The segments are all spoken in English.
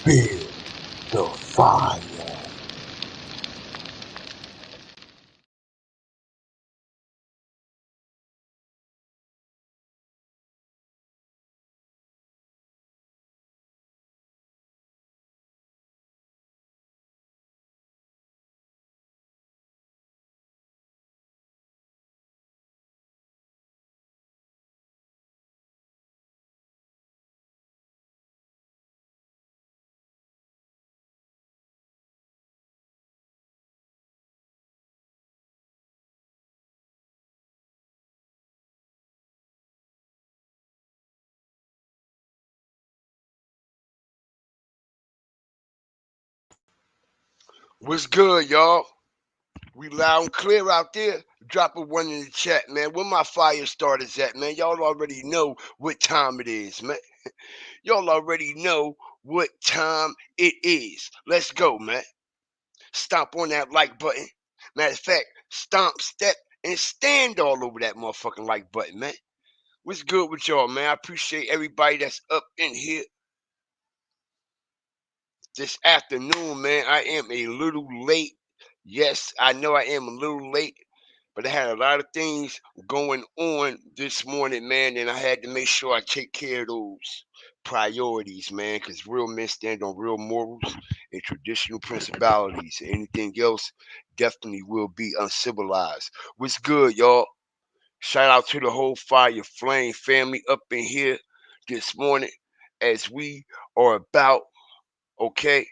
Build the fire. What's good, y'all? We loud and clear out there. Drop a one in the chat, man. Where my fire starters at, man? Y'all already know what time it is, man. Y'all already know what time it is. Let's go, man. Stomp on that like button. Matter of fact, stomp, step, and stand all over that motherfucking like button, man. What's good with y'all, man? I appreciate everybody that's up in here this afternoon, man. I am a little late. Yes, I know I am a little late, but I had a lot of things going on this morning, man, and I had to make sure I take care of those priorities, man, because real men stand on real morals and traditional principalities. Anything else definitely will be uncivilized. What's good, y'all? Shout out to the whole Fire Flame family up in here this morning as we are about, okay,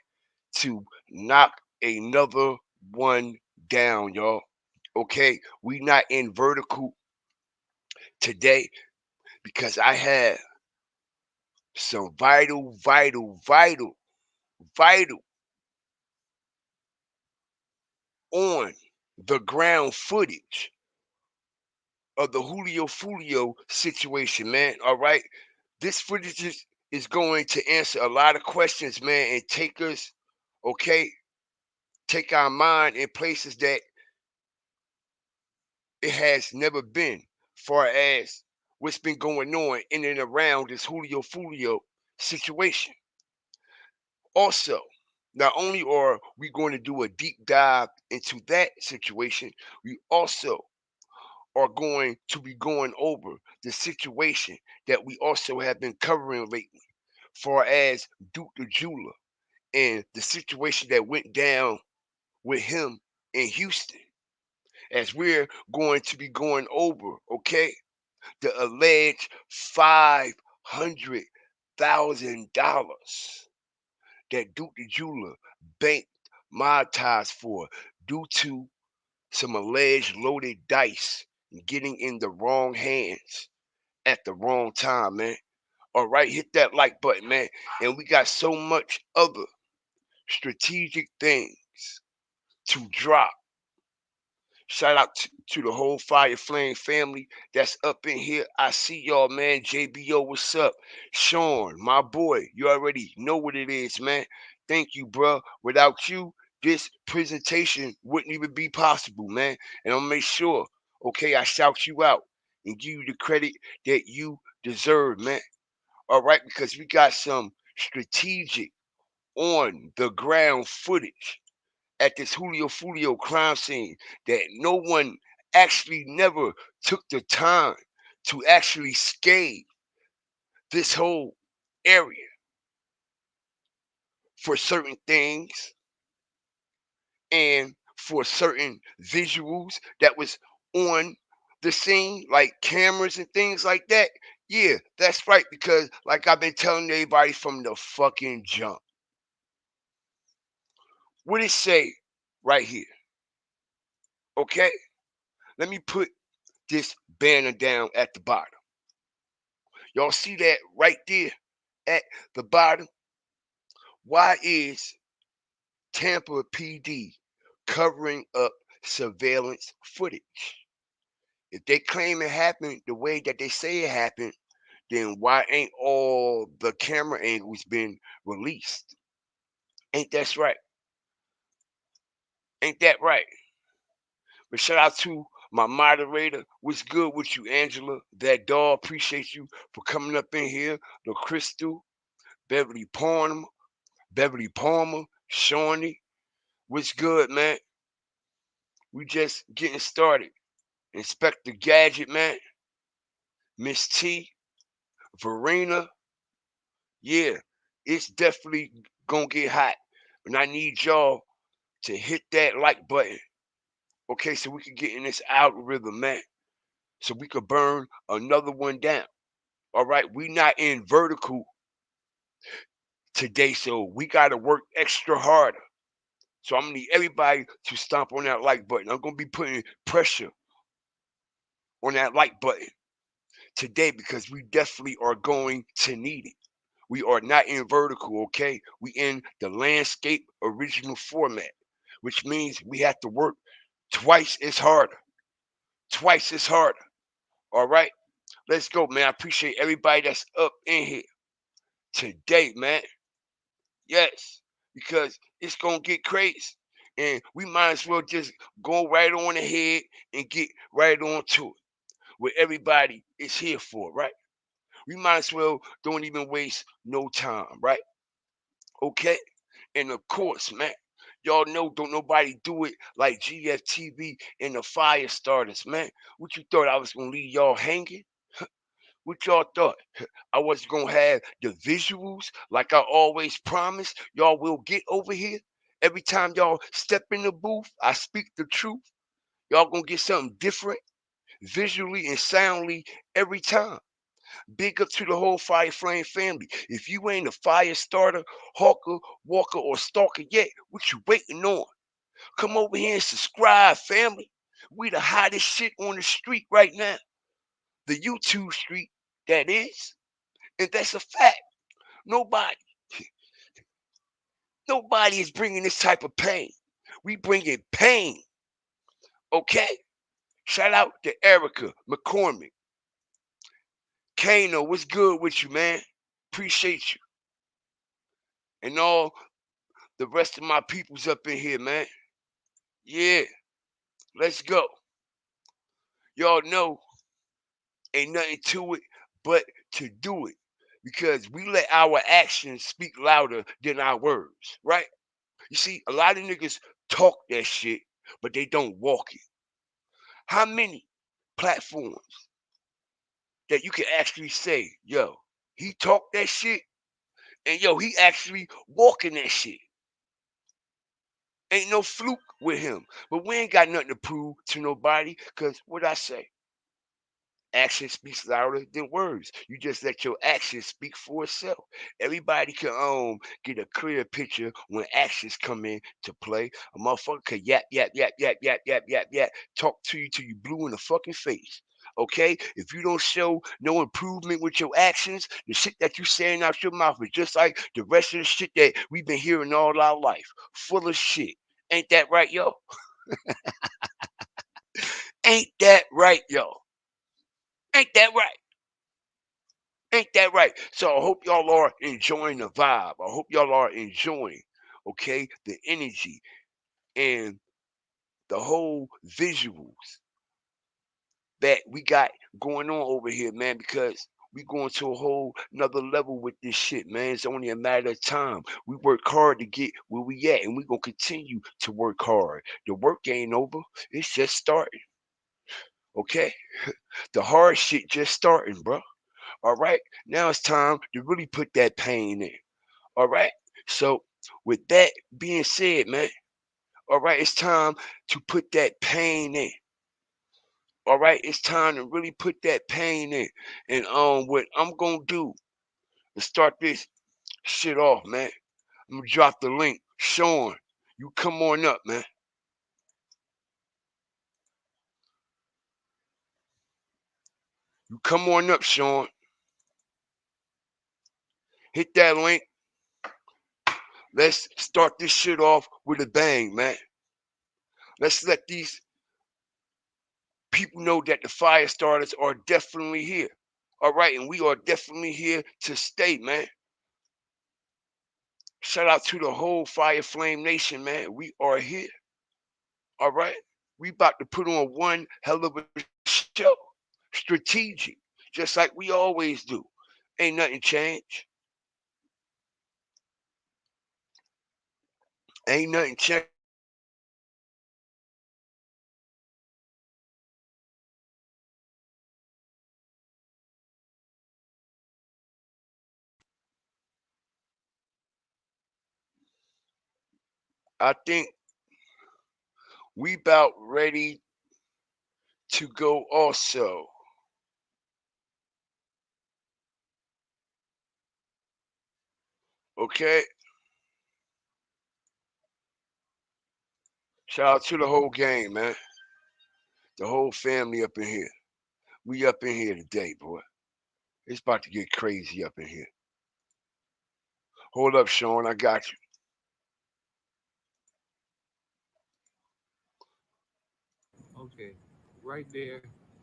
to knock another one down, y'all. Okay, we not in vertical today because I had some vital on the ground footage of the Julio Foolio situation, man. All right, this footage is going to answer a lot of questions, man, and take us, okay, take our mind in places that it has never been, far as what's been going on in and around this Julio Foolio situation. Also, not only are we going to do a deep dive into that situation, we also are going to be going over the situation that we also have been covering lately, far as Duke the Jeweler and the situation that went down with him in Houston, as we're going to be going over, okay, the alleged $500,000 that Duke the Jeweler banked Mobties for due to some alleged loaded dice getting in the wrong hands at the wrong time, man. All right, hit that like button, man. And we got so much other strategic things to drop. Shout out to the whole Fire Flame family that's up in here. I see y'all, man. JBO, what's up? Sean, my boy, you already know what it is, man. Thank you, bro. Without you, this presentation wouldn't even be possible, man. And I'll make sure, okay, I shout you out and give you the credit that you deserve, man. All right, because we got some strategic on the ground footage at this Julio Foolio crime scene that no one actually never took the time to actually scale this whole area for certain things and for certain visuals that was on the scene, like cameras and things like that. Yeah, that's right, because like I've been telling everybody from the fucking jump, what it say right here, okay? Let me put this banner down at the bottom. Y'all see that right there at the bottom? Why is Tampa PD covering up surveillance footage? If they claim it happened the way that they say it happened, then why ain't all the camera angles been released? Ain't that right? Ain't that right? But shout out to my moderator. What's good with you, Angela? That dog. Appreciate you for coming up in here. The Crystal, Beverly Parham, Beverly Palmer, Shawnee. What's good, man? We just getting started. Inspector Gadget, man. Miss T, Verena. Yeah, it's definitely gonna get hot. And I need y'all to hit that like button. Okay, so we can get in this algorithm, man. So we could burn another one down. All right, we not in vertical today, so we gotta work extra harder. So I'm gonna need everybody to stomp on that like button. I'm gonna be putting pressure on that like button today because we definitely are going to need it. We are not in vertical, okay? We in the landscape original format, which means we have to work twice as harder. Twice as harder. All right? Let's go, man. I appreciate everybody that's up in here today, man. Yes, because it's gonna get crazy. And we might as well just go right on ahead and get right on to it. What everybody is here for, right? We might as well don't even waste no time, right? Okay? And of course, man, y'all know don't nobody do it like GFTV and the fire starters, man. What you thought I was gonna leave y'all hanging? What y'all thought? I was gonna have the visuals like I always promised y'all will get over here. Every time y'all step in the booth, I speak the truth. Y'all gonna get something different visually and soundly every time. Big up to the whole Fire Flame family. If you ain't a fire starter, hawker, walker, or stalker yet, what you waiting on? Come over here and subscribe, family. We the hottest shit on the street right now. The YouTube street, that is. And that's a fact. Nobody, nobody is bringing this type of pain. We bringing pain, okay? Shout out to Erica McCormick. Kano, what's good with you, man? Appreciate you. And all the rest of my peoples up in here, man. Yeah, let's go. Y'all know ain't nothing to it but to do it. Because we let our actions speak louder than our words, right? You see, a lot of niggas talk that shit, but they don't walk it. How many platforms that you can actually say, yo, he talked that shit, and yo, he actually walking that shit. Ain't no fluke with him. But we ain't got nothing to prove to nobody, because what I say? Action speaks louder than words. You just let your actions speak for itself. Everybody can get a clear picture when actions come in to play. A motherfucker could yap yap yap yap yap yap yap yap talk to you till you blue in the fucking face. Okay? If you don't show no improvement with your actions, the shit that you saying out your mouth is just like the rest of the shit that we've been hearing all our life. Full of shit. Ain't that right, yo? Ain't that right, yo? Ain't that right? Ain't that right? So I hope y'all are enjoying the vibe. I hope y'all are enjoying, okay, the energy and the whole visuals that we got going on over here, man, because we going to a whole another level with this shit, man. It's only a matter of time. We work hard to get where we at, and we gonna continue to work hard. The work ain't over. It's just starting. Okay? The hard shit just starting, bro. All right. Now it's time to really put that pain in. All right. So with that being said, man, all right, it's time to put that pain in. All right, it's time to really put that pain in. And what I'm gonna do is start this shit off, man. I'm gonna drop the link. Sean, you come on up, man. You come on up, Sean. Hit that link. Let's start this shit off with a bang, man. Let's let these people know that the fire starters are definitely here. All right, and we are definitely here to stay, man. Shout out to the whole Fire Flame Nation, man. We are here. All right. We about to put on one hell of a show. Strategic. Just like we always do. Ain't nothing changed. Ain't nothing changed. I think we about ready to go also. Okay? Shout out to the whole gang, man. The whole family up in here. We up in here today, boy. It's about to get crazy up in here. Hold up, Sean. I got you. Okay, right there,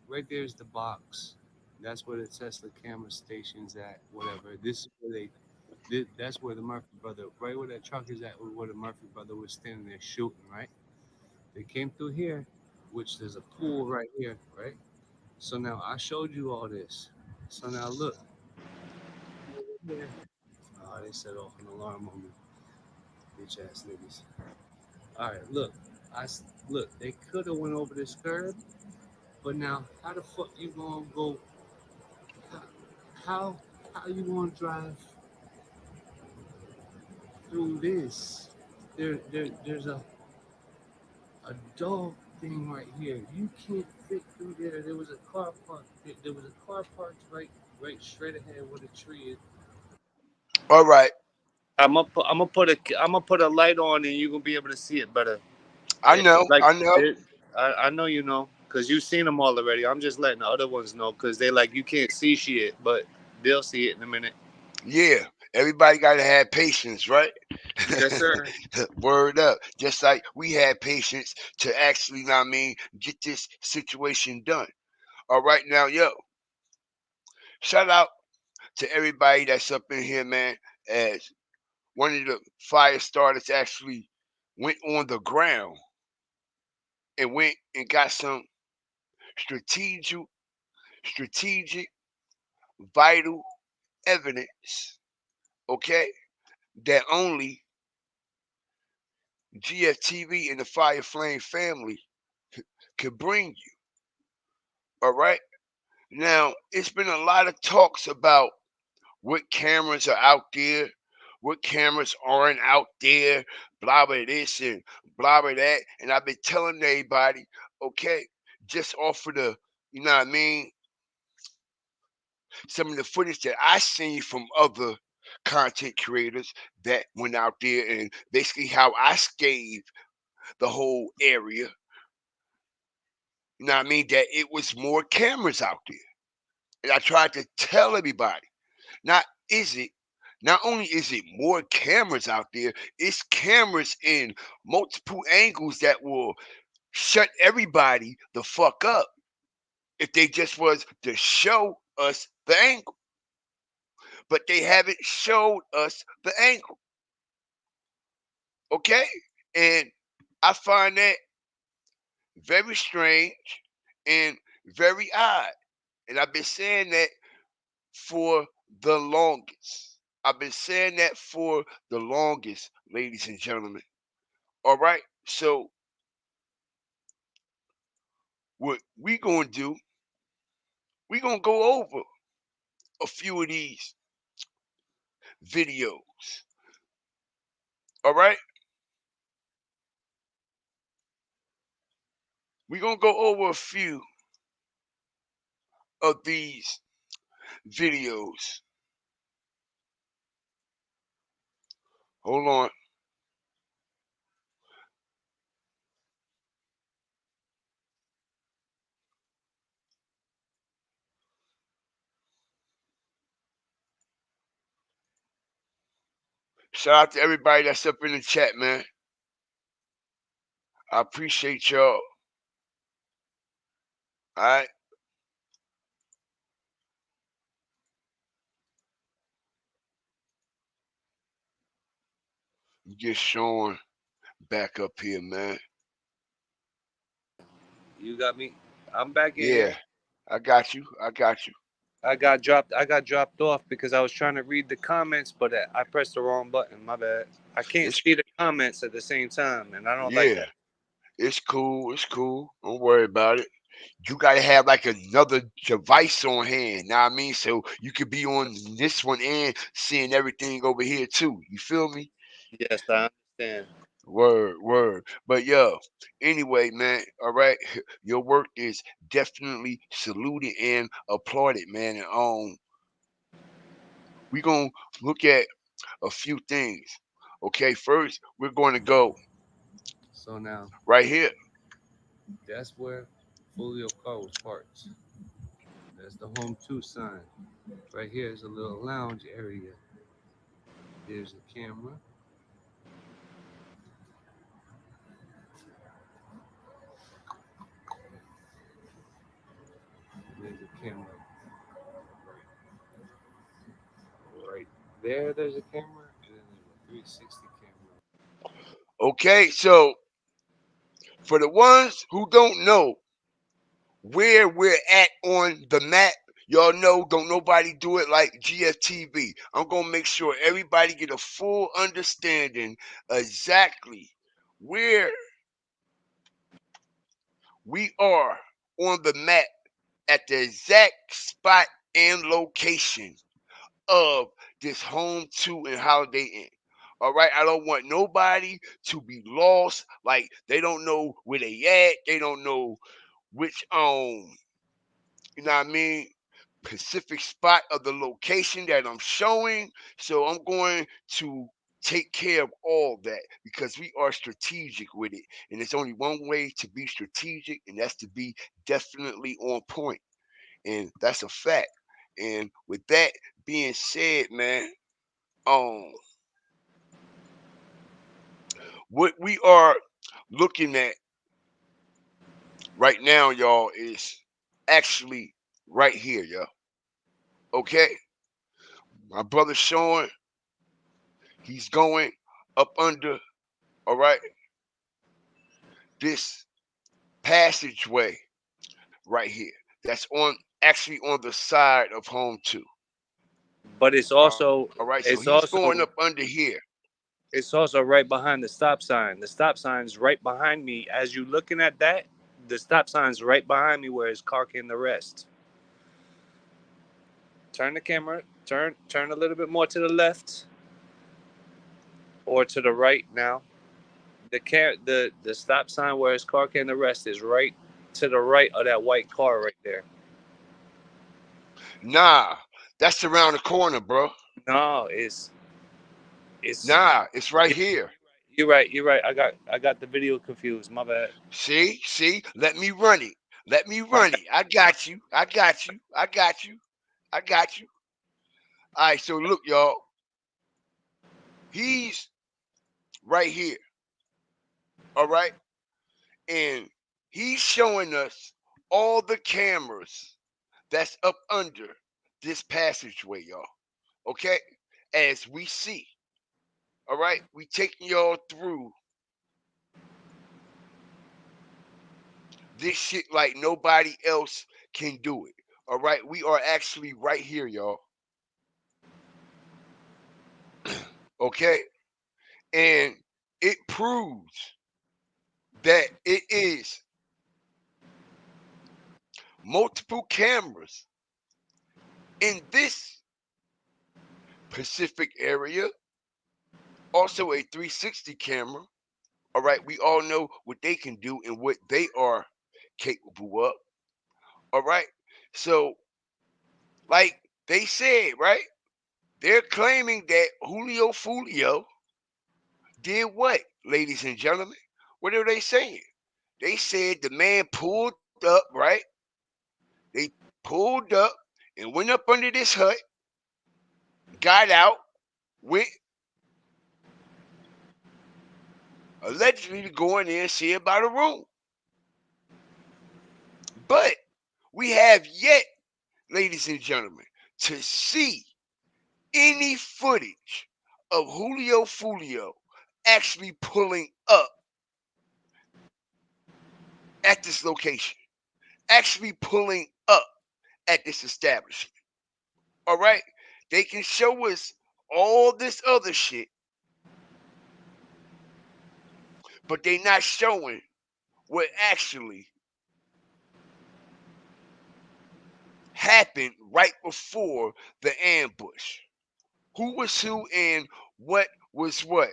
right there's the box. That's where the Tesla camera station's at. Whatever. This is where they. That's where the Murphy brother. Right where that truck is at. Where the Murphy brother was standing there shooting. Right. They came through here, which there's a pool right here. Right. So now I showed you all this. So now look. Over here. Oh, they set off an alarm on me. Bitch ass niggas. All right, look. Look. They could have went over this curb, but now how the fuck you gonna go? How how, how you gonna drive through this? There's a dog thing right here. You can't fit through there. There was a car park. There was a car parked right straight ahead where the tree is. All right. I'm gonna put a light on and you're gonna be able to see it better. I know. Like I know. I know you know because you've seen them all already. I'm just letting the other ones know because they like you can't see shit, but they'll see it in a minute. Yeah. Everybody got to have patience, right? Yes, sir. Word up. Just like we had patience to actually, know what I mean, get this situation done. All right, now, yo, shout out to everybody that's up in here, man. As one of the fire starters actually went on the ground and went and got some strategic, strategic, vital evidence, okay, that only GFTV and the Fire Flame family could bring you. All right. Now, it's been a lot of talks about what cameras are out there, what cameras aren't out there, blah blah this and blah blah that. And I've been telling everybody, okay, just off of the, you know what I mean, some of the footage that I seen from other content creators that went out there and basically how I scathed the whole area. You know what I mean? That it was more cameras out there. And I tried to tell everybody, not is it not only is it more cameras out there, it's cameras in multiple angles that will shut everybody the fuck up if they just was to show us the angle. But they haven't showed us the angle. Okay? And I find that very strange and very odd. And I've been saying that for the longest. I've been saying that for the longest, ladies and gentlemen. All right. So what we gonna do? We gonna go over a few of these videos. All right. We gonna go over a few of these videos. Hold on. Shout out to everybody that's up in the chat, man. I appreciate y'all. All right. Get Sean back up here, man. You got me. I'm back in Yeah, here. I got you. I got you. I got dropped off because I was trying to read the comments, but I pressed the wrong button. My bad. I can't It's see the comments at the same time, and I don't like yeah, that. it's cool. It's cool. Don't worry about it. You gotta have like another device on hand. Know what I mean? So you could be on this one and seeing everything over here too. You feel me? Yes, I understand. Word, word. But yo, anyway, man, all right, your work is definitely saluted and applauded, man. And we gonna look at a few things. Okay, first we're going to go So now right here. that's where Folio car was parked. That's the home two sign. Right here is a little lounge area. There's a camera. There's a camera right there. There's a camera, and then there's a 360 camera. Okay, so for the ones who don't know where we're at on the map, y'all know don't nobody do it like GFTV. I'm gonna make sure everybody get a full understanding exactly where we are on the map at the exact spot and location of this home two and Holiday Inn. All right, I don't want nobody to be lost. Like they don't know where they at. They don't know which you know what I mean, specific spot of the location that I'm showing. So I'm going to take care of all that because we are strategic with it. And there's only one way to be strategic, and that's to be definitely on point. And that's a fact. And with that being said, man, um, what we are looking at right now, y'all, is actually right here, y'all. Okay, my brother Sean, he's going up under, all right, this passageway right here. That's on actually on the side of home two. But it's All right, so also he's going it's up under also here. it's also right behind the stop sign. The stop sign's right behind me. As you looking at that, the stop sign's right behind me where his car can the rest. Turn the camera. Turn a little bit more to the left or to the right now. The stop sign where his car can the rest is right to the right of that white car right there. Nah, that's around the corner, bro. No, it's Nah, it's right yeah, here. you're right. You're right. I got the video confused. My bad. See, let me run it. Let me My run bad. it. I got you. I got you. I got you. I got you. All right, so look, y'all. He's right here. All right. And he's showing us all the cameras that's up under this passageway, y'all. Okay? As we see. All right? We taking y'all through this shit like nobody else can do it. All right? We are actually right here, y'all. Okay? And it proves that it is multiple cameras in this Pacific area, also a 360 camera. All right, we all know what they can do and what they are capable of. All right, so like they said, right? They're claiming that Julio Foolio did what, ladies and gentlemen? What are they saying? They said the man pulled up, right? They pulled up and went up under this hut, got out, went allegedly to go in there and see about a room. But we have yet, ladies and gentlemen, to see any footage of Julio Foolio actually pulling up at this location, actually pulling up at this establishment. All right, they can show us all this other shit, but they not showing what actually happened right before the ambush. Who was who and what was what?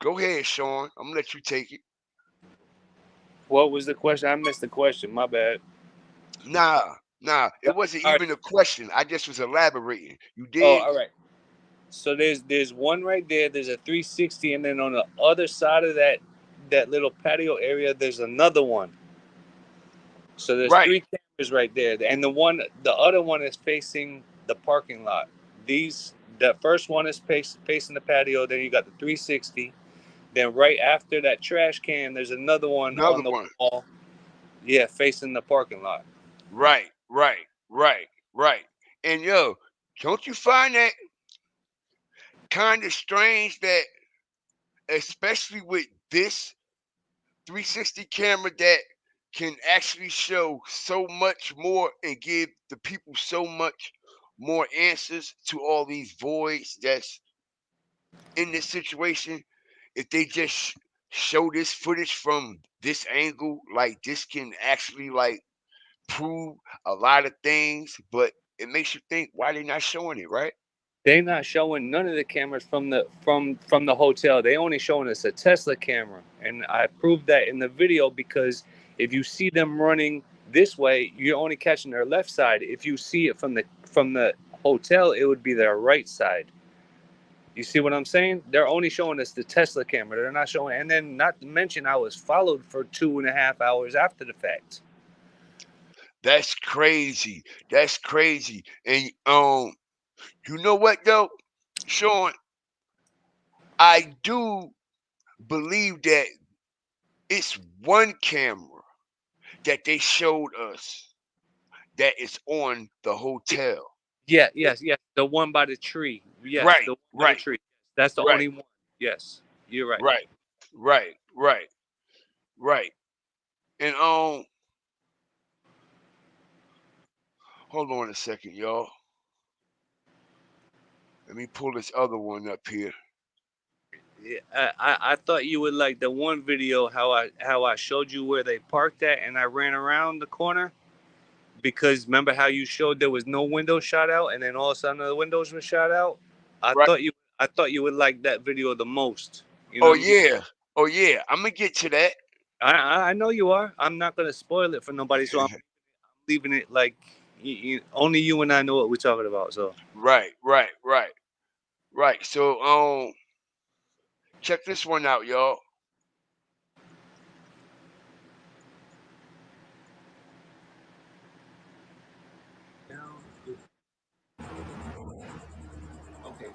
Go ahead, Sean. I'm gonna let you take it. What was the question? I missed the question. My bad. Nah, it wasn't All right. even a question. I just was elaborating. You Oh, did? all right. So there's one right there. There's a 360, and then on the other side of that little patio area, there's another one. So there's Right. three cameras right there, and the other one is facing the parking lot. The first one is facing the patio. Then you got the 360. Then right after that trash can, there's another one Another on the one. wall. Yeah, facing the parking lot. Right. And yo, don't you find that kind of strange that, especially with this 360 camera that can actually show so much more and give the people so much more answers to all these voids that's in this situation, if they just show this footage from this angle, like this can actually like prove a lot of things, but it makes you think why they not showing it, right? They not showing none of the cameras from the hotel. They only showing us a Tesla camera, and I proved that in the video because if you see them running this way, you're only catching their left side. If you see it from the hotel, it would be their right side. You see what I'm saying? They're only showing us the Tesla camera. They're not showing, and then not to mention, I was followed for 2.5 hours after the fact. That's crazy. That's crazy. And you know what though, Sean? I do believe that it's one camera that they showed us that is on the hotel. Yes. The one by the tree. Yes, Right, the one by the right, tree. That's the right, only one. Yes, you're right. right, right, right. And hold on a second, y'all. Let me pull this other one up here. Yeah, I thought you would like the one video how I showed you where they parked at and I ran around the corner because remember how you showed there was no window shot out and then all of a sudden the windows were shot out. I Right. thought you I thought you would like that video the most. You know Oh what I mean? yeah. Oh yeah. I'm gonna get to that. I know you are. I'm not gonna spoil it for nobody, so I'm leaving it like only you and I know what we're talking about. So right. So check this one out, y'all. Now, okay.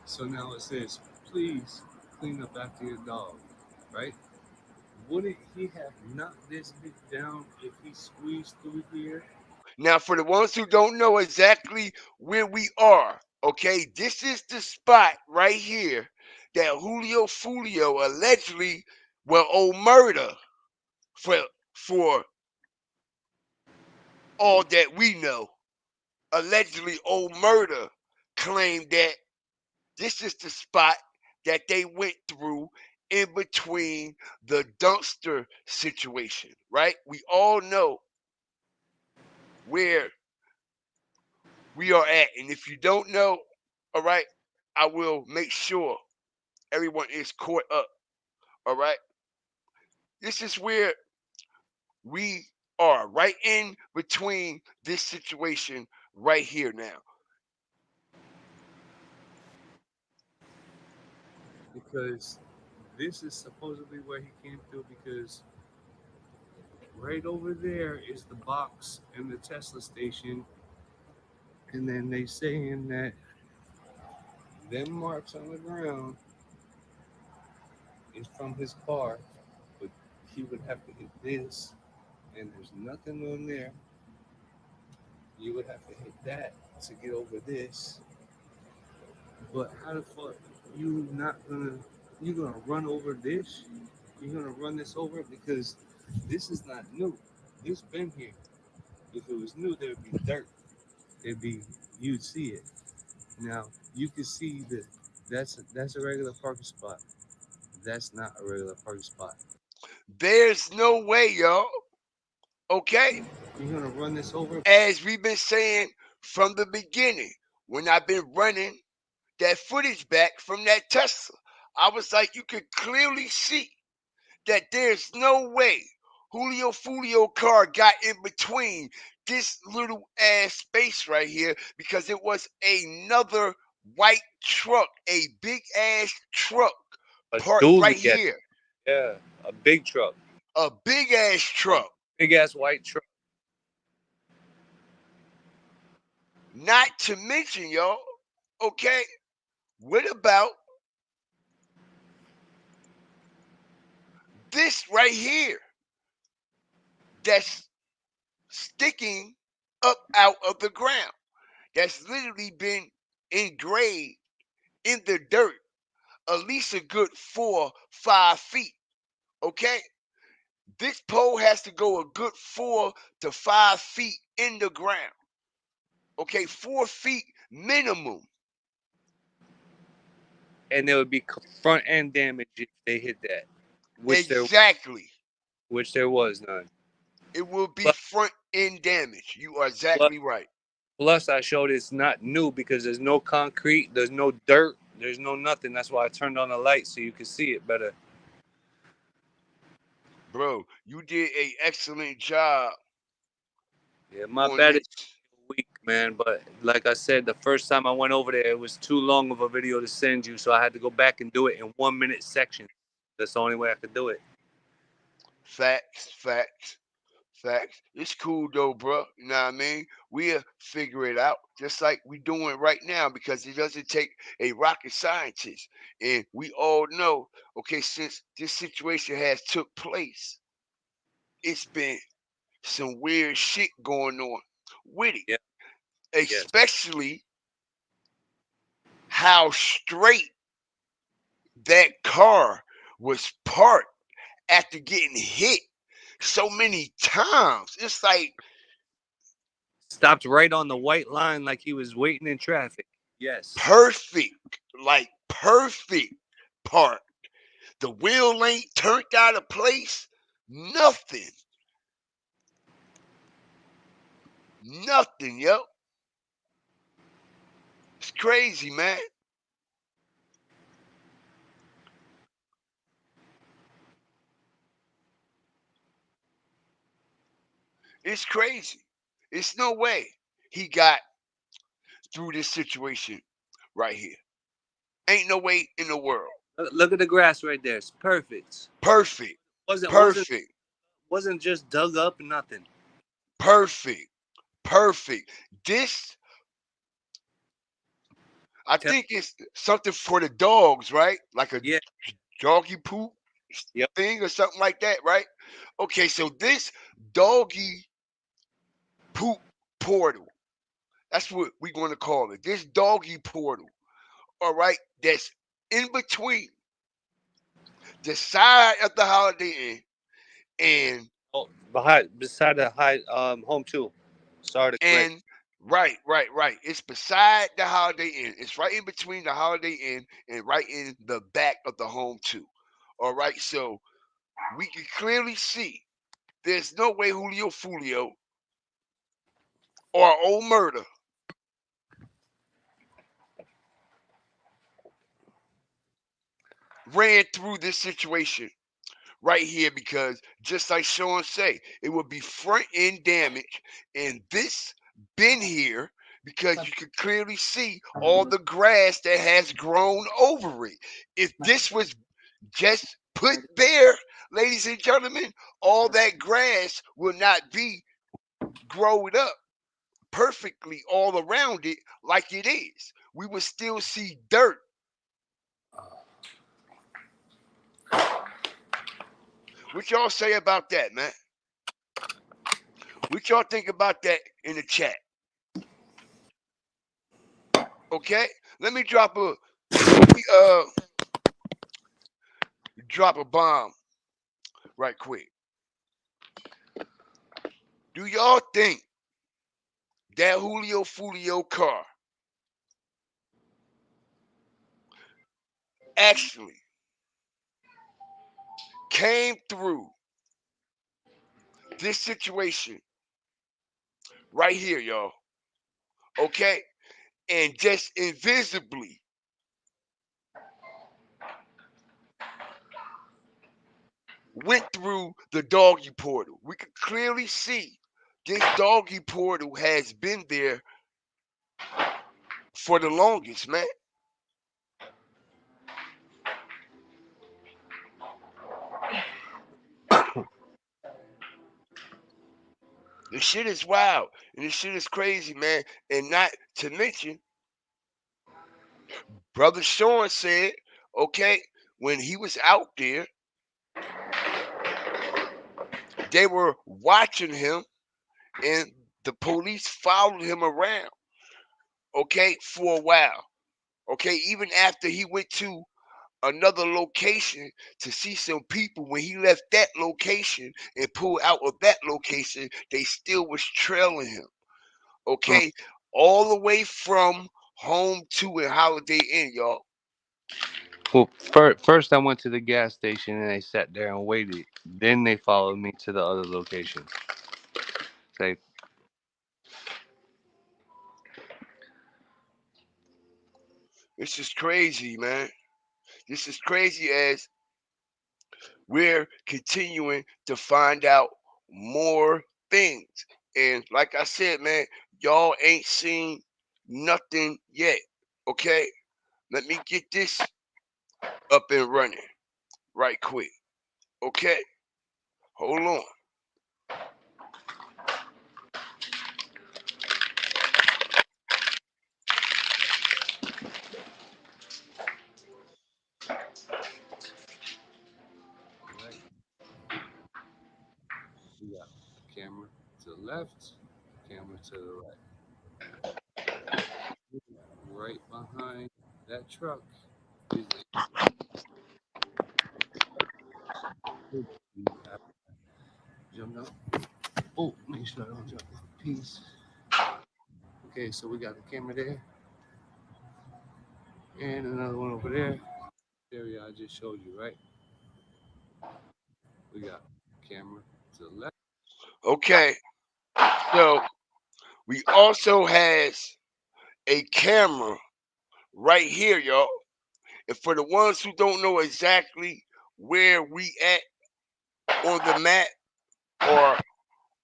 So now it says, please clean up after your dog, right? Wouldn't he have knocked this bitch down if he squeezed through here? Now for the ones who don't know exactly where we are, okay, this is the spot right here that Julio Foolio allegedly will owe murder for for all that we know. Allegedly owe murder claimed that this is the spot that they went through in between the dumpster situation, right? We all know where we are at. And if you don't know, all right, I will make sure everyone is caught up, all right? This is where we are, right in between this situation right here now. Because this is supposedly where he came through because right over there is the box and the Tesla station. And then they saying that them marks on the ground is from his car, but he would have to hit this, and there's nothing on there. You would have to hit that to get over this. But how the fuck you gonna run over this? You're gonna run this over because this is not new. This been here. If it was new, there'd be dirt. it'd be you'd see it. Now you can see that that's a regular parking spot. That's not a regular parking spot. There's no way, y'all. Okay? You're gonna run this over. As we've been saying from the beginning, when I've been running that footage back from that Tesla, I was like, you could clearly see that there's no way Julio Foolio car got in between this little ass space right here, because it was another white truck, a big ass truck A parked right dually, here. yeah, a big truck, A big ass truck. big ass white truck. Not to mention, y'all, okay, what about this right here that's sticking up out of the ground? That's literally been engraved in the dirt at least a good 4-5 feet. Okay, this pole has to go a good 4 to 5 feet in the ground. Okay, 4 feet minimum. And there would be front end damage if they hit that, which Exactly. there was none. It will be Plus, front end damage. You are plus, exactly right. plus, I showed it's not new because there's no concrete, there's no dirt, there's no nothing. That's why I turned on the light so you could see it better. Bro, you did a excellent job Yeah, my on bad. this. It's weak, man. But like I said, the first time I went over there, it was too long of a video to send you, so I had to go back and do it in 1 minute sections. That's the only way I could do it. Facts, facts, facts. It's cool though, bro. You know what I mean? We'll figure it out just like we doing right now, because it doesn't take a rocket scientist. And we all know, okay, since this situation has took place, it's been some weird shit going on with it. Yeah. Yes. Especially how straight that car was parked after getting hit so many times. It's like Stopped right on the white line like he was waiting in traffic. Yes. perfect, like perfect park. The wheel ain't turned out of place. Nothing. Nothing, yo. It's crazy, man. It's crazy. It's no way he got through this situation right here. Ain't no way in the world. Look at the grass right there. It's perfect. Perfect. Wasn't wasn't Perfect. wasn't just dug up nothing. Perfect. Perfect. This, I Tell, think it's something for the dogs, right? Like a yeah. doggy poop Yep. thing or something like that, right? Okay, so this doggy poop portal, that's what we're going to call it. This doggy portal, all right, that's in between the side of the Holiday Inn Oh, beside the high home too. Sorry to correct. and right. It's beside the Holiday Inn. It's right in between the Holiday Inn and right in the back of the home too. All right, so we can clearly see there's no way Julio Foolio or old murder ran through this situation right here, because just like Sean say, it would be front end damage, and this been here because you can clearly see all the grass that has grown over it. If this was just put there, ladies and gentlemen, all that grass will not be growing up perfectly all around it like it is. We would still see dirt. What y'all say about that, man? What y'all think about that in the chat? Okay, let me drop a bomb right quick. Do y'all think that Julio Foolio car actually came through this situation right here, y'all. Okay? And just invisibly went through the doggy portal. We could clearly see this doggy portal has been there for the longest, man. The shit is wild and this shit is crazy, man. And not to mention, Brother Sean said, okay, when he was out there, they were watching him and the police followed him around, okay, for a while. Okay, even after he went to another location to see some people, when he left that location and pulled out of that location, they still was trailing him. Okay, all the way from home to and Holiday Inn, y'all. Well, first I went to the gas station and they sat there and waited. Then they followed me to the other location. Say, This is crazy, man. This is crazy as we're continuing to find out more things. And like I said, man, y'all ain't seen nothing yet. Okay? Let me get this up and running right quick. Okay? Hold on. Right. We got camera to the left, camera to the right. Right behind that truck is the jump up. Oh, make sure I don't jump off a piece. Okay, so we got the camera there and another one over there. Area I just showed you, right? We got camera to the left. Okay. So we also has a camera right here, y'all. And for the ones who don't know exactly where we at on the map or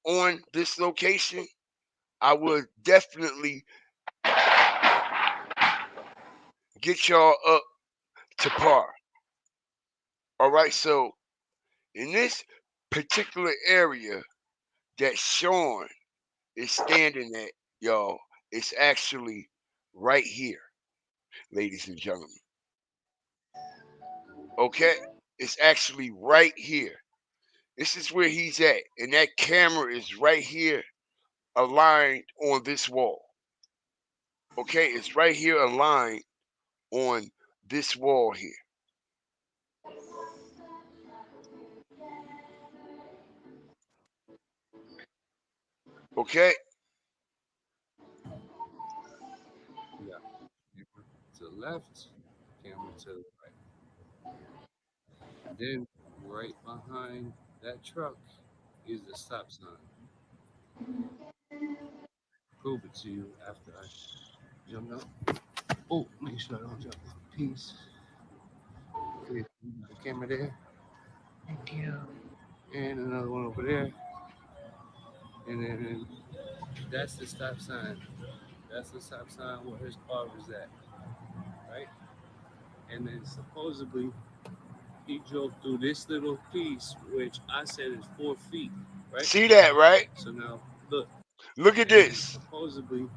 on this location, I would definitely get y'all up to par. All right, so in this particular area that Sean is standing at, y'all, it's actually right here, ladies and gentlemen. Okay? It's actually right here. This is where he's at. And that camera is right here aligned on this wall. Okay? It's right here aligned on this wall here. Okay? We got camera to the left, camera to the right. Then right behind that truck is the stop sign. Prove it to you after I jump up. Oh, make sure I don't jump off a piece. Okay, we got the camera there thank you. and another one over there. And then that's the stop sign. That's the stop sign where his car was at, right? And then supposedly he drove through this little piece, which I said is 4 feet, right? See that, right? So now look, Look at and then this. supposedly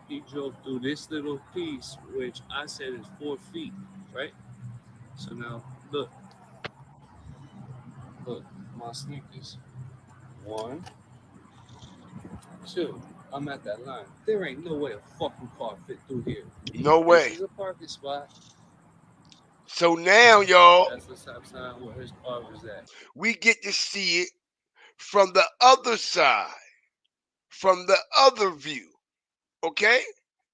he drove through this little piece, which I said is 4 feet, right? So now look, look, my sneakers. One, two. I'm at that line. There ain't no way a fucking car fit through here. No This way. is a parking spot. So now, y'all, That's the stop sign where his car was at. we get to see it from the other side. from the other view, okay,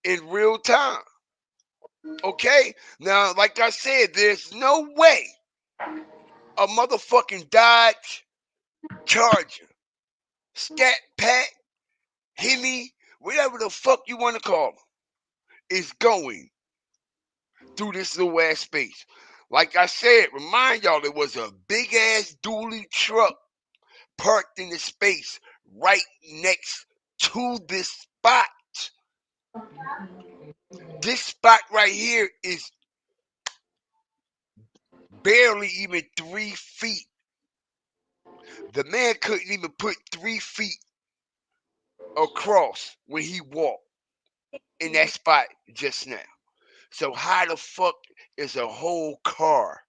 in real time. Okay, now, like I said, there's no way a motherfucking Dodge Charger, Scat Pack, Hemi, whatever the fuck you want to call them, is going through this little ass space. Like I said, remind y'all, there was a big ass dually truck parked in the space right next to this spot. This spot right here is barely even 3 feet. The man couldn't even put 3 feet across when he walked in that spot just now. So how the fuck is a whole car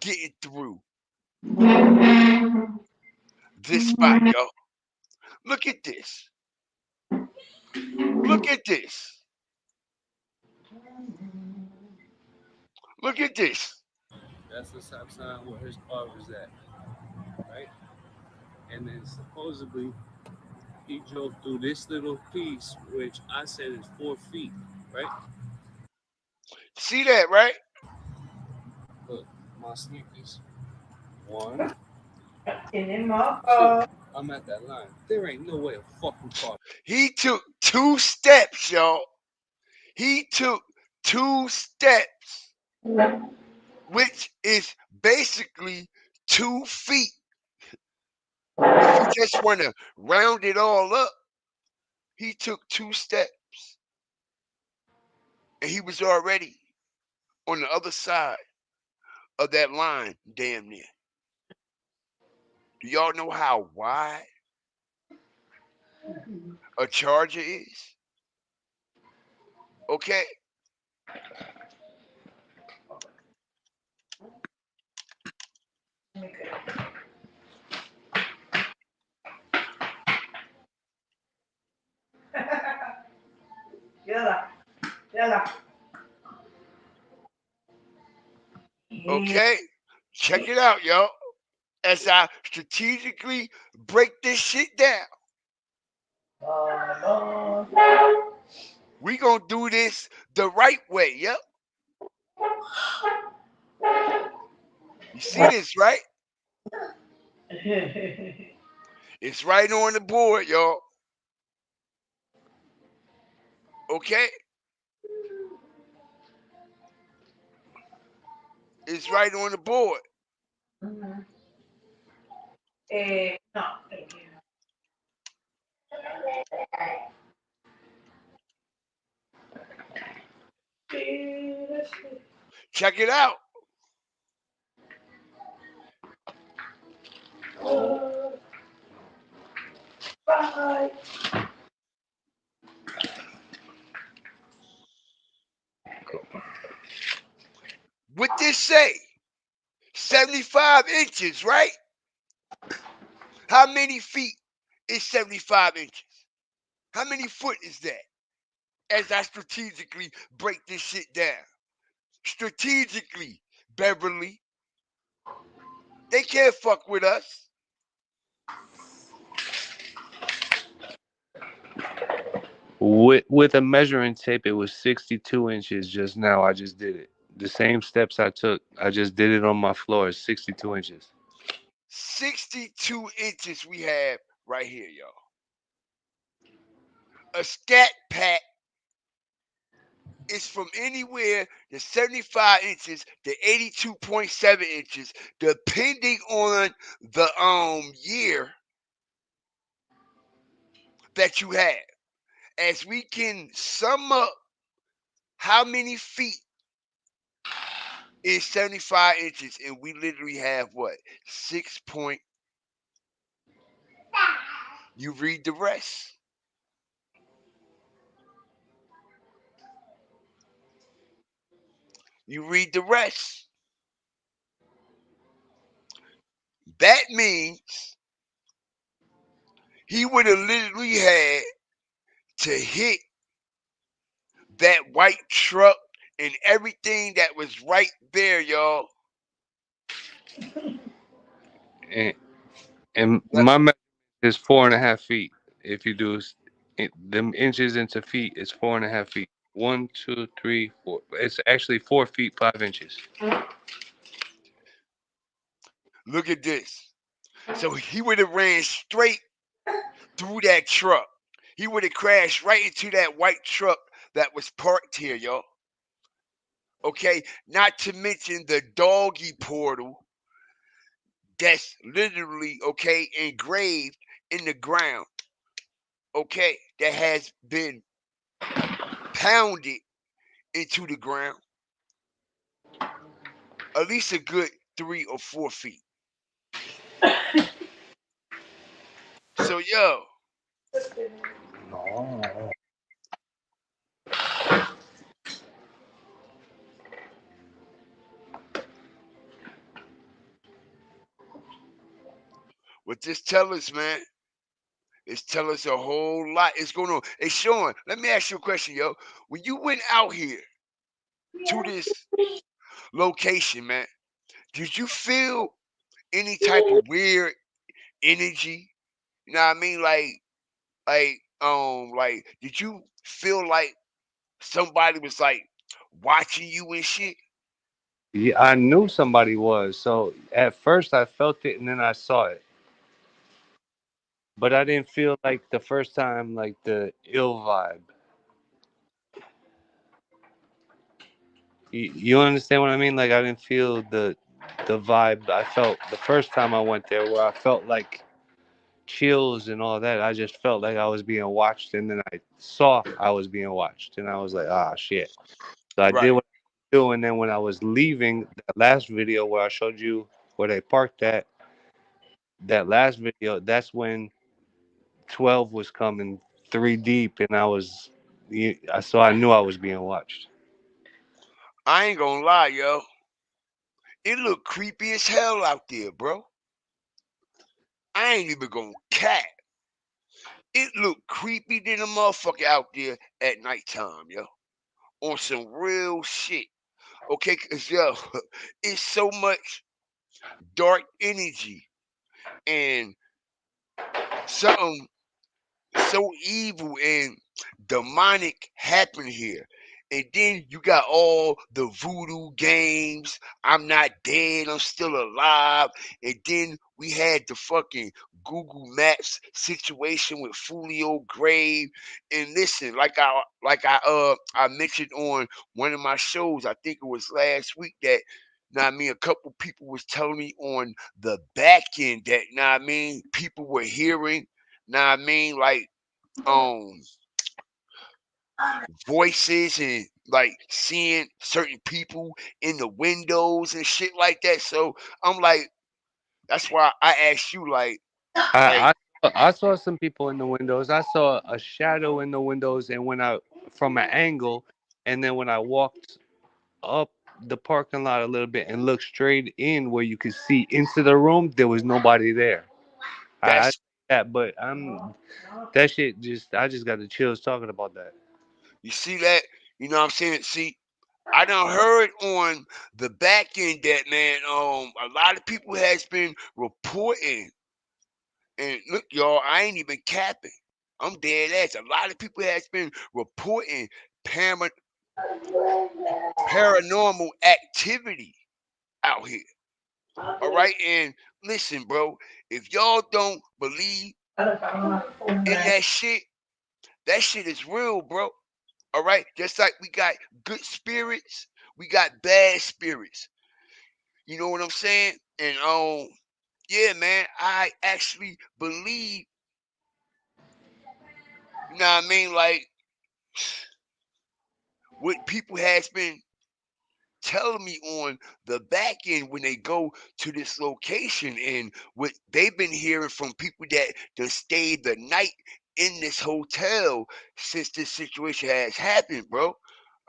getting through this spot, yo? Look at this. Look at this. Look at this. That's the stop sign where his car was at, right? And then supposedly he drove through this little piece, which I said is 4 feet, right? See that, right? Look, my sneakers. One, two. I'm at that line. There ain't no way a fucking car. He took 2 steps, y'all. He took 2 steps, which is basically 2 feet. If you just want to round it all up, he took 2 steps. And he was already on the other side of that line, damn near. Do y'all know how wide a Charger is? Okay? Okay? Check it out, y'all. As I strategically break this shit down. We gonna do this the right way, yep. You see this, right? It's right on the board, y'all. Okay? It's right on the board. Check it out. What this say? 75 inches, right? How many feet is 75 inches? How many foot is that? As I strategically break this shit down. Strategically, Beverly. They can't fuck with us. With a measuring tape, it was 62 inches just now. I just did it. The same steps I took, I just did it on my floor. It's 62 inches. 62 inches we have right here, y'all. A scat pack is from anywhere to 75 inches to 82.7 inches, depending on the year that you have. As we can sum up how many feet is 75 inches, and we literally have what? 6 point. You read the rest. You read the rest. That means he would have literally had to hit that white truck and everything that was right there, y'all. And my measurement is 4.5 feet. If you do them inches into feet, it's 4.5 feet. 1, 2, 3, 4. It's actually 4 feet 5 inches. Look at this. So he would have ran straight through that truck. He would have crashed right into that white truck that was parked here, y'all. Okay, not to mention the doggy portal that's literally okay engraved in the ground. Okay, that has been pounded into the ground at least a good 3 or 4 feet. So yo, what this tell us, man? It's tell us a whole lot. It's going on. Hey, Sean, let me ask you a question, yo. When you went out here to this location, man, did you feel any type of weird energy? You know what I mean? Like, did you feel like somebody was like watching you and shit? Yeah, I knew somebody was. So at first I felt it and then I saw it. But I didn't feel like the first time like the ill vibe. You understand what I mean? Like I didn't feel the vibe I felt the first time I went there, where I felt like chills and all that. I just felt like I was being watched, and then I saw I was being watched, and I was like, ah, shit. So I did Right. what I do, and then when I was leaving, that last video where I showed you where they parked at, that last video, that's when 12 was coming 3 deep, and so I knew I was being watched. I ain't gonna lie, yo. It looked creepy as hell out there, bro. I ain't even gonna cat. It looked creepy than a motherfucker out there at nighttime, yo. On some real shit. Okay, cause yo, it's so much dark energy and something so evil and demonic happen here. And then you got all the voodoo games. I'm not dead, I'm still alive. And then we had the fucking Google Maps situation with Folio Grave. And listen, like I mentioned on one of my shows, I think it was last week that now I mean a couple people was telling me on the back end that now I mean people were hearing now I mean um voices and like seeing certain people in the windows and shit like that. So I'm like, that's why I asked you, like, I, I saw some people in the windows. I saw a shadow in the windows, and when I from an angle, and then when I walked up the parking lot a little bit and looked straight in where you could see into the room, there was nobody there. I that's that, but I'm that shit just I just got the chills talking about that. you see that, you know what I'm saying? See, I done heard on the back end that man, a lot of people has been reporting, and look, y'all, I ain't even capping. I'm dead ass. A lot of people has been reporting para- paranormal activity out here. All right. And listen, bro, if y'all don't believe in that shit is real, bro. All right. Just like we got good spirits, we got bad spirits. You know what I'm saying? And yeah, man, I actually believe, you know what I mean? Like what people has been telling me on the back end when they go to this location and what they've been hearing from people that done stayed the night in this hotel since this situation has happened, bro.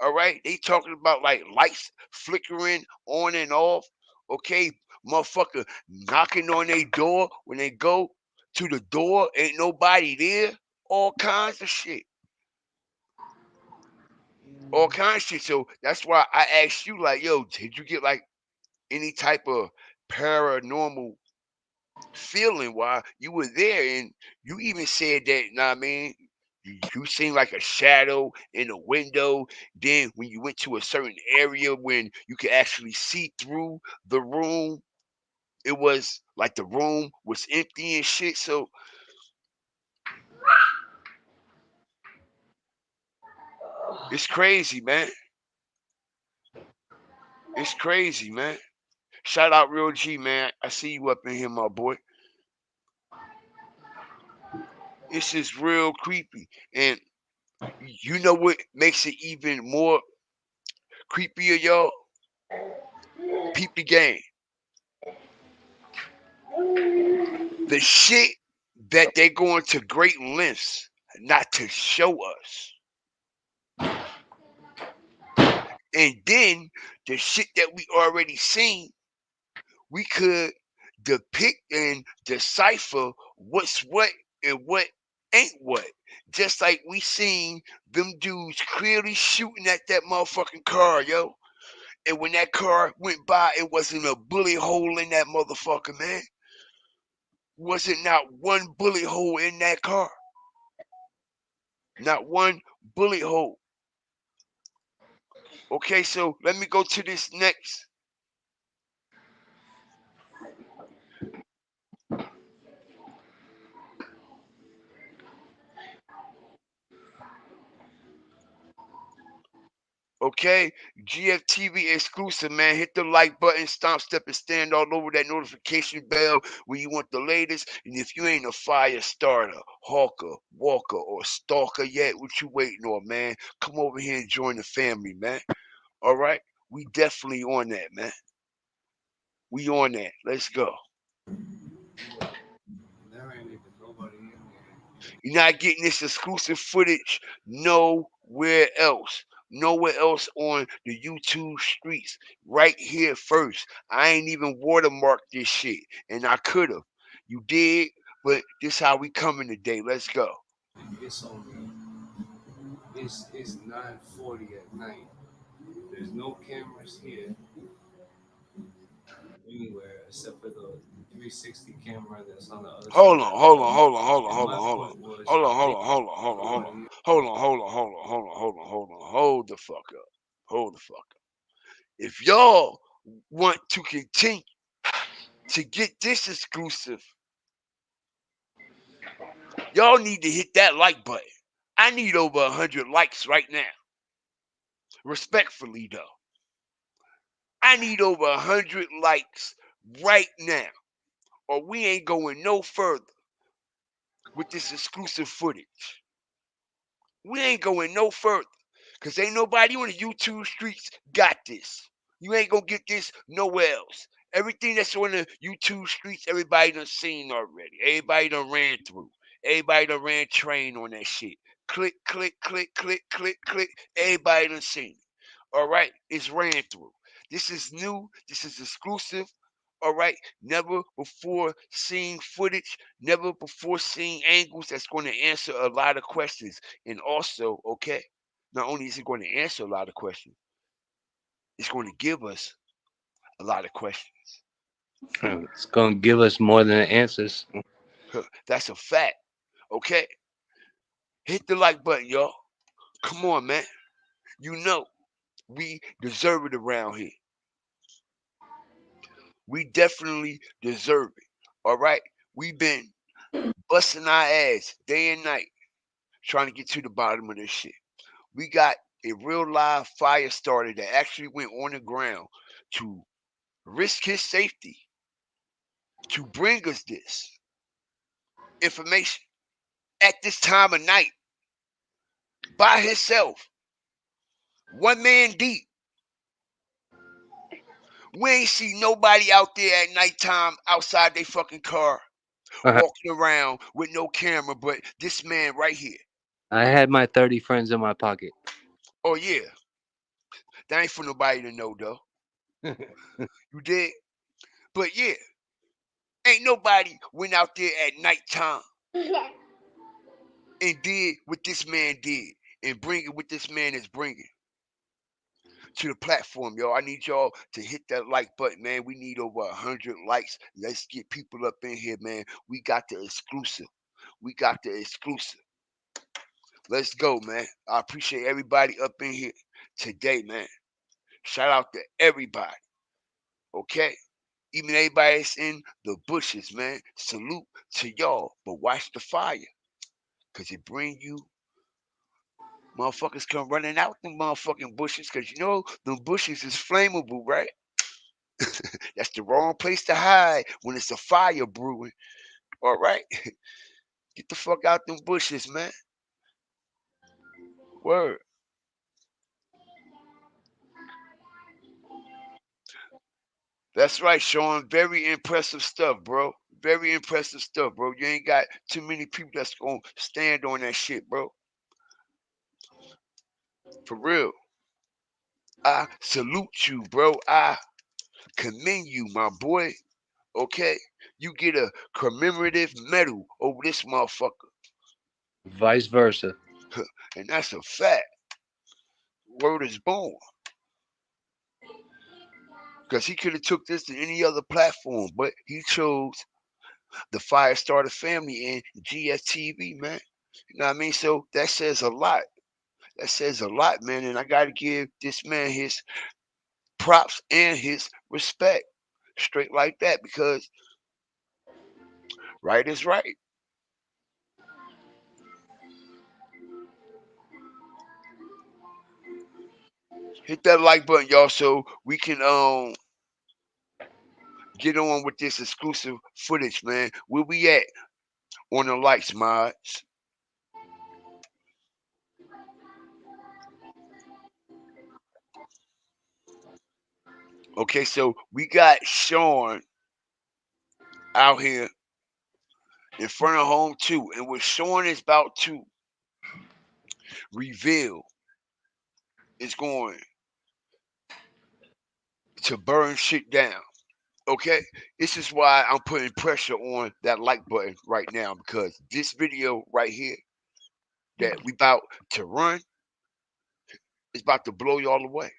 All right, they talking about like lights flickering on and off. Okay, motherfucker knocking on their door when they go to the door, ain't nobody there. All kinds of shit. All kinds of shit. So that's why I asked you, like, yo, did you get like any type of paranormal feeling while you were there, and you even said that. Nah, I mean, you seemed like a shadow in a window. Then when you went to a certain area when you could actually see through the room, it was like the room was empty and shit. So it's crazy, man. It's crazy, man. Shout out Real G, man. I see you up in here, my boy. It's just real creepy. And you know what makes it even more creepier, y'all? Peep the game. The shit that they going to great lengths not to show us. And then the shit that we already seen, we could depict and decipher what's what and what ain't what. Just like we seen them dudes clearly shooting at that motherfucking car, yo. And when that car went by, it wasn't a bullet hole in that motherfucker, man. Wasn't not one bullet hole in that car. Not one bullet hole. Okay, so let me go to this next. Okay, GFTV exclusive, man. Hit the like button, stomp, step, and stand all over that notification bell when you want the latest. And if you ain't a fire starter, hawker, walker, or stalker yet, what you waiting on, man? Come over here and join the family, man. All right, we definitely on that, man. We on that. Let's go. There ain't even nobody in there. You're not getting this exclusive footage nowhere else. Nowhere else on the YouTube streets. Right here first. I ain't even watermarked this shit. And I could have. You did, but this how we coming today. Let's go. It's only it's 9:40 at night. There's no cameras here anywhere except for the 360 camera that's on the other Hold side on, of the hold on, road. hold on, hold on, And hold on, my hold on. point was, Hold on, hold ain't on, hold on, hold on, hold on. nobody. Hold on, hold on, hold on, hold on, hold on, hold on. Hold the fuck up. Hold the fuck up. If y'all want to continue to get this exclusive, y'all need to hit that like button. I need over 100 likes right now. Respectfully, though. I need over 100 likes right now, or we ain't going no further with this exclusive footage. We ain't going no further. Because ain't nobody on the YouTube streets got this. You ain't going to get this nowhere else. Everything that's on the YouTube streets, everybody done seen already. Everybody done ran through. Everybody done ran train on that shit. Click, click, click, click, click, click. Everybody done seen it. All right? It's ran through. This is new. This is exclusive. All right? Never before seen footage. Never before seen angles that's going to answer a lot of questions. And also, okay, not only is it going to answer a lot of questions, it's going to give us a lot of questions. It's gonna give us more than answers. That's a fact. Okay? Hit the like button, y'all. Come on, man. You know, we deserve it around here. We definitely deserve it. All right? We've been busting our ass day and night trying to get to the bottom of this shit. We got a real live fire starter that actually went on the ground to risk his safety to bring us this information at this time of night by himself, one man deep. We ain't see nobody out there at nighttime outside their fucking car walking around with no camera, but this man right here. I had my 30 friends in my pocket. Oh yeah, that ain't for nobody to know though. You did, but yeah, ain't nobody went out there at nighttime and did what this man did and bringing what this man is bringing to the platform, y'all. I need y'all to hit that like button, man. We need over 100 likes. Let's get people up in here, man. We got the exclusive. We got the exclusive. Let's go, man. I appreciate everybody up in here today, man. Shout out to everybody. Okay? Even everybody that's in the bushes, man. Salute to y'all. But watch the fire. Cause it bring you motherfuckers come running out them motherfucking bushes. Cause you know them bushes is flammable, right? That's the wrong place to hide when it's a fire brewing. All right? Get the fuck out them bushes, man. Word. That's right, Sean. Very impressive stuff, bro. Very impressive stuff, bro. You ain't got too many people that's gonna stand on that shit, bro. For real. I salute you, bro. I commend you, my boy. Okay? You get a commemorative medal over this motherfucker. Vice versa. And that's a fact. Word is born. Because he could have took this to any other platform, but he chose the Firestarter family and GSTV, man. You know what I mean? So that says a lot. That says a lot, man. And I got to give this man his props and his respect. Straight like that, because right is right. Hit that like button, y'all, so we can get on with this exclusive footage, man. Where we at on the lights, mods? Okay, so we got Sean out here in front of home too, and what Sean is about to reveal is going to burn shit down. Okay, this is why I'm putting pressure on that like button right now, because this video right here that we about to run is about to blow y'all away.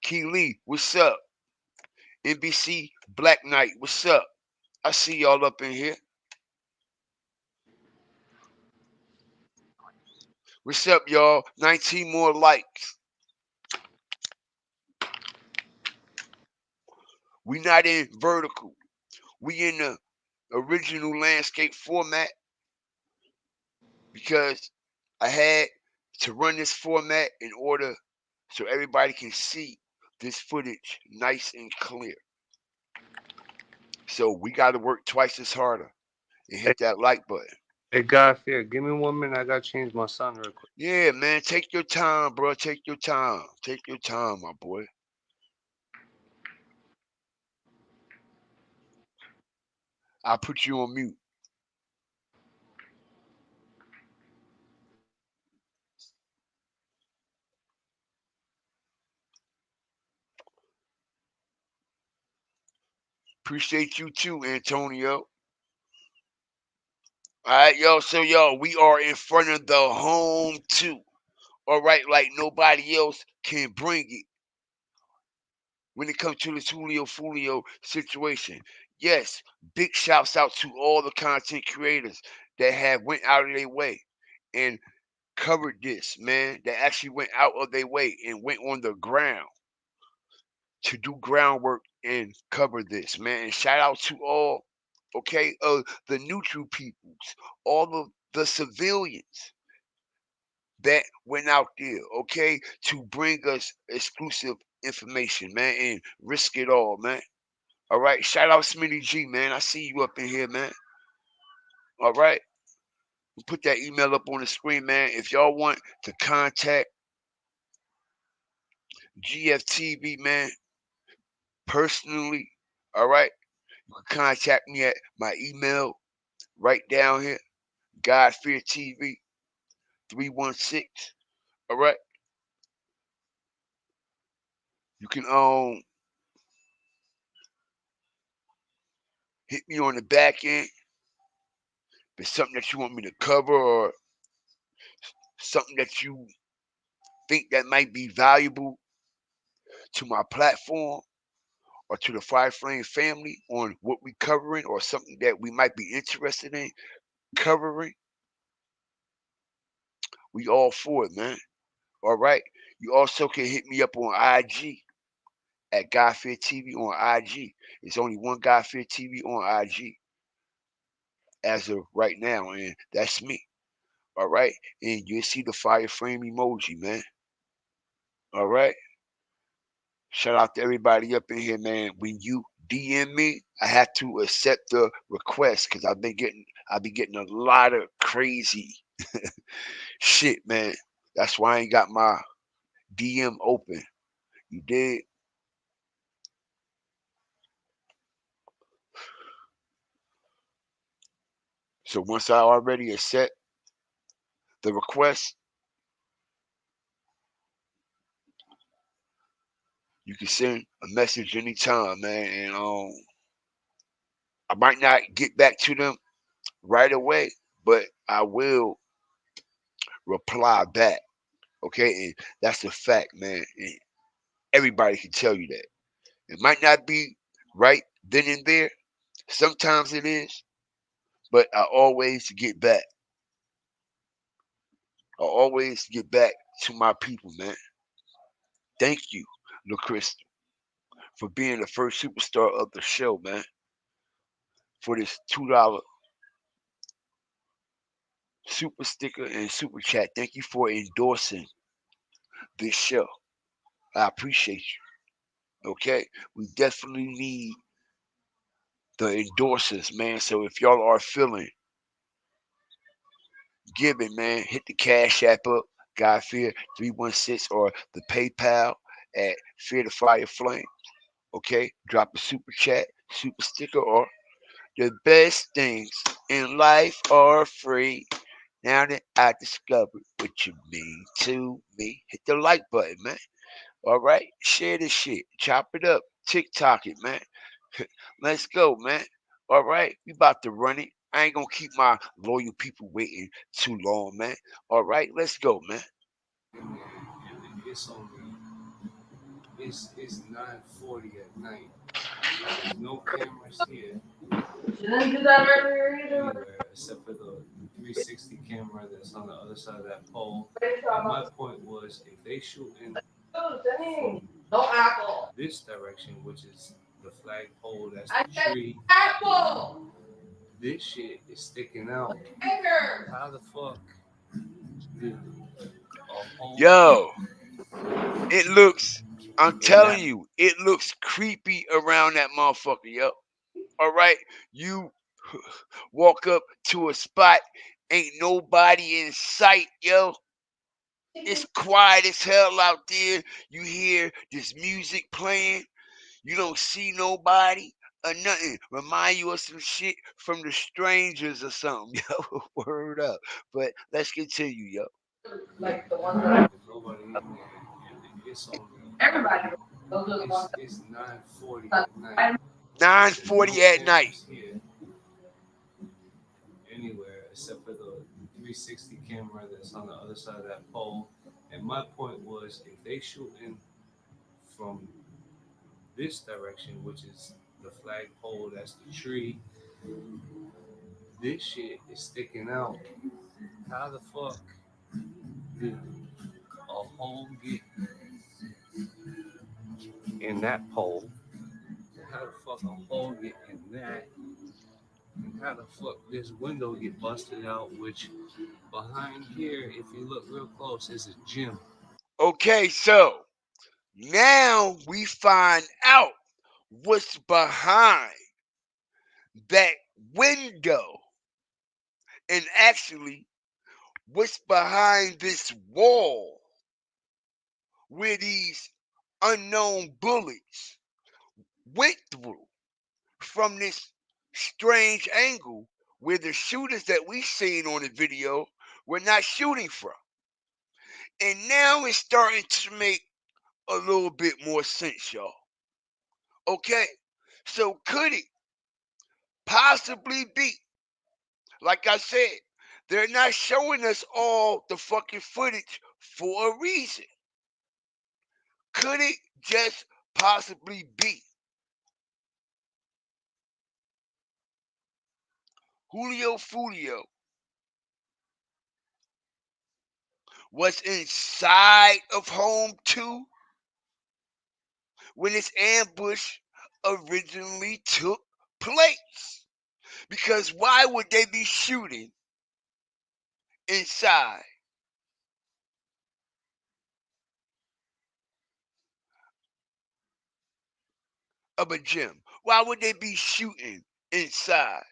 Key Lee, what's up? NBC Black Knight, what's up? I see y'all up in here. What's up, y'all? 19 more likes. We not in vertical. We in the original landscape format because I had to run this format in order so everybody can see this footage nice and clear. So we got to work twice as harder and hit that like button. Hey, God fear, give me 1 minute. I gotta change my son real quick. Yeah, man, take your time, bro. Take your time. Take your time, my boy. I'll put you on mute. Appreciate you too, Antonio. All right, yo. So, yo, we are in front of the home too. All right, like nobody else can bring it when it comes to this Julio Foolio situation. Yes, big shouts out to all the content creators that have went out of their way and covered this, man. That actually went out of their way and went on the ground to do groundwork and cover this, man. And shout out to all, okay, the neutral peoples, all of the civilians that went out there, okay, to bring us exclusive information, man, and risk it all, man. All right, shout out Smitty G, man. I see you up in here, man. All right, put that email up on the screen, man. If y'all want to contact GFTV, man, personally, all right, you can contact me at my email right down here, GodFearTV 316. All right, you can hit me on the back end. If it's something that you want me to cover or something that you think that might be valuable to my platform or to the Fire Flame family on what we covering or something that we might be interested in covering, we all for it, man. All right. You also can hit me up on IG at Godfear TV on IG. It's only one Godfear TV on IG as of right now, and that's me. All right. And you'll see the fire frame emoji, man. All right. Shout out to everybody up in here, man. When you DM me, I have to accept the request because I've been getting a lot of crazy shit, man. That's why I ain't got my DM open. You did? So once I already accept the request, you can send a message anytime, man. And I might not get back to them right away, but I will reply back. Okay, and that's a fact, man. And everybody can tell you that. It might not be right then and there. Sometimes it is, but I always get back. I always get back to my people, man. Thank you, LaCrystal, for being the first superstar of the show, man. For this $2 super sticker and super chat. Thank you for endorsing this show. I appreciate you. Okay, we definitely need the endorsers, man. So if y'all are feeling giving, man, hit the Cash App up, God Fear 316, or the PayPal at Fear the Fire Flame. Okay, drop a super chat, super sticker, or the best things in life are free. Now that I discovered what you mean to me, hit the like button, man. All right, share this shit, chop it up, TikTok it, man. Let's go, man. All right, we about to run it. I ain't gonna keep my loyal people waiting too long, man. All right, let's go, man. in there, and it's only it's 9:40 at night. There's no cameras here anywhere except for the 360 camera that's on the other side of that pole. And my point was, if they shooting from this direction, which is the flagpole, that's the tree, this shit is sticking out. How the fuck did a hole get Yo, it looks. I'm in telling that? you, it looks creepy around that motherfucker, yo. All right, you walk up to a spot, ain't nobody in sight, yo. It's quiet as hell out there. You hear this music playing. You don't see nobody or nothing. Remind you of some shit from the strangers or something, yo. Word up. But let's continue, yo. There's nobody in there, and it's only it's 9:40 at night. There's no 9:40 at night. cameras here anywhere except for the 360 camera that's on the other side of that pole. And my point was, if they shooting from this direction, which is the flagpole, that's the tree, this shit is sticking out. How the fuck did a hole get in that pole? How the fuck a hole get in that? And how the fuck this window get busted out? Which behind here, if you look real close, is a gym. Okay, so now we find out what's behind that window. And actually, what's behind this wall where these unknown bullets went through from this strange angle where the shooters that we seen on the video were not shooting from. And now it's starting to make a little bit more sense, y'all. Okay? So could it possibly be, like I said, They're not showing us all the fucking footage for a reason. Could it just possibly be Julio Foolio was inside of home 2 when this ambush originally took place? Because why would they be shooting inside of a gym? Why would they be shooting inside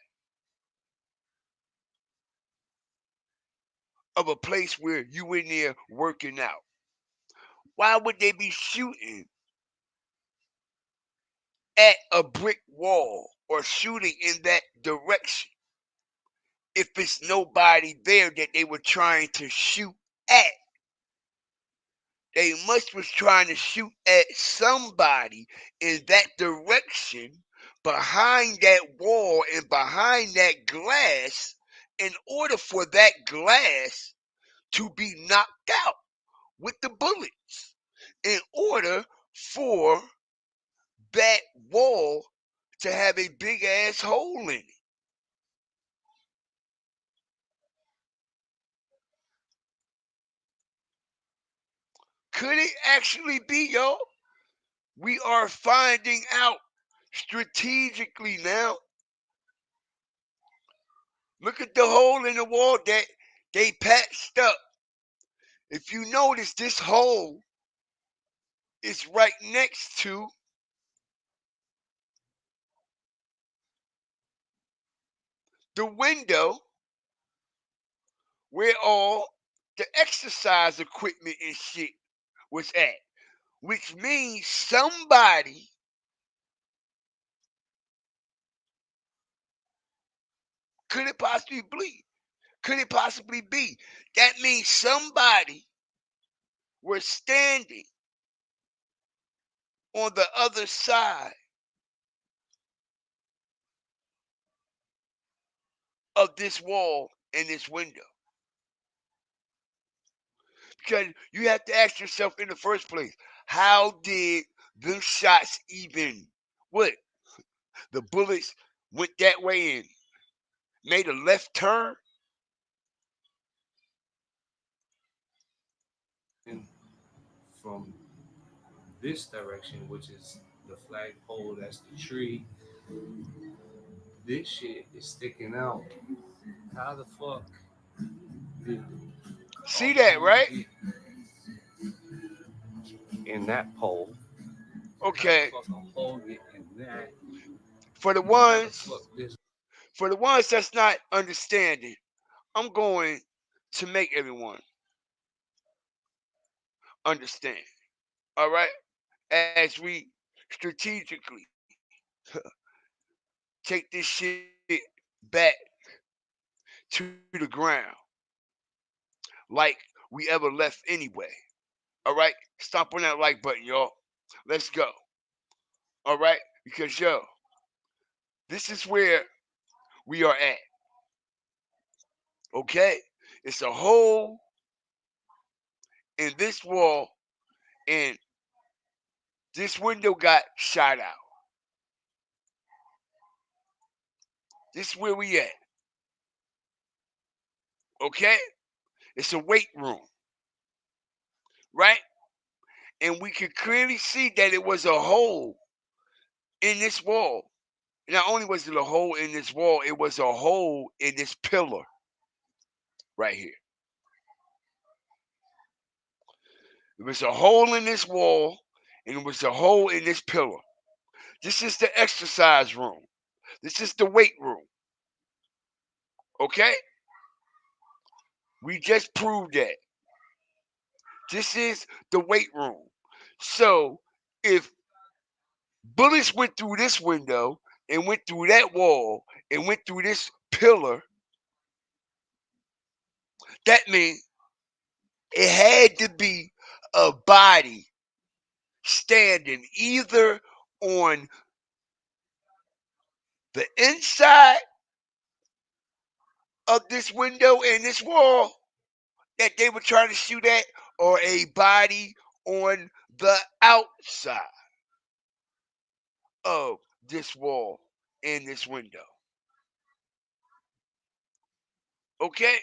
of a place where you in there working out? Why would they be shooting at a brick wall or shooting in that direction if it's nobody there that they were trying to shoot at? They must was trying to shoot at somebody in that direction behind that wall and behind that glass in order for that glass to be knocked out with the bullets, in order for that wall to have a big ass hole in it. Could it actually be, y'all? We are finding out strategically now. Look at the hole in the wall that they patched up. If you notice, this hole is right next to the window where all the exercise equipment and shit was at, which means somebody could it possibly be? Could it possibly be? That means somebody was standing on the other side of this wall and this window. Because you have to ask yourself in the first place, how did them shots even what? The bullets went that way and made a left turn? And from this direction, which is the flagpole, that's the tree, this shit is sticking out. How the fuck did a See that, hole right? get in that pole? How the Okay. fuck a hole get in that? For the How the ones fuck this? for the ones that's not understanding, I'm going to make everyone understand. All right? As we strategically take this shit back to the ground like we ever left anyway. All right? Stomp on that like button, y'all. Let's go. All right? Because, yo, this is where we are at. Okay? It's a hole in this wall, and this window got shot out. This is where we at. Okay? It's a weight room, right? And we could clearly see that it was a hole in this wall. Not only was it a hole in this wall, it was a hole in this pillar right here. There was a hole in this wall, and it was a hole in this pillar. This is the exercise room. This is the weight room. Okay? We just proved that. This is the weight room. So if bullets went through this window and went through that wall and went through this pillar, that means it had to be a body standing either on the inside of this window and this wall that they were trying to shoot at, or a body on the outside of this wall and this window? Okay?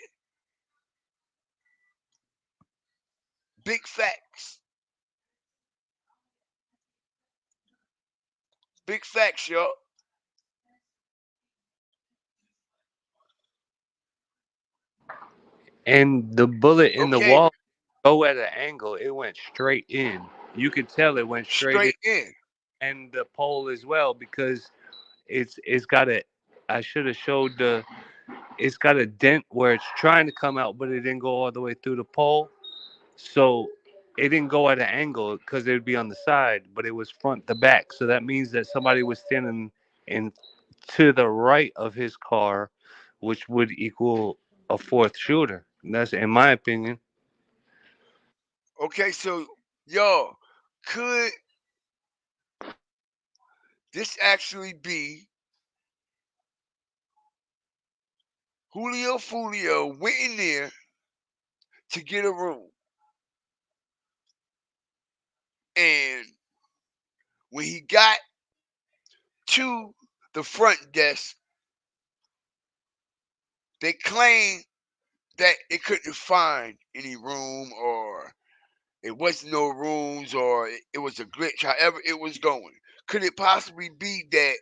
Big facts. Big facts, y'all. And the bullet in the Okay? wall go at an angle. It went straight in. You could tell it went straight in, Straight in. and the pole as well because it's got a. I should have showed the. It's got a dent where it's trying to come out, but it didn't go all the way through the pole. So it didn't go at an angle because it would be on the side, but it was front to back. So that means that somebody was standing in to the right of his car, which would equal a fourth shooter. And that's in my opinion. Okay, so y'all, could this actually be Julio Foolio went in there to get a room, and when he got to the front desk, they claimed that they couldn't find any room, or it wasn't no rooms, or it was a glitch, however it was going. Could it possibly be that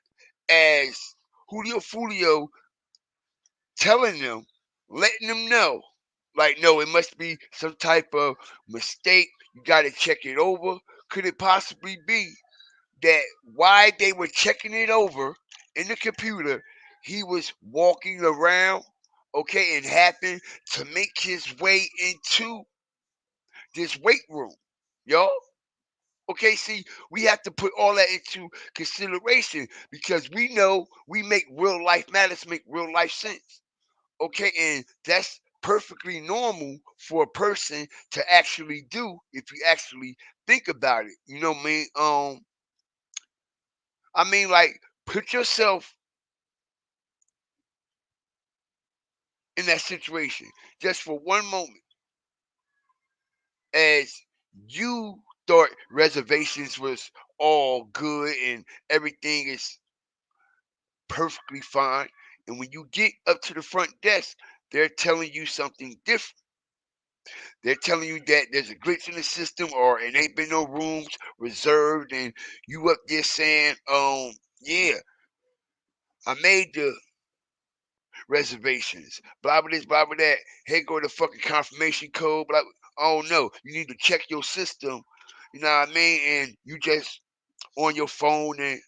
as Julio Foolio telling them, letting them know, like, no, it must be some type of mistake, you got to check it over? Could it possibly be that while they were checking it over in the computer, he was walking around, okay, and happened to make his way into this weight room, y'all? Okay, see, we have to put all that into consideration because we know we make real life matters make real life sense. Okay, and that's perfectly normal for a person to actually do if you actually think about it. You know what I mean? I mean, like, put yourself in that situation just for one moment, as you thought reservations was all good and everything is perfectly fine, and when you get up to the front desk, they're telling you something different. They're telling you that there's a glitch in the system, or it ain't been no rooms reserved, and you up there saying, yeah, I made the reservations, blah blah this, blah blah that. Hey, go to the fucking confirmation code, blah. Oh no, you need to check your system. You know what I mean? And you just on your phone and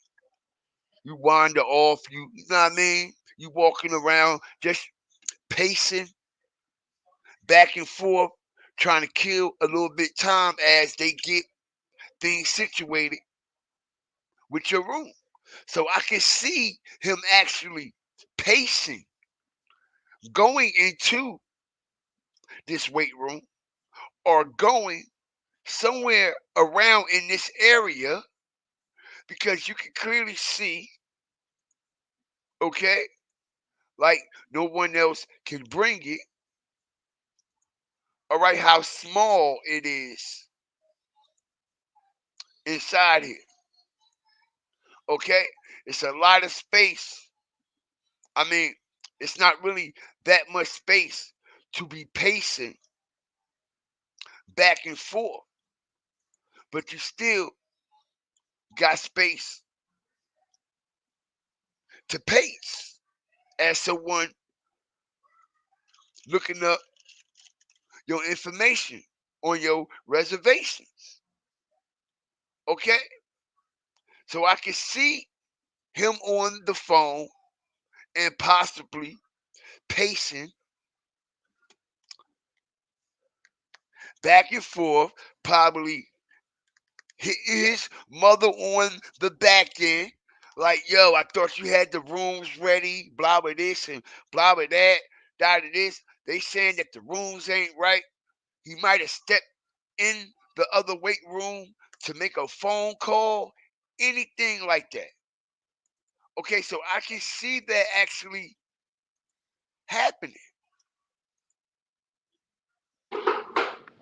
you wander off. You know what I mean? You walking around just pacing back and forth, trying to kill a little bit time as they get things situated with your room. So I can see him actually pacing, going into this weight room or going somewhere around in this area because you can clearly see, okay, like no one else can bring it, all right, how small it is inside here, okay? It's a lot of space. I mean, it's not really that much space to be pacing back and forth, but you still got space to pace as someone looking up your information on your reservations. Okay? So I can see him on the phone and possibly pacing back and forth, probably hitting his mother on the back end. Like, yo, I thought you had the rooms ready, blah blah this and blah blah that, blah blah this. They saying that the rooms ain't right. He might have stepped in the other weight room to make a phone call, anything like that. Okay, so I can see that actually happening.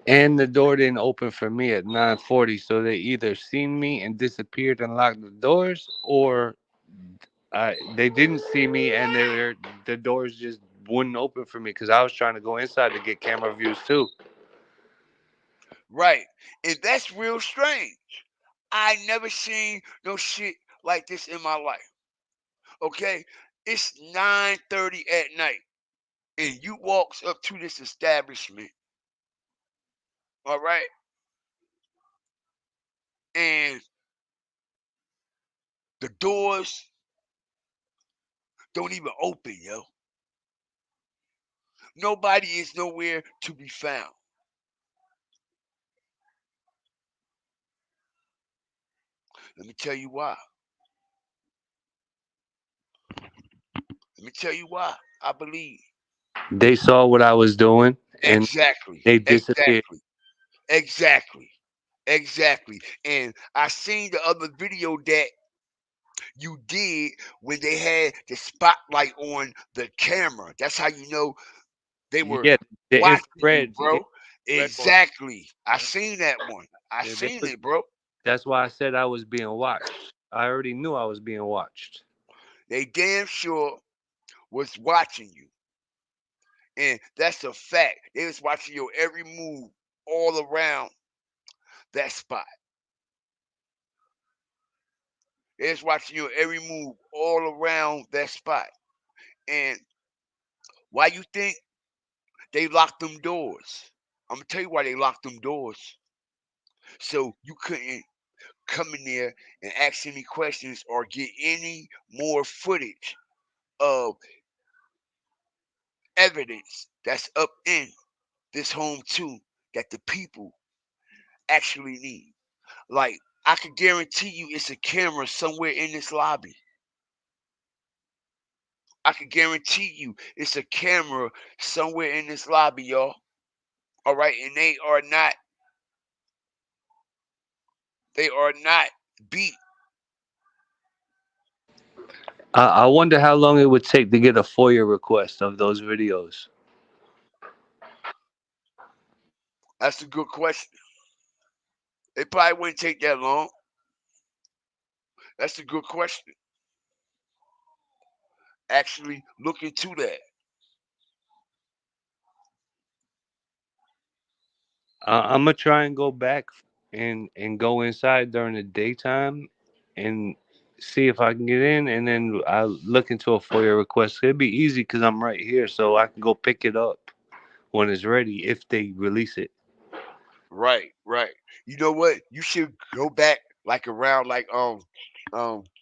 And the door didn't open for me at 9:40, so they either seen me and disappeared and locked the doors, or they didn't see me and the doors just wouldn't open for me because I was trying to go inside to get camera views too. Right. And that's real strange. I never seen no shit like this in my life. Okay? It's 9:30 at night. And you walks up to this establishment, all right, and the doors don't even open, yo. Nobody is nowhere to be found. Let me tell you why. Let me tell you why. I believe. They saw what I was doing and Exactly. they disappeared. Exactly. Exactly. Exactly. And I seen the other video that you did when they had the spotlight on the camera. That's how you know they were Yeah, watching you, the bro. infrared one. Exactly. I Yeah, seen that one. I yeah, seen it, bro. that's why I said I was being watched. I already knew I was being watched. They damn sure was watching you. And that's a fact. They was watching your every move all around that spot. They was watching your every move all around that spot. And why you think they locked them doors? I'm gonna tell you why they locked them doors. So you couldn't come in there and ask any questions or get any more footage of evidence that's up in this home too that the people actually need. Like I can guarantee you it's a camera somewhere in this lobby. I can guarantee you it's a camera somewhere in this lobby, y'all. All right, and they are not beat. I wonder how long it would take to get a FOIA request of those videos. That's a good question. It probably wouldn't take that long. That's a good question. Actually look into that. I'm gonna try and go back and go inside during the daytime and see if I can get in, and then I look into a FOIA request. It'd be easy because I'm right here, so I can go pick it up when it's ready if they release it. Right, right. You know what? You should go back like around like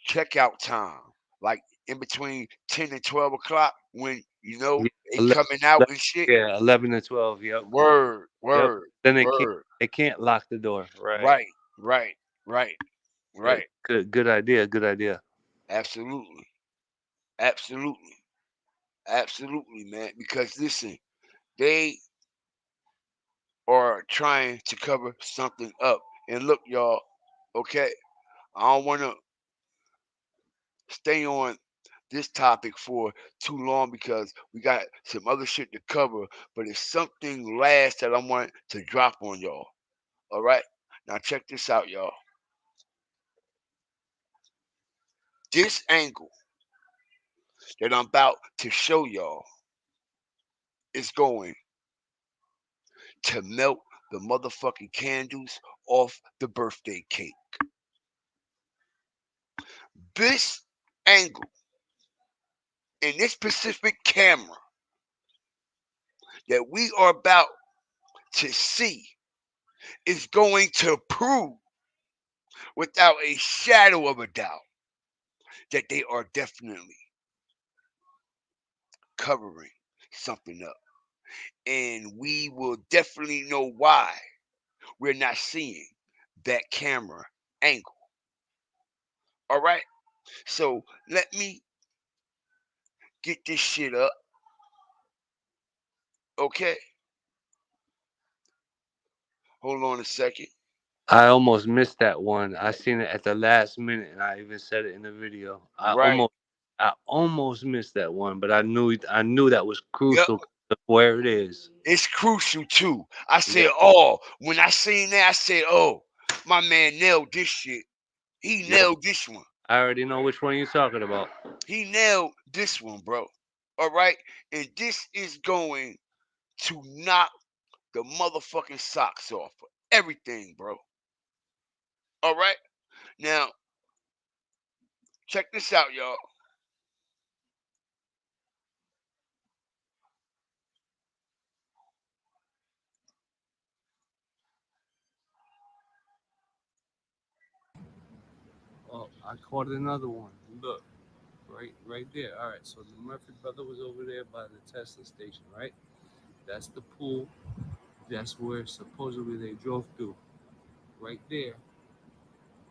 checkout time, like in between 10 and 12 o'clock when you know Yeah, they 11, coming out and shit. yeah, 11 to 12. Yep, Word, yep. word, Then word. they can't lock the door. Right. Right, right, right, Good, right. good idea. Good idea. Absolutely, absolutely, absolutely, man. Because listen, they are trying to cover something up. And look, y'all. Okay, I don't want to stay on this topic for too long because we got some other shit to cover, but it's something last that I want to drop on y'all. All right? Now, check this out, y'all. This angle that I'm about to show y'all is going to melt the motherfucking candles off the birthday cake. This angle in this specific camera that we are about to see is going to prove without a shadow of a doubt that they are definitely covering something up. And we will definitely know why we're not seeing that camera angle. All right. So let me get this shit up. Okay. Hold on a second. I almost missed that one. I seen it at the last minute, and I even said it in the video. Right. I almost missed that one, but I knew that was Yep, crucial to where it is. it's crucial too. I Yeah, said, oh, when I seen that, I said, oh, my man nailed this shit. He yep. nailed this one. I already know which one you're talking about. He nailed this one, bro. All right, and this is going to knock the motherfucking socks off of everything, bro. All right, now check this out, y'all. Oh, I caught another one. Look, right there. All right, so the Murphy brother was over there by the Tesla station, right? That's the pool. That's where supposedly they drove through. Right there,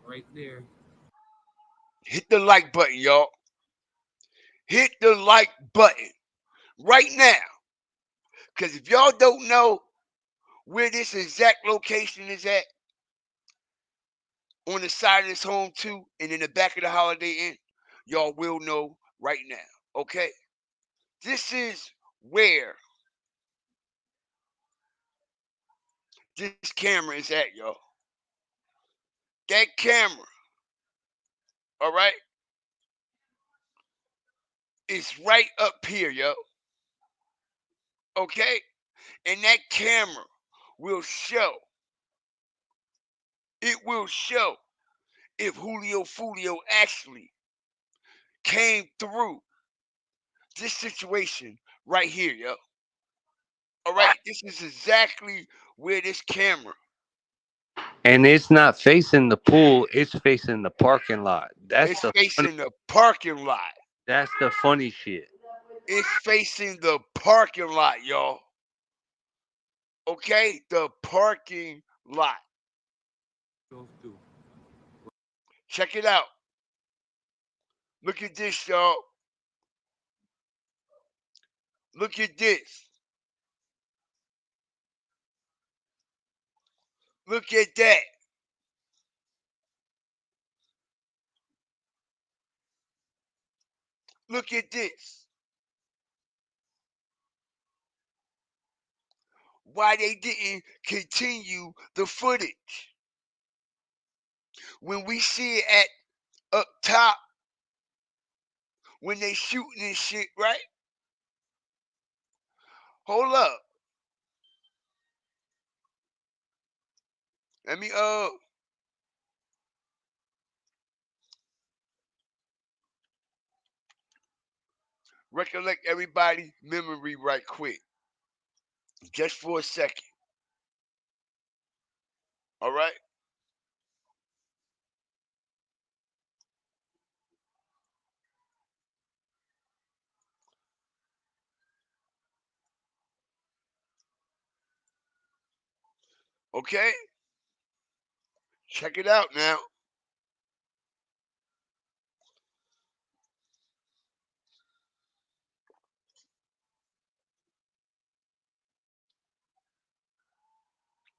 right there. Hit the like button, y'all. Hit the like button right now, because if y'all don't know where this exact location is at, on the side of this home too, and in the back of the Holiday Inn, y'all will know right now. Okay, this is where this camera is at, y'all. That camera, all right, is right up here, yo. Okay, and that camera will show. It will show if Julio Foolio actually came through this situation right here, yo. All right, this is exactly where this camera And it's not facing the pool; it's facing the parking lot. is facing the parking lot. That's the funny shit. It's facing the parking lot, y'all. Okay, the parking lot. Drove through. Check it out. Look at this, y'all. Look at this. Look at that. Look at this. Why they didn't continue the footage? When we see it at up top, when they shooting this shit, right? Hold up. Let me recollect everybody memory right quick. Just for a second. All right? Okay? Check it out now.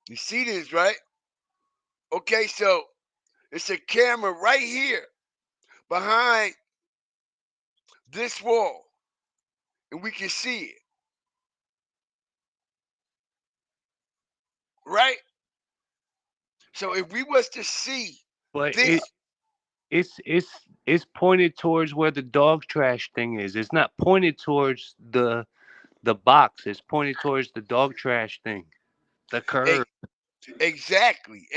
You see this, right? Okay, so it's a camera right here behind this wall, and we can see it, right? So if we was to see But this, it's pointed towards where the dog trash thing is. It's not pointed towards the box. It's pointed towards the dog trash thing. The curve. exactly,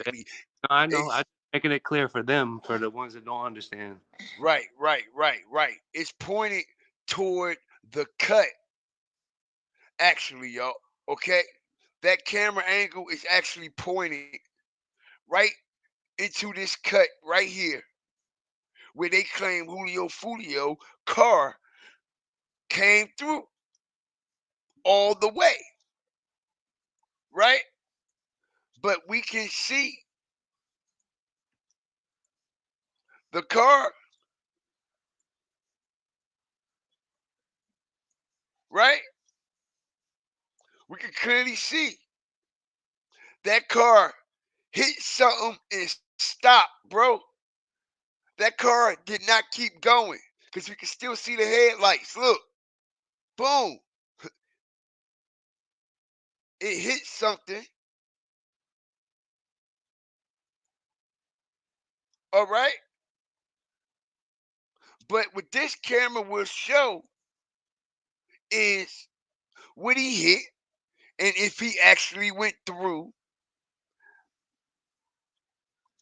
Yeah, exactly, I know. I'm ex- making it clear for them, for the ones that don't understand. right, right, right, right. It's pointed toward the cut, actually, y'all. Okay, that camera angle is actually pointing right into this cut right here, where they claim Julio Foolio car came through all the way, right? But we can see the car, right? We can clearly see that car hit something and stopped, bro. That car did not keep going because we can still see the headlights. Look, boom, it hit something. All right, but what this camera will show is what he hit and if he actually went through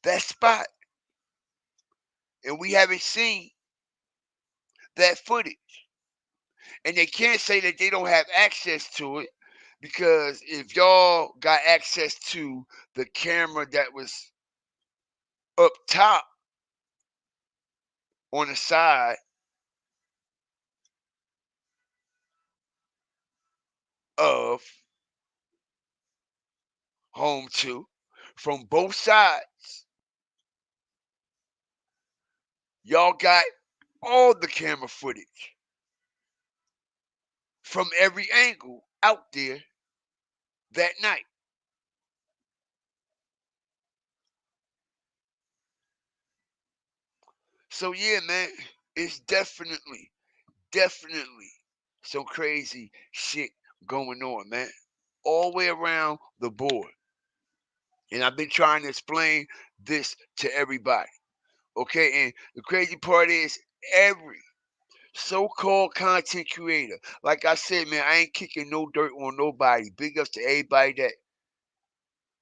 that spot. And we haven't seen that footage. And they can't say that they don't have access to it, because if y'all got access to the camera that was up top on the side of home 2 from both sides, y'all got all the camera footage from every angle out there that night. So yeah, man, it's definitely some crazy shit going on, man, all the way around the board. And I've been trying to explain this to everybody. Okay, and the crazy part is every so-called content creator, like I said, man, I ain't kicking no dirt on nobody. Big ups to everybody that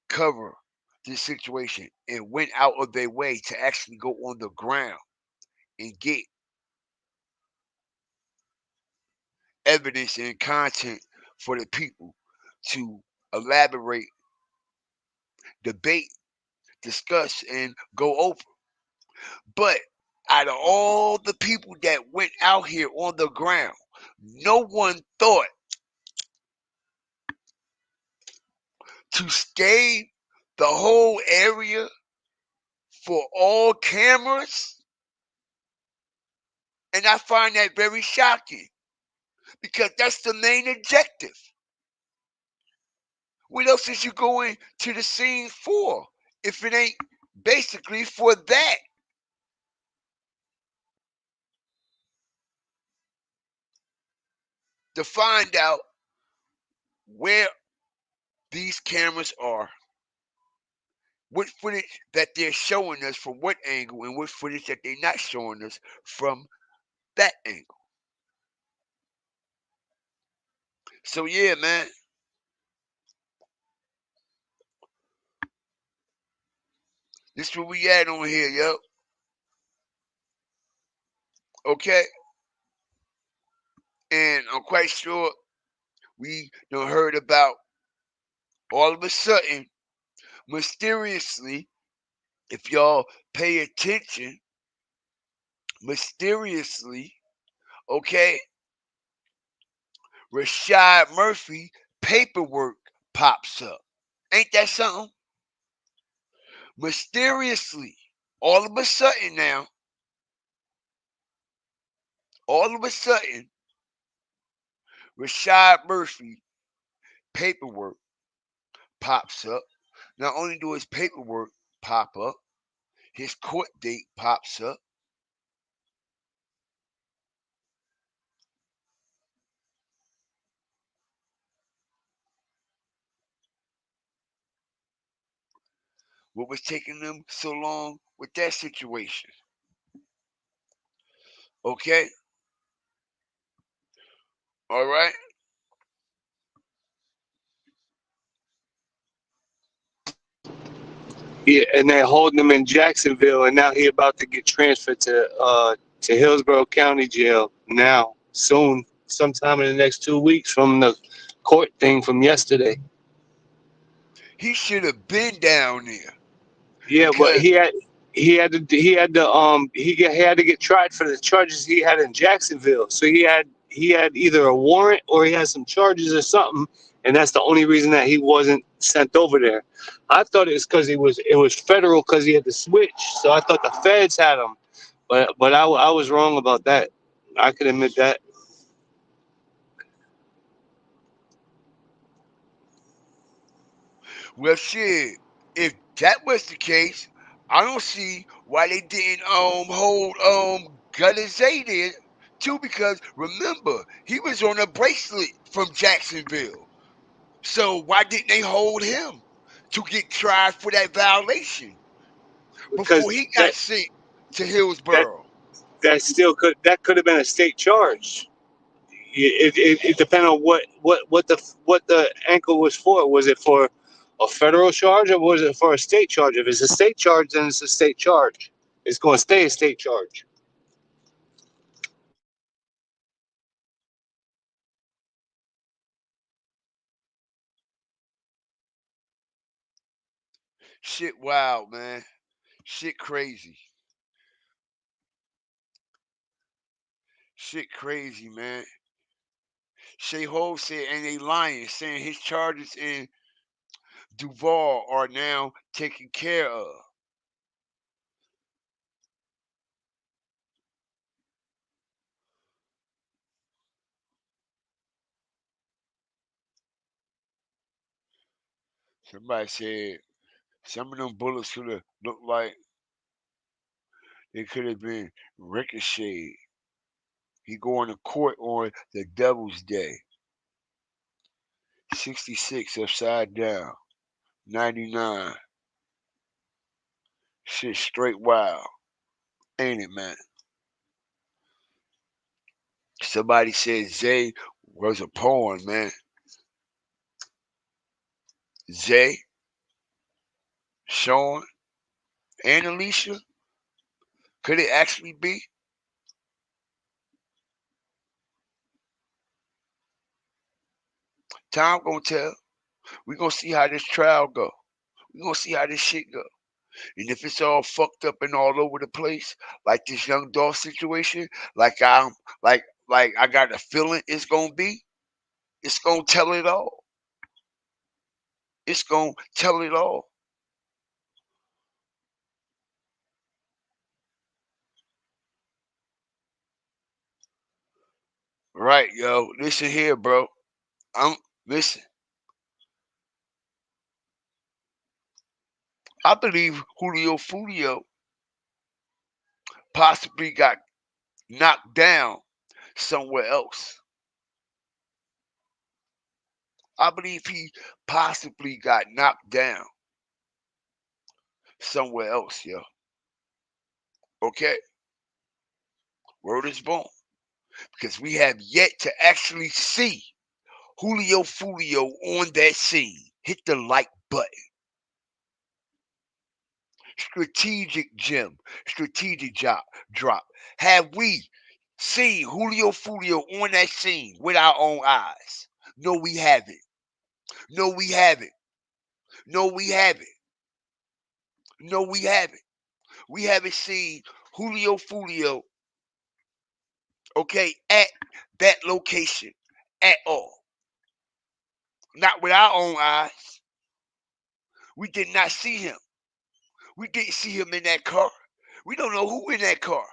cover this situation and went out of their way to actually go on the ground and get evidence and content for the people to elaborate, debate, discuss, and go over. But out of all the people that went out here on the ground, no one thought to stay the whole area for all cameras. And I find that very shocking, because that's the main objective. What else is you going to the scene for if it ain't basically for that? To find out where these cameras are, what footage that they're showing us from what angle, and what footage that they're not showing us from that angle. So yeah, man, this is where we at on here, yo. Okay, and I'm quite sure we done heard about, all of a sudden, mysteriously, if y'all pay attention, mysteriously, okay, Rashad Murphy paperwork pops up. Ain't that something? Mysteriously, all of a sudden now, all of a sudden, Rashad Murphy paperwork pops up. Not only do his paperwork pop up, his court date pops up. What was taking them so long with that situation? Okay? All right? Yeah, and they're holding him in Jacksonville, and now he about to get transferred to Hillsborough County Jail now, soon, sometime in the next 2 weeks from the court thing from yesterday. He should have been down there. Yeah, but Because he had to get tried for the charges he had in Jacksonville. So he had either a warrant or he had some charges or something, and that's the only reason that he wasn't sent over there. I thought it was because it was federal because he had to switch. So I thought the feds had him, but I was wrong about that. I can admit that. well, shit. If that was the case, I don't see why they didn't hold gutted Zay there too, because remember, he was on a bracelet from Jacksonville. So why didn't they hold him to get tried for that violation before because he got sent to that Hillsborough? that could have been a state charge. It depends on what the ankle was for. Was it for a federal charge or was it for a state charge? If it's a state charge, then it's a state charge. It's going to stay a state charge. Shit wild, man. Shit crazy. Shit crazy, man. Shay Ho said, and they lying, saying his charges in Duval are now taken care of. Somebody said some of them bullets could have looked like they could have been ricocheted. He going to court on the Devil's Day. 66 upside down. 99. Shit straight wild. Ain't it, man? Somebody said Zay was a porn, man. Zay, Sean, and Alicia. Could it actually be? Time gonna tell. We gonna see how this trial go. We gonna see how this shit go. And if it's all fucked up and all over the place, like this young dog situation, like like I got a feeling it's gonna be, it's gonna tell it all. It's gonna tell it all. Right, yo. Listen here, bro. I'm listen. I believe Julio Foolio possibly got knocked down somewhere else. I believe he possibly got knocked down somewhere else, yo. Okay? Word is born. Because we have yet to actually see Julio Foolio on that scene. Hit the like button. Strategic gem. Strategic drop. Have we seen Julio Foolio on that scene with our own eyes? No, we haven't. No, we haven't. No, we haven't. No, we haven't. We haven't seen Julio Foolio, okay, at that location at all. Not with our own eyes. We did not see him. We didn't see him in that car. We don't know who in that car.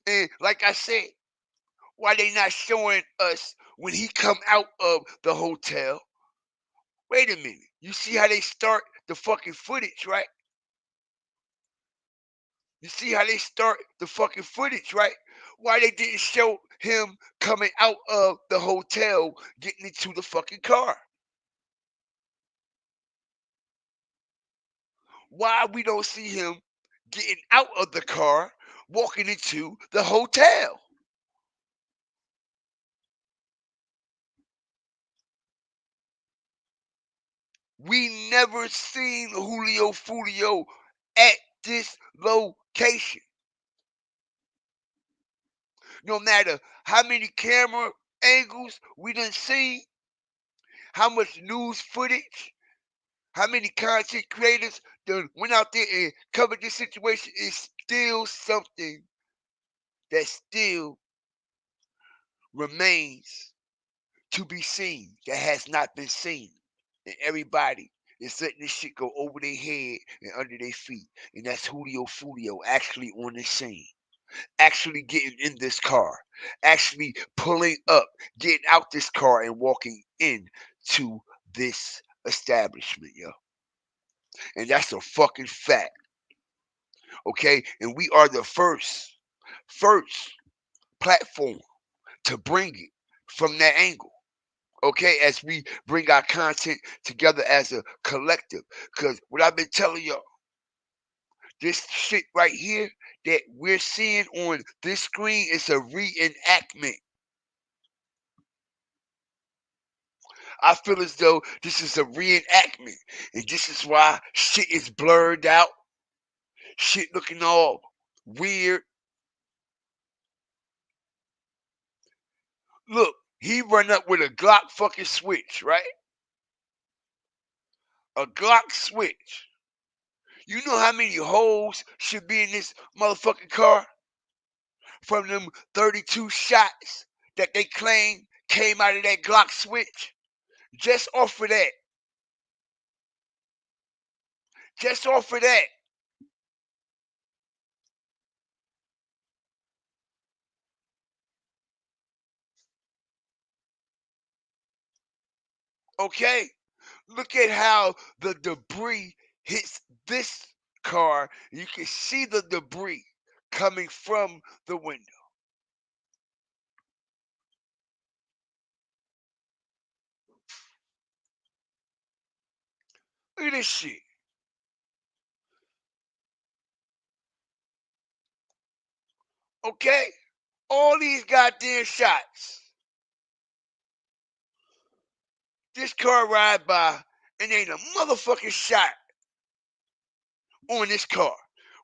And like I said, why they not showing us when he come out of the hotel? Wait a minute. You see how they start the fucking footage, right? You see how they start the fucking footage, right? Why they didn't show him coming out of the hotel, getting into the fucking car? Why we don't see him getting out of the car, walking into the hotel? We never seen Julio Foolio at this location. No matter how many camera angles we done seen, how much news footage, how many content creators done went out there and covered this situation, is still something that still remains to be seen, that has not been seen. And everybody is letting this shit go over their head and under their feet. And that's Julio Foolio actually on the scene, actually getting in this car, actually pulling up, getting out this car and walking in to this establishment, yo. And that's a fucking fact. Okay, and we are the first platform to bring it from that angle. Okay, as we bring our content together as a collective. Because what I've been telling y'all, this shit right here that we're seeing on this screen is a reenactment. I feel as though this is a reenactment. And this is why shit is blurred out. Shit looking all weird. Look, he run up with a Glock fucking switch, right? A Glock switch. You know how many holes should be in this motherfucking car? From them 32 shots that they claim came out of that Glock switch. Just off of that. Just off of that. Okay? Look at how the debris hits this car. You can see the debris coming from the window. Look at this shit. Okay? All these goddamn shots. This car ride by and ain't a motherfucking shot on this car.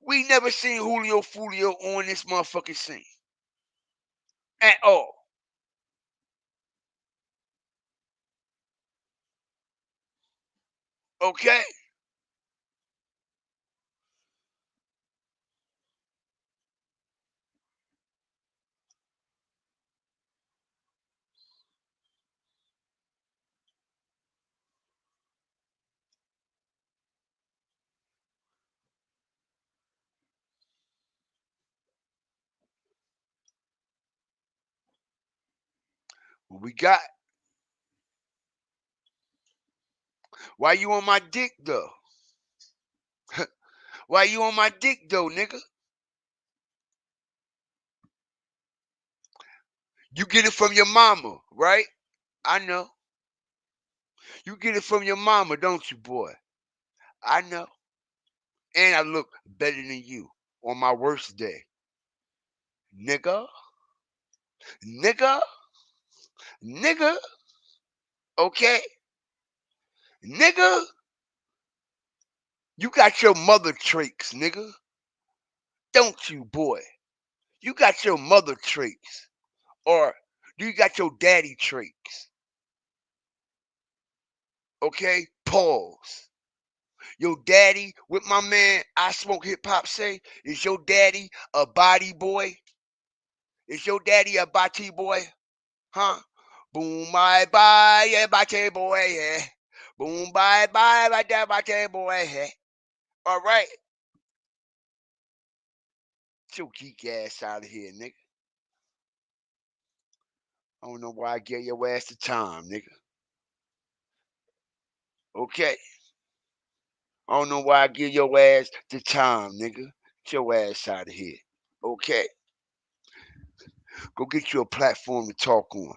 We never seen Julio Foolio on this motherfucking scene. At all. Okay? What we got? Why you on my dick though? Why you on my dick though, nigga? You get it from your mama, right? I know. You get it from your mama, don't you, boy? I know. And I look better than you on my worst day. Nigga. Nigga. Nigga. Okay? Nigga. You got your mother traits, nigga. Don't you, boy? You got your mother traits. Or you got your daddy traits. Okay? Pause. Your daddy, with my man, I Smoke Hip Hop say, is your daddy a body boy? Is your daddy a body boy? Huh? Boom, bye, bye, yeah, body boy, yeah. Boom, bye, bye, right there, body boy, yeah. All right. Get your geek ass out of here, nigga. I don't know why I gave your ass the time, nigga. Okay. I don't know why I give your ass the time, nigga. Get your ass out of here. Okay. Go get you a platform to talk on.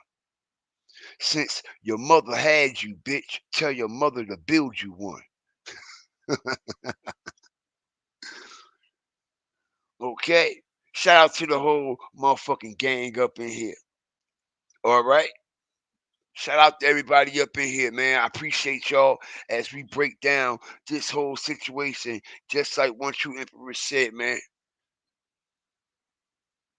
Since your mother had you, bitch, tell your mother to build you one. Okay? Shout out to the whole motherfucking gang up in here. All right? Shout out to everybody up in here, man. I appreciate y'all as we break down this whole situation. Just like One True Emperor said, man.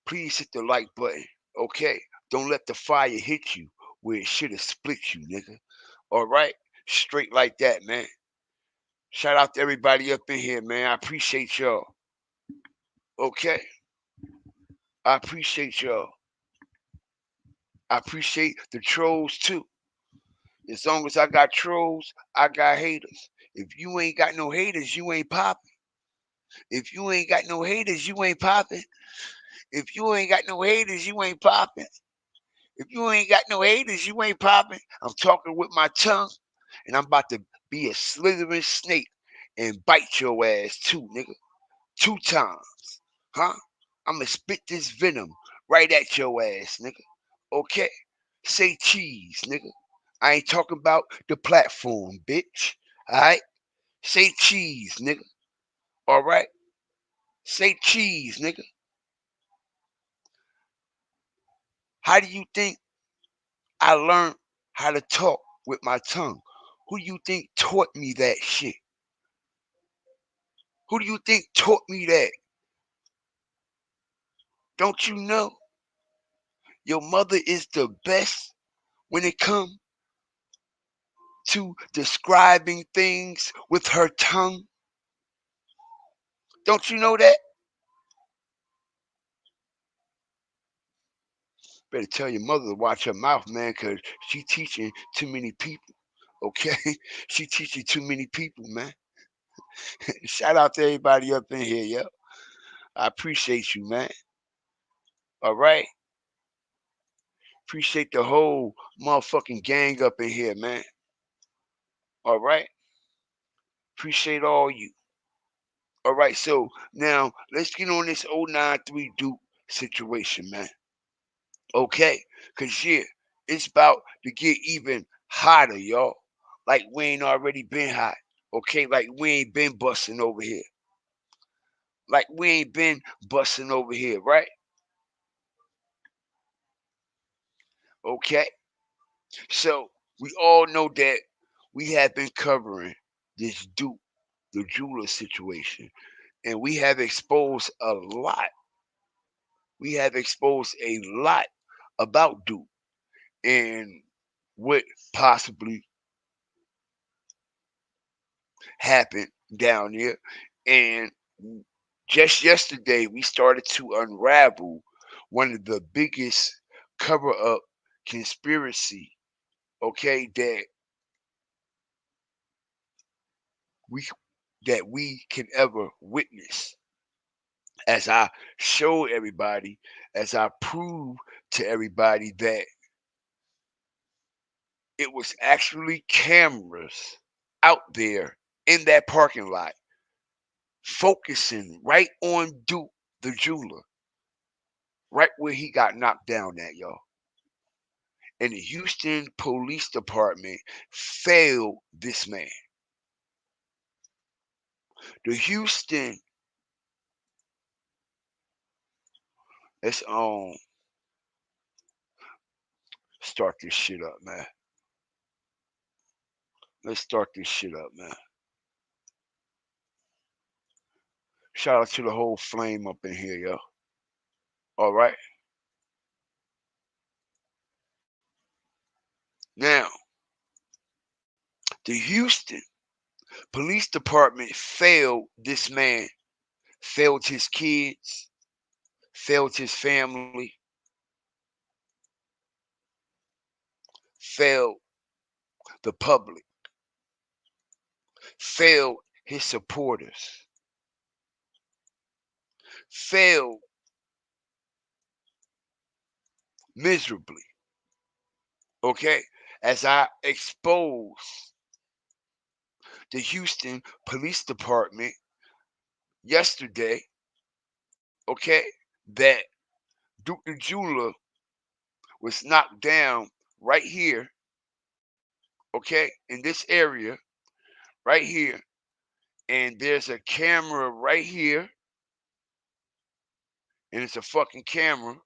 Please hit the like button. Okay? Don't let the fire hit you where it should have split you, nigga. All right? Straight like that, man. Shout out to everybody up in here, man. I appreciate y'all. Okay? I appreciate y'all. I appreciate the trolls too. As long as I got trolls, I got haters. If you ain't got no haters, you ain't popping. If you ain't got no haters, you ain't popping. If you ain't got no haters, you ain't popping. If you ain't got no haters, you ain't popping. I'm talking with my tongue, and I'm about to be a slithering snake and bite your ass too, nigga. 2 times. Huh? I'ma spit this venom right at your ass, nigga. Okay? Say cheese, nigga. I ain't talking about the platform, bitch. Alright? Say cheese, nigga. Alright? Say cheese, nigga. How do you think I learned how to talk with my tongue? Who do you think taught me that shit? Who do you think taught me that? Don't you know your mother is the best when it comes to describing things with her tongue? Don't you know that? Better tell your mother to watch her mouth, man, because she teaching too many people. Okay? She teaching too many people, man. Shout out to everybody up in here, yo. I appreciate you, man. All right? Appreciate the whole motherfucking gang up in here, man. All right? Appreciate all you. All right, so now let's get on this 093 Duke situation, man. Okay? Because, yeah, it's about to get even hotter, y'all. Like we ain't already been hot. Okay? Like we ain't been busting over here. Like we ain't been busting over here, right? Okay? So we all know that we have been covering this Duke, the jeweler situation, and we have exposed a lot. We have exposed a lot about Duke and what possibly happened down there. And just yesterday, we started to unravel one of the biggest cover up conspiracy, okay, we we can ever witness. As I show everybody, as I prove to everybody that it was actually cameras out there in that parking lot focusing right on Duke the jeweler, right where he got knocked down at, y'all. And the Houston Police Department failed this man. The Houston, let's start this shit up, man. Let's start this shit up, man. Shout out to the whole flame up in here, yo. All right. Now, the Houston Police Department failed this man, failed his kids, failed his family, failed the public, failed his supporters, failed miserably. Okay? As I expose the Houston Police Department yesterday, okay, that Duke the Jeweler was knocked down right here, okay, in this area, right here. And there's a camera right here, and it's a fucking camera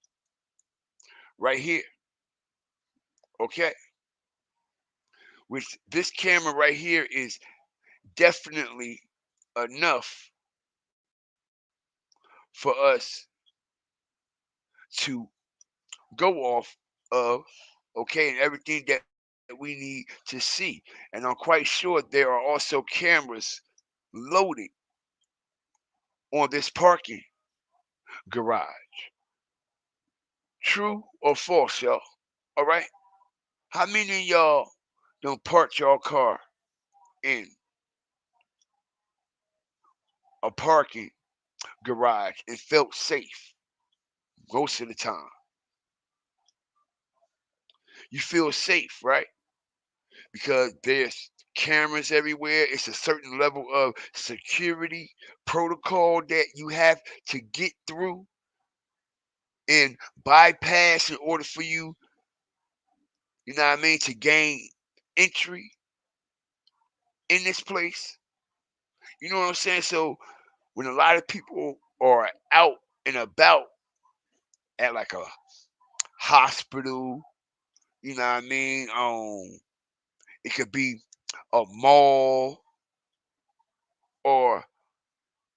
right here, okay? Which this camera right here is definitely enough for us to go off of, okay, and everything that we need to see. And I'm quite sure there are also cameras loaded on this parking garage. True or false, y'all? All right? How many of y'all don't park your car in a parking garage and felt safe most of the time? You feel safe, right? Because there's cameras everywhere. It's a certain level of security protocol that you have to get through and bypass in order for you, you know what I mean, to gain entry in this place. You know what I'm saying? So when a lot of people are out and about at like a hospital, you know what I mean? It could be a mall or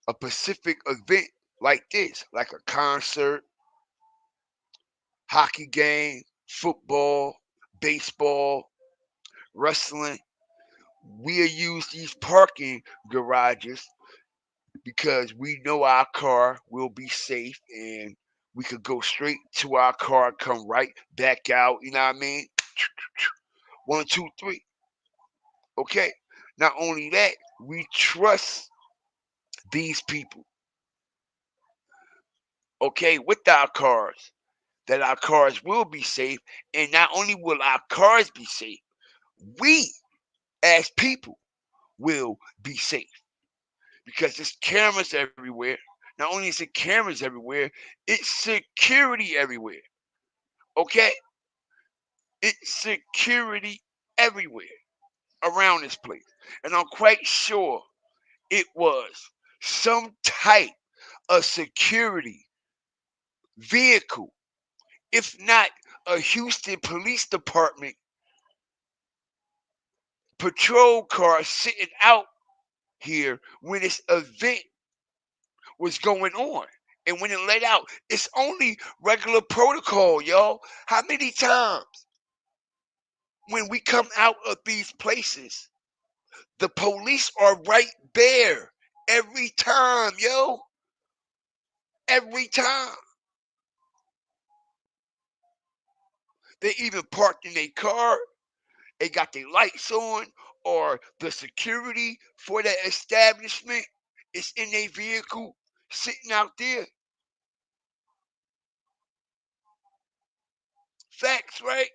a specific event like this, like a concert, hockey game, football, baseball, wrestling. We'll use these parking garages because we know our car will be safe and we could go straight to our car, come right back out. You know what I mean? One, two, three. Okay. Not only that, we trust these people, okay, with our cars, that our cars will be safe. And not only will our cars be safe, we as people will be safe because there's cameras everywhere. Not only is it cameras everywhere, it's security everywhere. Okay? It's security everywhere around this place. And I'm quite sure it was some type of security vehicle, if not a Houston Police Department patrol car sitting out here when this event was going on. And when it let out, it's only regular protocol, y'all. How many times when we come out of these places, the police are right there every time, yo. Every time. They even parked in their car, they got their lights on, or the security for that establishment is in their vehicle sitting out there. Facts, right?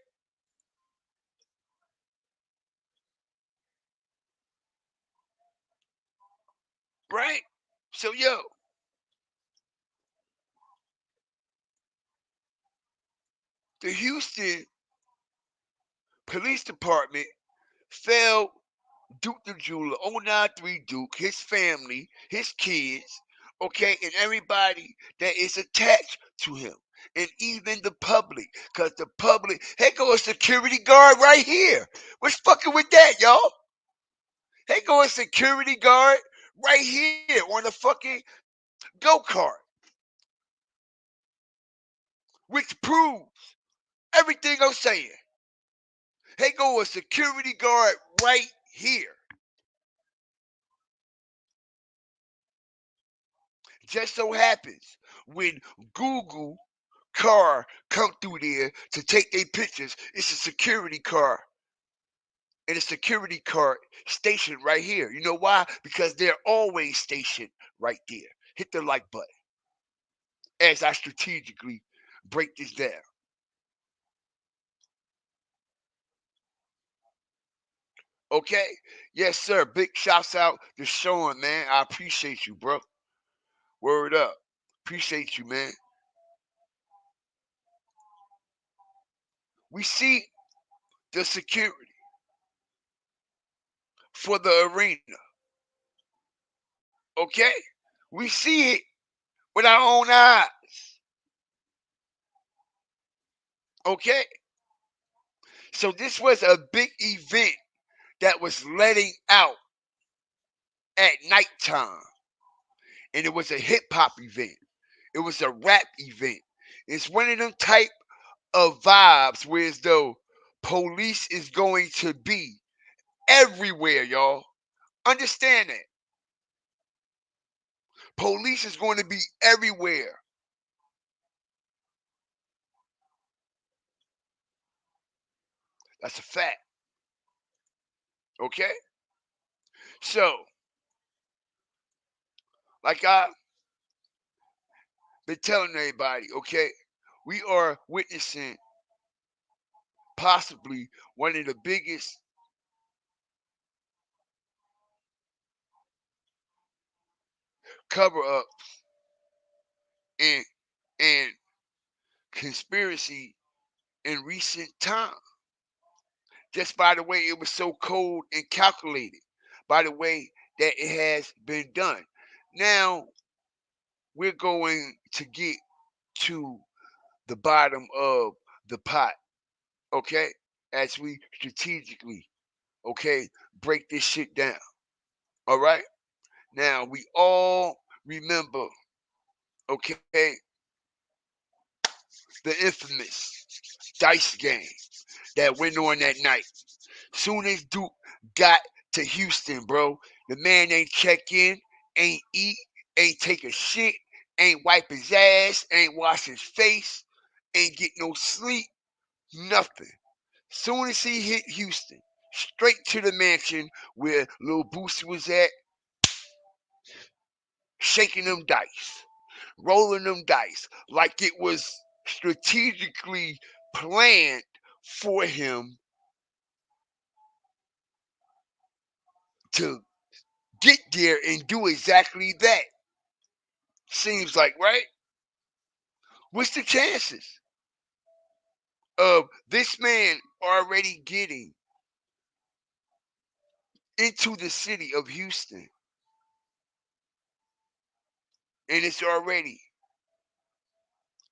Right? So, yo, the Houston Police Department failed Duke the Jeweler, 093 Duke, his family, his kids, okay, and everybody that is attached to him. And even the public, because the public, hey, go a security guard right here. What's fucking with that, y'all? Hey, go a security guard right here on the fucking go kart, which proves everything I'm saying. Hey, go a security guard right here. Just so happens when Google car come through there to take their pictures, it's a security car and a security car stationed right here. You know why? Because they're always stationed right there. Hit the like button as I strategically break this down. Okay? Yes, sir. Big shouts out to Sean, man. I appreciate you, bro. Word up. Appreciate you, man. We see the security for the arena. Okay? We see it with our own eyes. Okay? So this was a big event that was letting out at nighttime. And it was a hip hop event. It was a rap event. It's one of them type of vibes where as though police is going to be everywhere, y'all. Understand that. Police is going to be everywhere. That's a fact. Okay? So, like I've been telling everybody, okay, we are witnessing possibly one of the biggest cover up and and conspiracy in recent time. Just by the way it was so cold and calculated, by the way that it has been done. Now we're going to get to the bottom of the pot, okay? As we strategically, okay, break this shit down. All right? Now we all remember, okay, the infamous dice game that went on that night. Soon as Duke got to Houston, bro, the man ain't check in, ain't eat, ain't take a shit, ain't wipe his ass, ain't wash his face, ain't get no sleep, nothing. Soon as he hit Houston, straight to the mansion where Lil Boosie was at, shaking them dice, rolling them dice like it was strategically planned for him to get there and do exactly that. Seems like, right? What's the chances of this man already getting into the city of Houston and it's already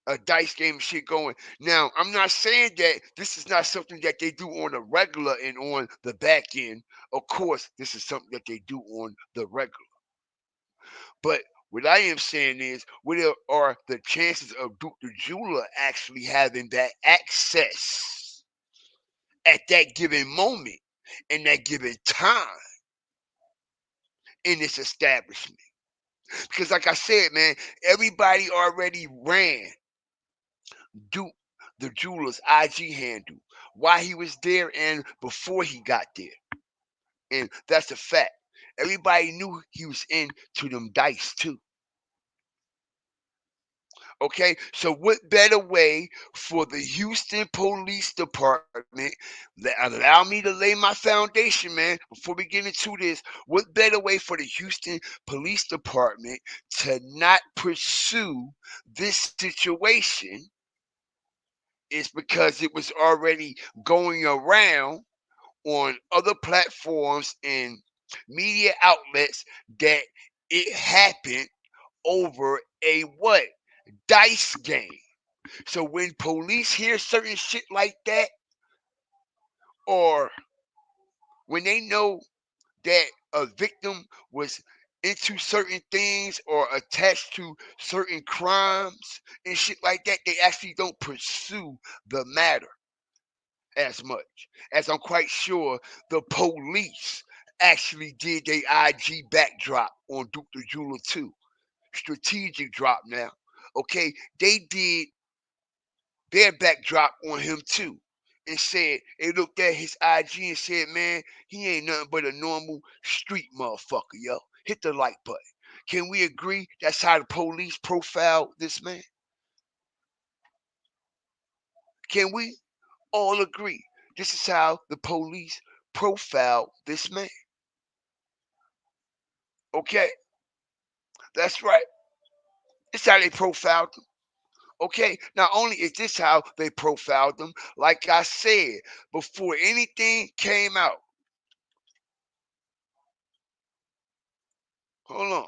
a dice game shit going? Now, I'm not saying that this is not something that they do on the regular and on the back end. Of course, this is something that they do on the regular. But what I am saying is, what are the chances of Duke the Jeweler actually having that access at that given moment in that given time in this establishment? Because, like I said, man, everybody already ran Duke the Jeweler's IG handle while he was there and before he got there. And that's a fact. Everybody knew he was into them dice too. Okay, so what better way for the Houston Police Department? Allow me to lay my foundation, man. Before we get into this, what better way for the Houston Police Department to not pursue this situation is because it was already going around on other platforms and media outlets that it happened over a what? Dice game. So when police hear certain shit like that, or when they know that a victim was into certain things or attached to certain crimes and shit like that, they actually don't pursue the matter as much. As I'm quite sure the police actually did their IG backdrop on Duke the Jeweler too. Strategic drop now. Okay, they did their backdrop on him too. And said, they looked at his IG and said, man, he ain't nothing but a normal street motherfucker, yo. Hit the like button. Can we agree that's how the police profiled this man? Can we all agree this is how the police profiled this man? Okay, that's right. This how they profiled him. Okay, not only is this how they profiled them, like I said, before anything came out, hold on,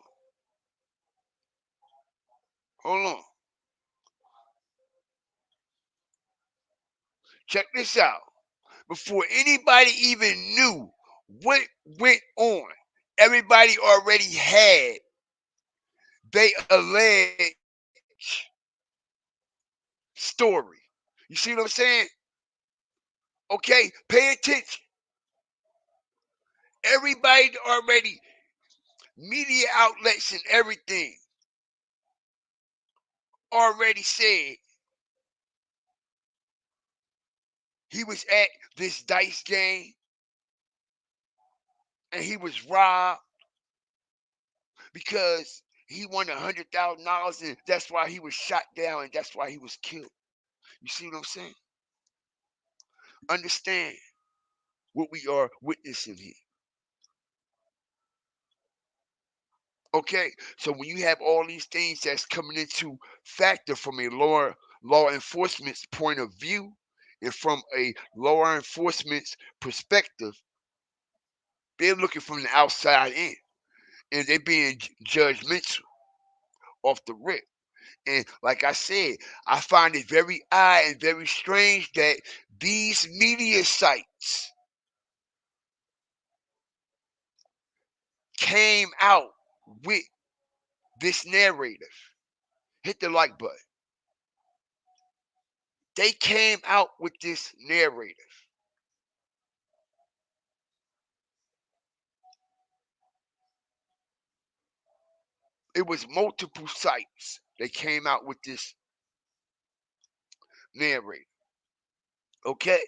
hold on, check this out. Before anybody even knew what went on, everybody already had they alleged story. You see what I'm saying? Okay, pay attention. Everybody already, media outlets and everything, already said he was at this dice game and he was robbed because he won $100,000 and that's why he was shot down and that's why he was killed. You see what I'm saying? Understand what we are witnessing here. Okay, so when you have all these things that's coming into factor from a law enforcement's point of view and from a law enforcement's perspective, they're looking from the outside in and they're being judgmental off the rip. And like I said, I find it very odd and very strange that these media sites came out with this narrative. Hit the like button. They came out with this narrative. It was multiple sites that came out with this narrative. Okay?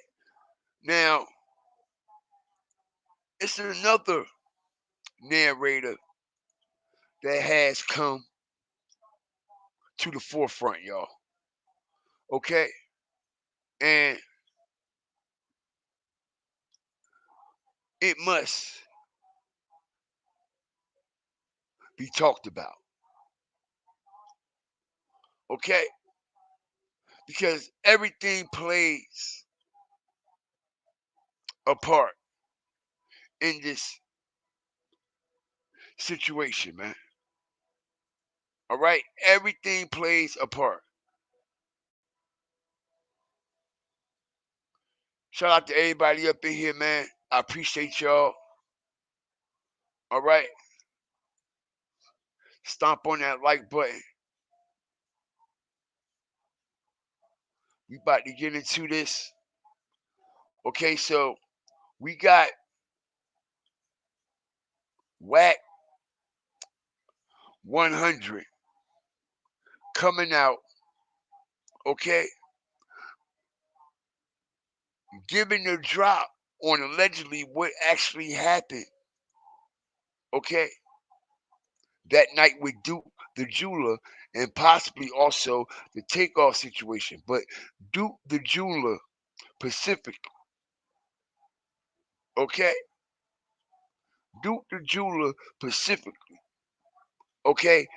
Now, it's another narrator that has come to the forefront, y'all. Okay? And it must be talked about. Okay? Because everything plays a part in this situation, man. All right? Everything plays a part. Shout out to everybody up in here, man. I appreciate y'all. All right? Stomp on that like button. We about to get into this. Okay, so we got Whack 100 coming out, okay, giving a drop on allegedly what actually happened, okay, that night with Duke the jeweler and possibly also the takeoff situation. But Duke the jeweler Pacific, okay, Duke the jeweler Pacifically, okay.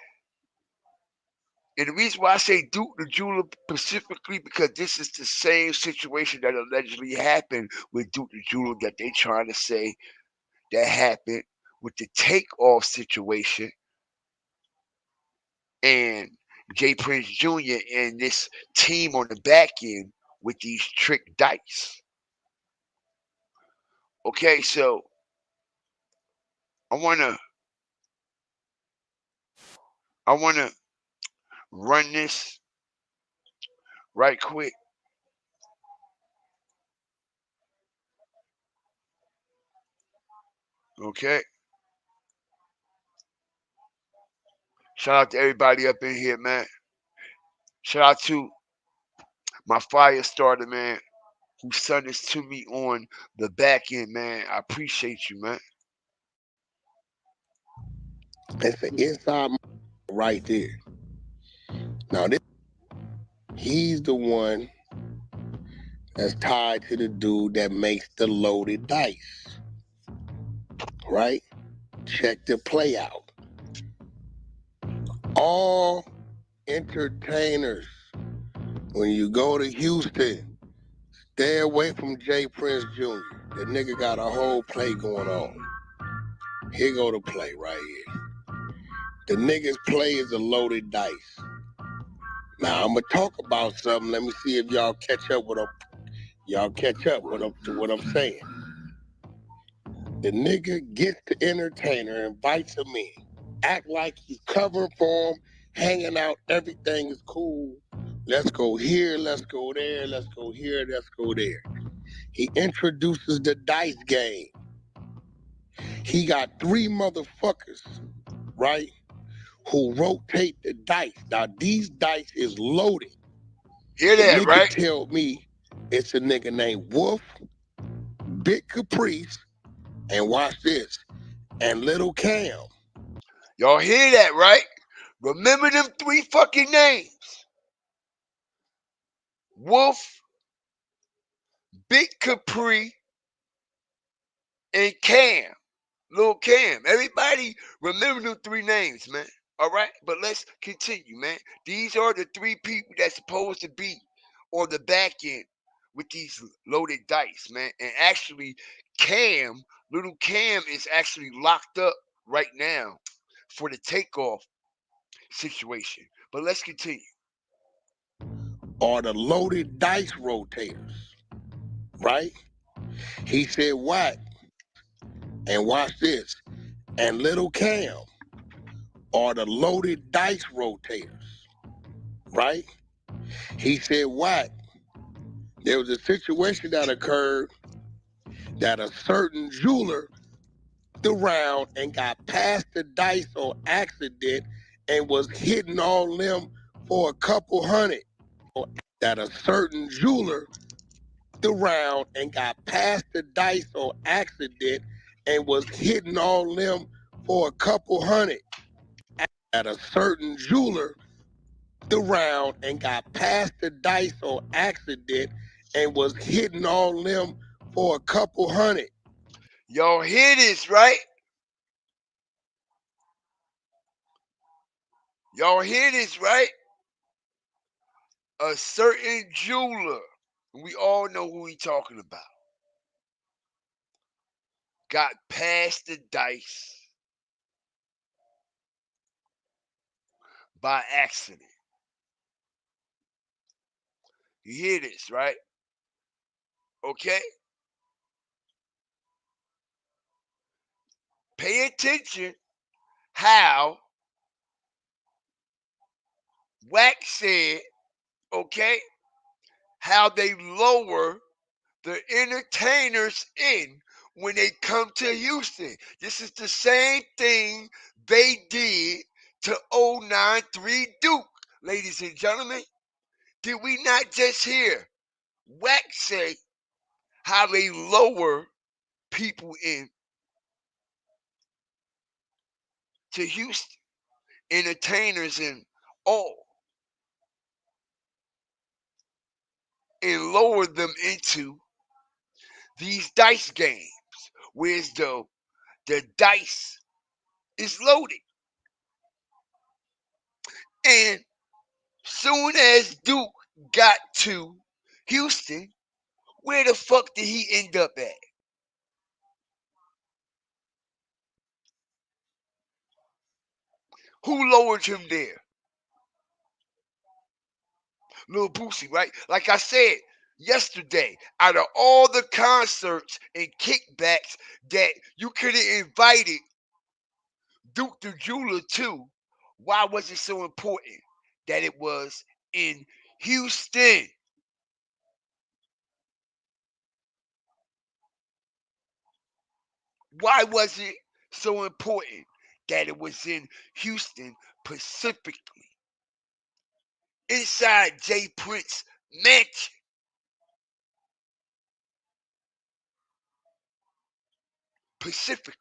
And the reason why I say Duke the jeweler specifically because this is the same situation that allegedly happened with Duke the jeweler that they trying to say that happened with the takeoff situation and Jay Prince Jr. and this team on the back end with these trick dice. Okay, so I wanna run this right quick. Okay. Shout out to everybody up in here, man. Shout out to my fire starter, man, who sent this to me on the back end, man. I appreciate you, man. It's an inside right there. Now this, he's the one that's tied to the dude that makes the loaded dice. Right? Check the play out. All entertainers, when you go to Houston, stay away from Jay Prince Jr. The nigga got a whole play going on. Here go the play right here. The nigga's play is a loaded dice. Now I'm gonna talk about something. Let me see if y'all catch up with what I'm saying. The nigga gets the entertainer, invites him in, act like he's covering for him, hanging out, everything is cool. Let's go here, let's go there, let's go here, let's go there. He introduces the dice game. He got 3 motherfuckers, right, who rotate the dice. Now these dice is loaded. Hear The that, nigga right? tell me it's a nigga named Wolf, Big Caprice, and watch this, and Little Cam. Y'all hear that, right? Remember them 3 fucking names. Wolf, Big Capri, and Cam. Lil Cam. Everybody remember them three names, man. All right, but let's continue, man. These are the three people that's supposed to be on the back end with these loaded dice, man. And actually, little Cam is actually locked up right now for the takeoff situation. But let's continue. Are the loaded dice rotators, right? He said what? And watch this. And little Cam are the loaded dice rotators, right? He said what? There was a situation that occurred that a certain jeweler around and got past the dice on accident and was hitting all them for a couple hundred. That a certain jeweler around and got past the dice on accident and was hitting all them for a couple hundred. That a certain jeweler around and got past the dice on accident and was hitting all them for a couple hundred. Y'all hear this, right? Y'all hear this, right? A certain jeweler, we all know who we talking about, got past the dice by accident. You hear this, right? Okay? Pay attention how Wax said, okay, how they lower the entertainers in when they come to Houston. This is the same thing they did to 093 Duke, ladies and gentlemen. Did we not just hear Wax say how they lower people in to Houston, entertainers and all, and lower them into these dice games, whereas the dice is loaded. And soon as Duke got to Houston, where the fuck did he end up at? Who lowered him there? Lil Boosie, right? Like I said yesterday, out of all the concerts and kickbacks that you could have invited Duke the Jeweler to, why was it so important that it was in Houston? Why was it so important that it was in Houston specifically? Inside Jay Prince mansion. Specifically.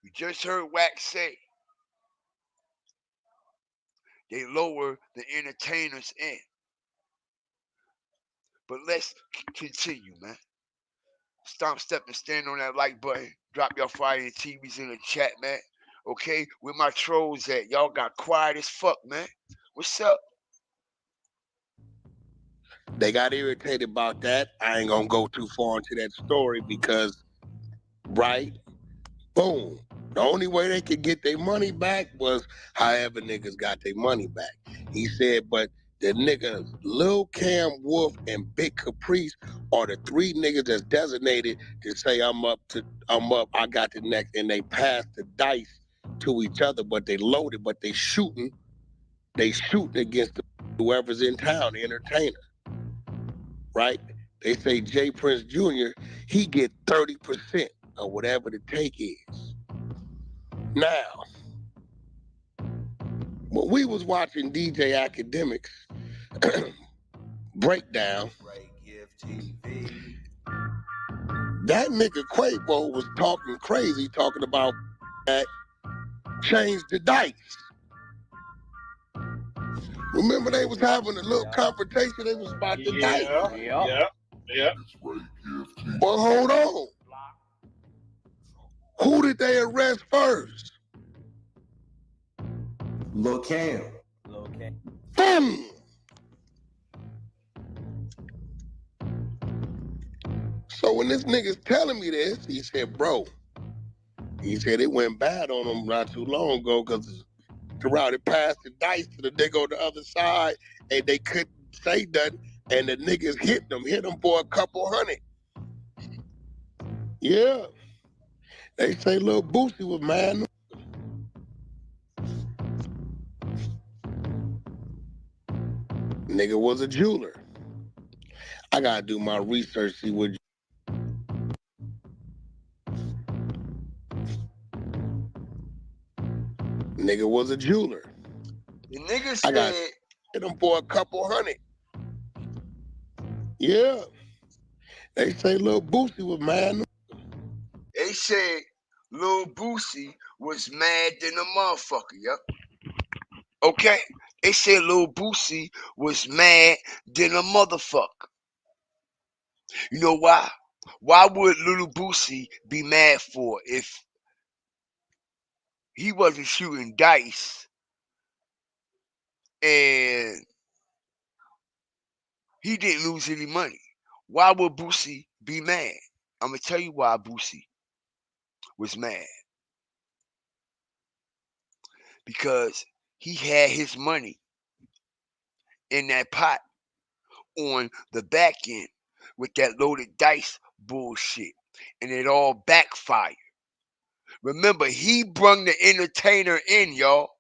You just heard Wax say they lower the entertainers in. But let's continue, man. Stomp, step, and stand on that like button. Drop your fire and TVs in the chat, man. Okay? Where my trolls at? Y'all got quiet as fuck, man. What's up? They got irritated about that. I ain't gonna go too far into that story because, right? Boom. The only way they could get their money back was however niggas got their money back. He said, but the niggas Lil Cam Wolf and Big Caprice are the three niggas that's designated to say I'm up, I got the next, and they pass the dice to each other, but they loaded, but they shooting against whoever's in town, the entertainer. Right? They say Jay Prince Jr., he get 30% of whatever the take is. Now, when we was watching DJ Academics breakdown, that nigga Quavo was talking crazy, talking about that change the dice. Remember they was having a little confrontation, they was about the dice. Yeah. Yeah. But hold on. Who did they arrest first? Lil Cam. Boom! So when this nigga's telling me this, he said, bro, he said it went bad on him not too long ago because Karate passed the dice to the nigga on the other side and they couldn't say nothing and the niggas hit him for a couple hundred. Yeah. They say Lil Boosie was mad. Nigga was a jeweler. I gotta do my research, see what. Nigga was a jeweler. The nigga I got said hit him for a couple hundred. Yeah. They say Lil Boosie was mad. they said Lil Boosie was mad than a motherfucker, yup. Okay? They said Lil Boosie was mad than a motherfucker. You know why? Why would Lil Boosie be mad for if he wasn't shooting dice and he didn't lose any money? Why would Boosie be mad? I'm gonna tell you why Boosie was mad. Because he had his money in that pot on the back end with that loaded dice bullshit, and it all backfired. Remember, he brung the entertainer in, y'all.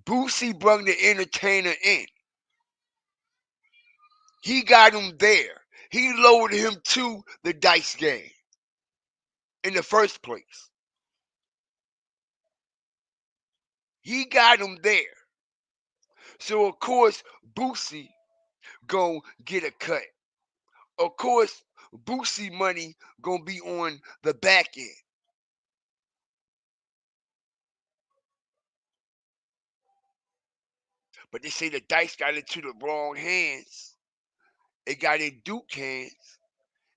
Boosie brung the entertainer in. He got him there. He loaded him to the dice game in the first place. He got him there. So, of course, Boosie gonna get a cut. Of course, Boosie money gonna be on the back end. But they say the dice got into the wrong hands. It got in Duke hands,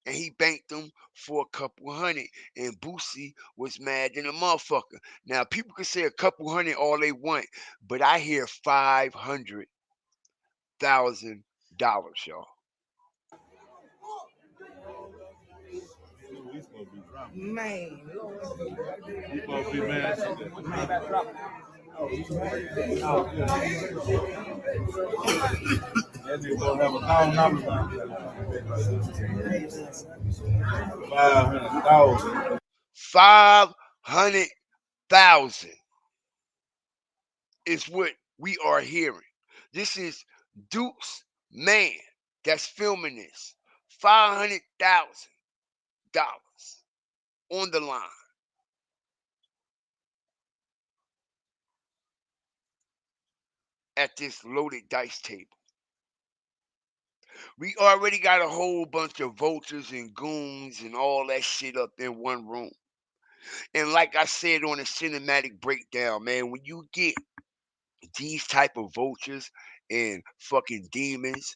and he banked them for a couple hundred. And Boosie was mad than a motherfucker. Now, people can say a couple hundred all they want, but I hear $500,000, y'all. Man, Lord. You supposed to be mad. That nigga gonna have $500,000. 500,000 is what we are hearing. This is Duke's man that's filming this. $500,000 on the line. At this loaded dice table. We already got a whole bunch of vultures and goons and all that shit up in one room. And like I said on the cinematic breakdown, man, when you get these type of vultures and fucking demons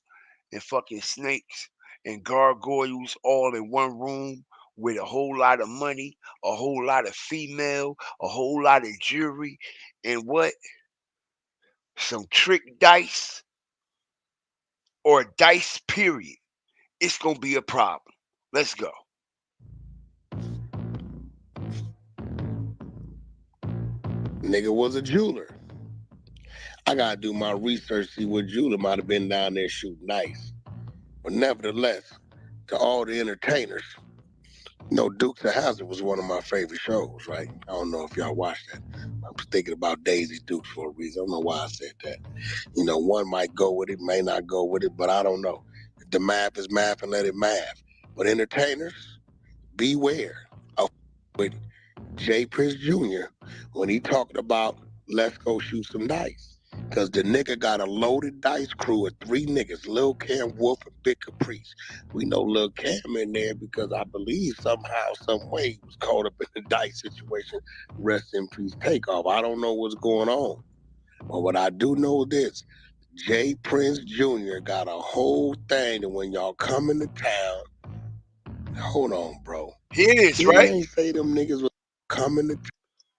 and fucking snakes and gargoyles all in one room with a whole lot of money, a whole lot of female, a whole lot of jewelry, and what? Some trick dice or dice period. It's gonna be a problem. Let's go. Nigga was a jeweler. I gotta do my research, see what jeweler might have been down there shooting dice. But nevertheless, to all the entertainers, Dukes of Hazzard was one of my favorite shows, right? I don't know if y'all watched that. I was thinking about Daisy Dukes for a reason. I don't know why I said that. One might go with it, may not go with it, but I don't know. If the math is math and let it math. But entertainers, beware of with Jay Prince Jr. when he talked about let's go shoot some dice. Because the nigga got a loaded dice crew of 3 niggas, Lil Cam, Wolf, and Big Caprice. We know Lil Cam in there because I believe somehow, some way, he was caught up in the dice situation. Rest in peace, Takeoff. I don't know what's going on. But what I do know is this. Jay Prince Jr. got a whole thing that when y'all come into town, hold on, bro. Here it is, Didn't right? they say them niggas was coming to town?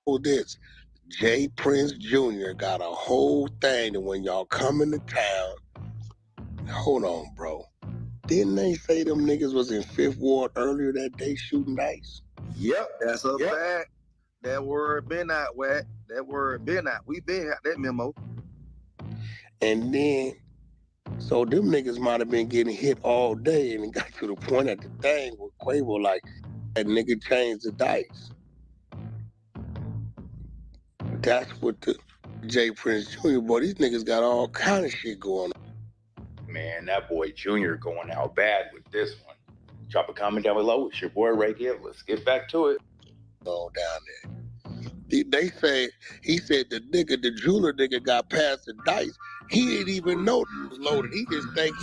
Hold this. Jay Prince Jr. got a whole thing that when y'all come into town, hold on, bro. Didn't they say them niggas was in Fifth Ward earlier that day shooting dice? Yep, that's a fact. That word been out, Wack. That word been out. We been out that memo. And then, so them niggas might have been getting hit all day, and it got to the point at the thing where Quavo like, that nigga changed the dice. That's what the Jay Prince Jr. boy, these niggas got all kind of shit going on. Man, that boy Junior going out bad with this one. Drop a comment down below. It's your boy right here. Let's get back to it. Down there. They say, he said the jeweler nigga got past the dice. He didn't even know it was loaded. He just think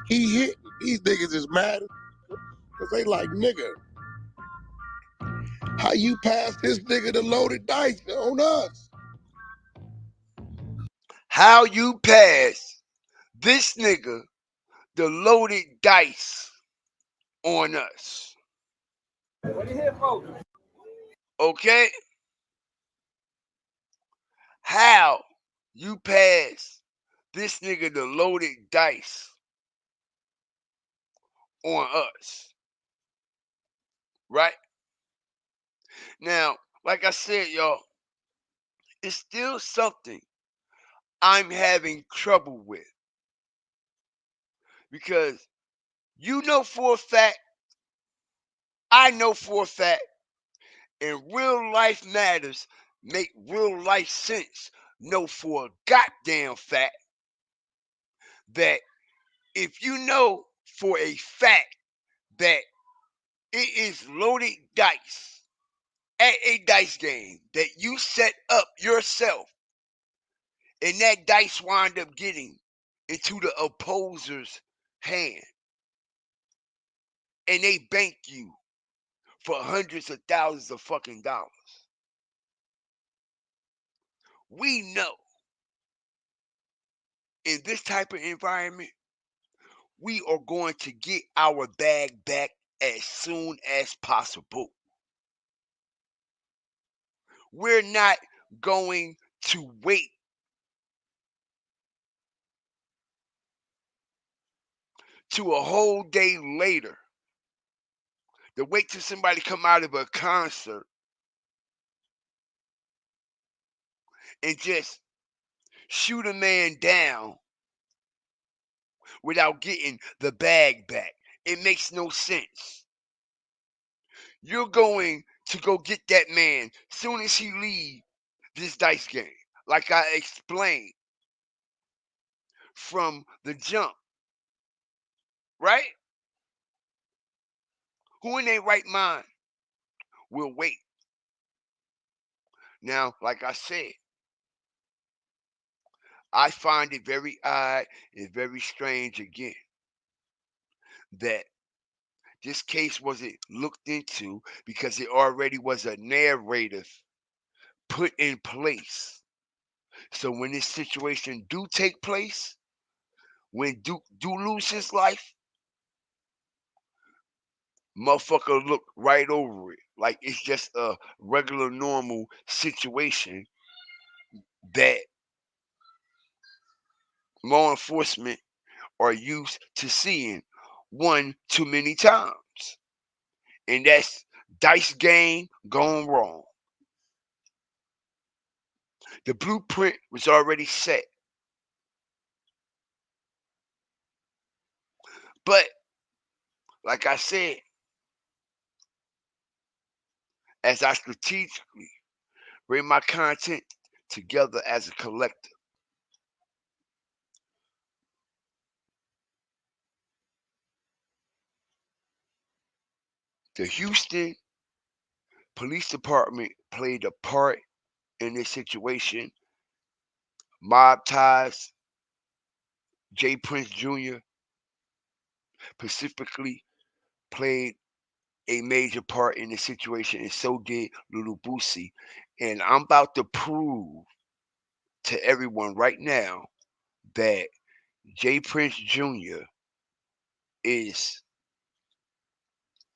he hit. These niggas is mad because they like, nigga, how you pass this nigga the loaded dice on us? How you pass this nigga the loaded dice on us? What you here for? Okay? How you pass this nigga the loaded dice on us? Right? Now, like I said, y'all, it's still something I'm having trouble with. Because you know for a fact, I know for a fact, and real life matters make real life sense. Know for a goddamn fact that if you know for a fact that it is loaded dice at a dice game that you set up yourself, and that dice wind up getting into the opposer's hand, and they bank you for hundreds of thousands of fucking dollars. We know in this type of environment, we are going to get our bag back as soon as possible. We're not going to wait to a whole day later to wait till somebody come out of a concert and just shoot a man down without getting the bag back. It makes no sense. You're going to go get that man soon as he leaves this dice game. Like I explained from the jump. Right? Who in their right mind will wait? Now, like I said, I find it very odd and very strange again that this case wasn't looked into because it already was a narrative put in place. So when this situation do take place, when Duke do lose his life, motherfucker look right over it like it's just a regular normal situation that law enforcement are used to seeing one too many times. And that's dice game gone wrong. The blueprint was already set. But like I said, as I strategically bring my content together as a collective, the Houston Police Department played a part in this situation. Mob ties, Jay Prince Jr. specifically played a major part in the situation, and so did Lil Boosie. And I'm about to prove to everyone right now that Jay Prince Jr. is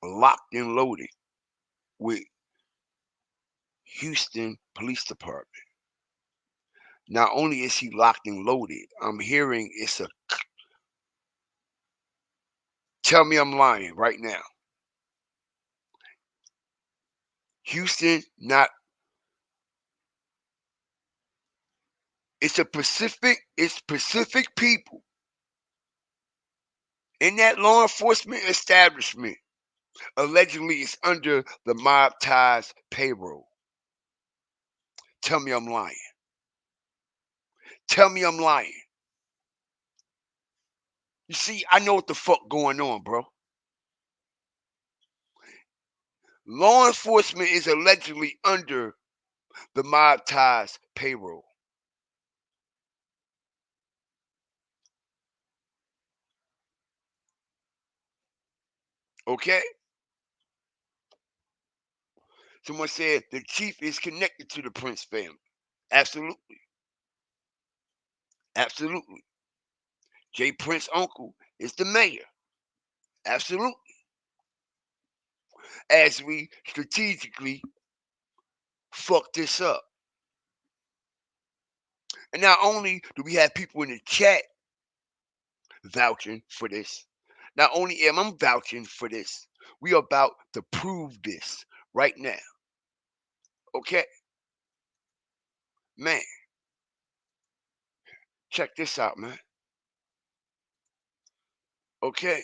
locked and loaded with Houston Police Department. Not only is he locked and loaded, I'm hearing it's a. Tell me I'm lying right now. Houston, not. It's Pacific people in that law enforcement establishment. Allegedly, it's under the mob ties payroll. Tell me I'm lying. Tell me I'm lying. You see, I know what the fuck going on, bro. Law enforcement is allegedly under the mob ties payroll. Okay? Someone said the chief is connected to the Prince family. Absolutely. Absolutely. Jay Prince's uncle is the mayor. Absolutely. As we strategically fuck this up. And not only do we have people in the chat vouching for this, not only am I vouching for this, we are about to prove this right now. Okay? Man, check this out, man. Okay?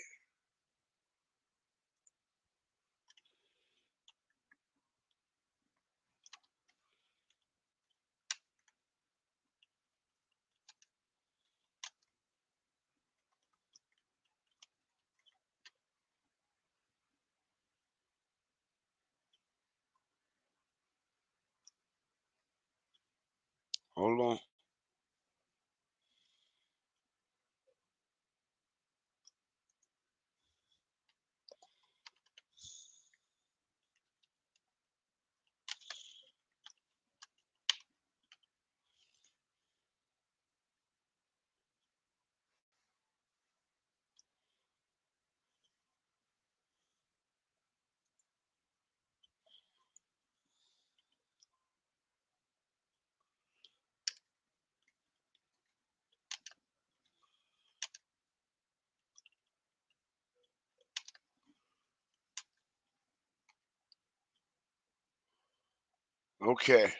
Hold on. Okay.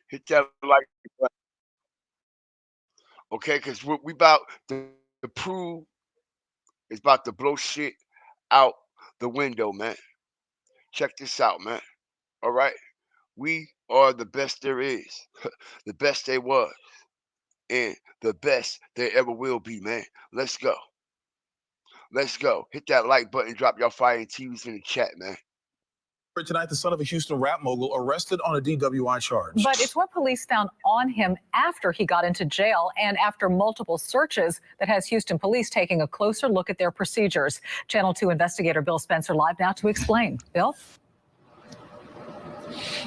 Hit that like button. Okay, because we about to prove it's about to blow shit out the window, man. Check this out, man. All right? We are the best there is, the best there was, and the best there ever will be, man. Let's go. Let's go. Hit that like button. Drop your fire and TVs in the chat, man. Tonight, the son of a Houston rap mogul arrested on a DWI charge. But it's what police found on him after he got into jail and after multiple searches that has Houston police taking a closer look at their procedures. Channel 2 investigator Bill Spencer live now to explain. Bill?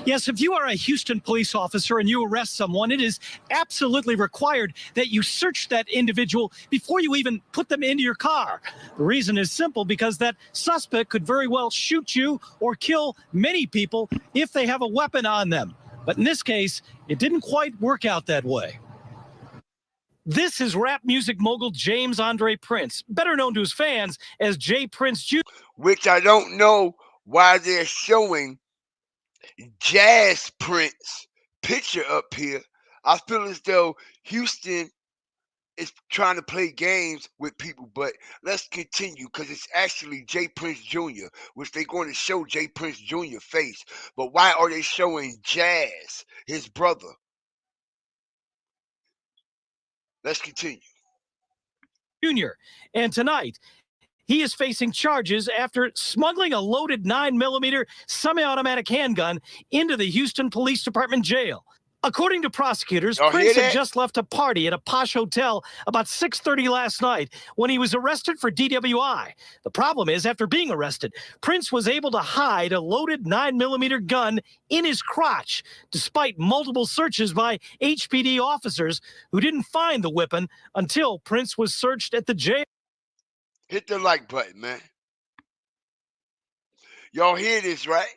Yes, if you are a Houston police officer and you arrest someone, it is absolutely required that you search that individual before you even put them into your car. The reason is simple, because that suspect could very well shoot you or kill many people if they have a weapon on them. But in this case, it didn't quite work out that way. This is rap music mogul James Andre Prince, better known to his fans as Jay Prince Jr. Which I don't know why they're showing Jazz Prince picture up here. I feel as though Houston is trying to play games with people, but let's continue, because it's actually Jay Prince Jr., which they're going to show Jay Prince Jr. face. But why are they showing Jazz, his brother? Let's continue. Jr. And tonight, he is facing charges after smuggling a loaded 9mm semi-automatic handgun into the Houston Police Department jail. According to prosecutors, Y'all hear Prince had that? just left a party at a posh hotel about 6:30 last night when he was arrested for DWI. The problem is, after being arrested, Prince was able to hide a loaded 9mm gun in his crotch, despite multiple searches by HPD officers who didn't find the weapon until Prince was searched at the jail. Hit the like button, man. Y'all hear this, right?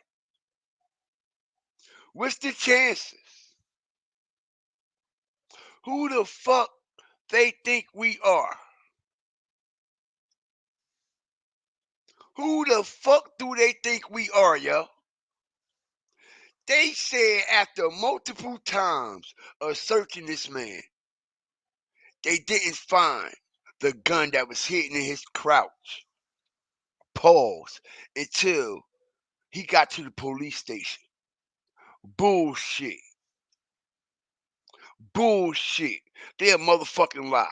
What's the chances? Who the fuck they think we are? Who the fuck do they think we are, yo? They said after multiple times of searching this man, they didn't find the gun that was hidden in his crouch. Pause. Until he got to the police station. Bullshit. Bullshit. They a motherfucking lie.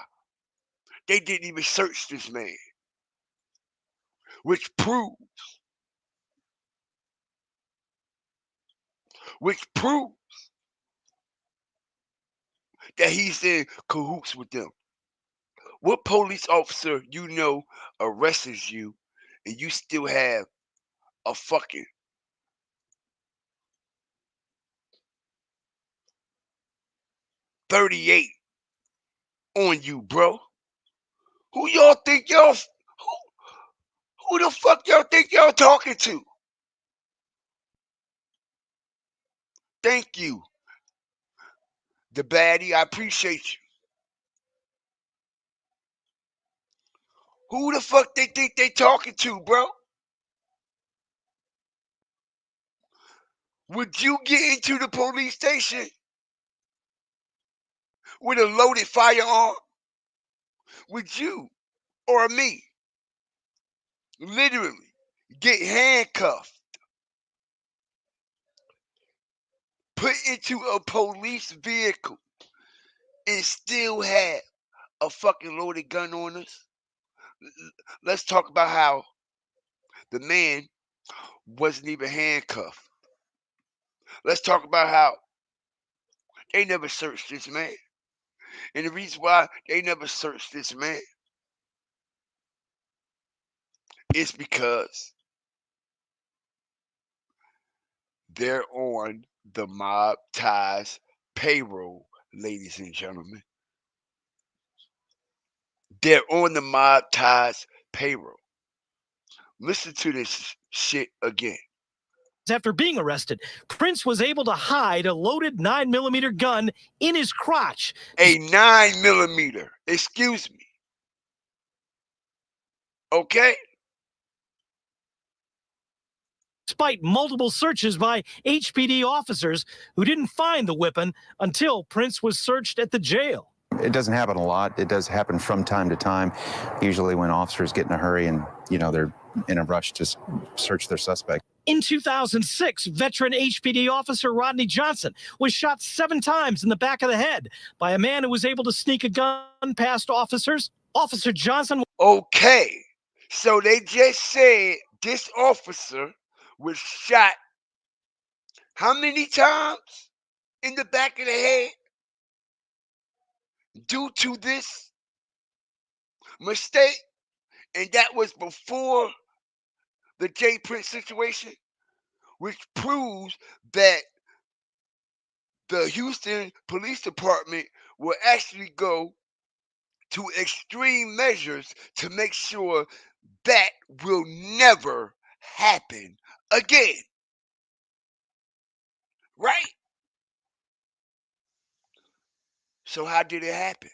They didn't even search this man. Which proves that he's in cahoots with them. What police officer you know arrests you and you still have a fucking .38 on you, bro? Who y'all think y'all? Who the fuck y'all think y'all talking to? Thank you, the baddie. I appreciate you. Who the fuck they think they talking to, bro? Would you get into the police station with a loaded firearm? Would you or me literally get handcuffed, put into a police vehicle, and still have a fucking loaded gun on us? Let's talk about how the man wasn't even handcuffed. Let's talk about how they never searched this man. And the reason why they never searched this man is because they're on the mob ties payroll, ladies and gentlemen. They're on the mob ties payroll. Listen to this shit again. After being arrested, Prince was able to hide a loaded 9mm gun in his crotch. A 9mm. Excuse me. Okay? Despite multiple searches by HPD officers who didn't find the weapon until Prince was searched at the jail. It doesn't happen a lot. It does happen from time to time, usually when officers get in a hurry and, they're in a rush to search their suspect. In 2006, veteran HPD officer Rodney Johnson was shot 7 times in the back of the head by a man who was able to sneak a gun past officers. Officer Johnson. Okay. So they just said this officer was shot how many times in the back of the head due to this mistake? And that was before the J Prince situation, which proves that the Houston Police Department will actually go to extreme measures to make sure that will never happen again. Right? So how did it happen?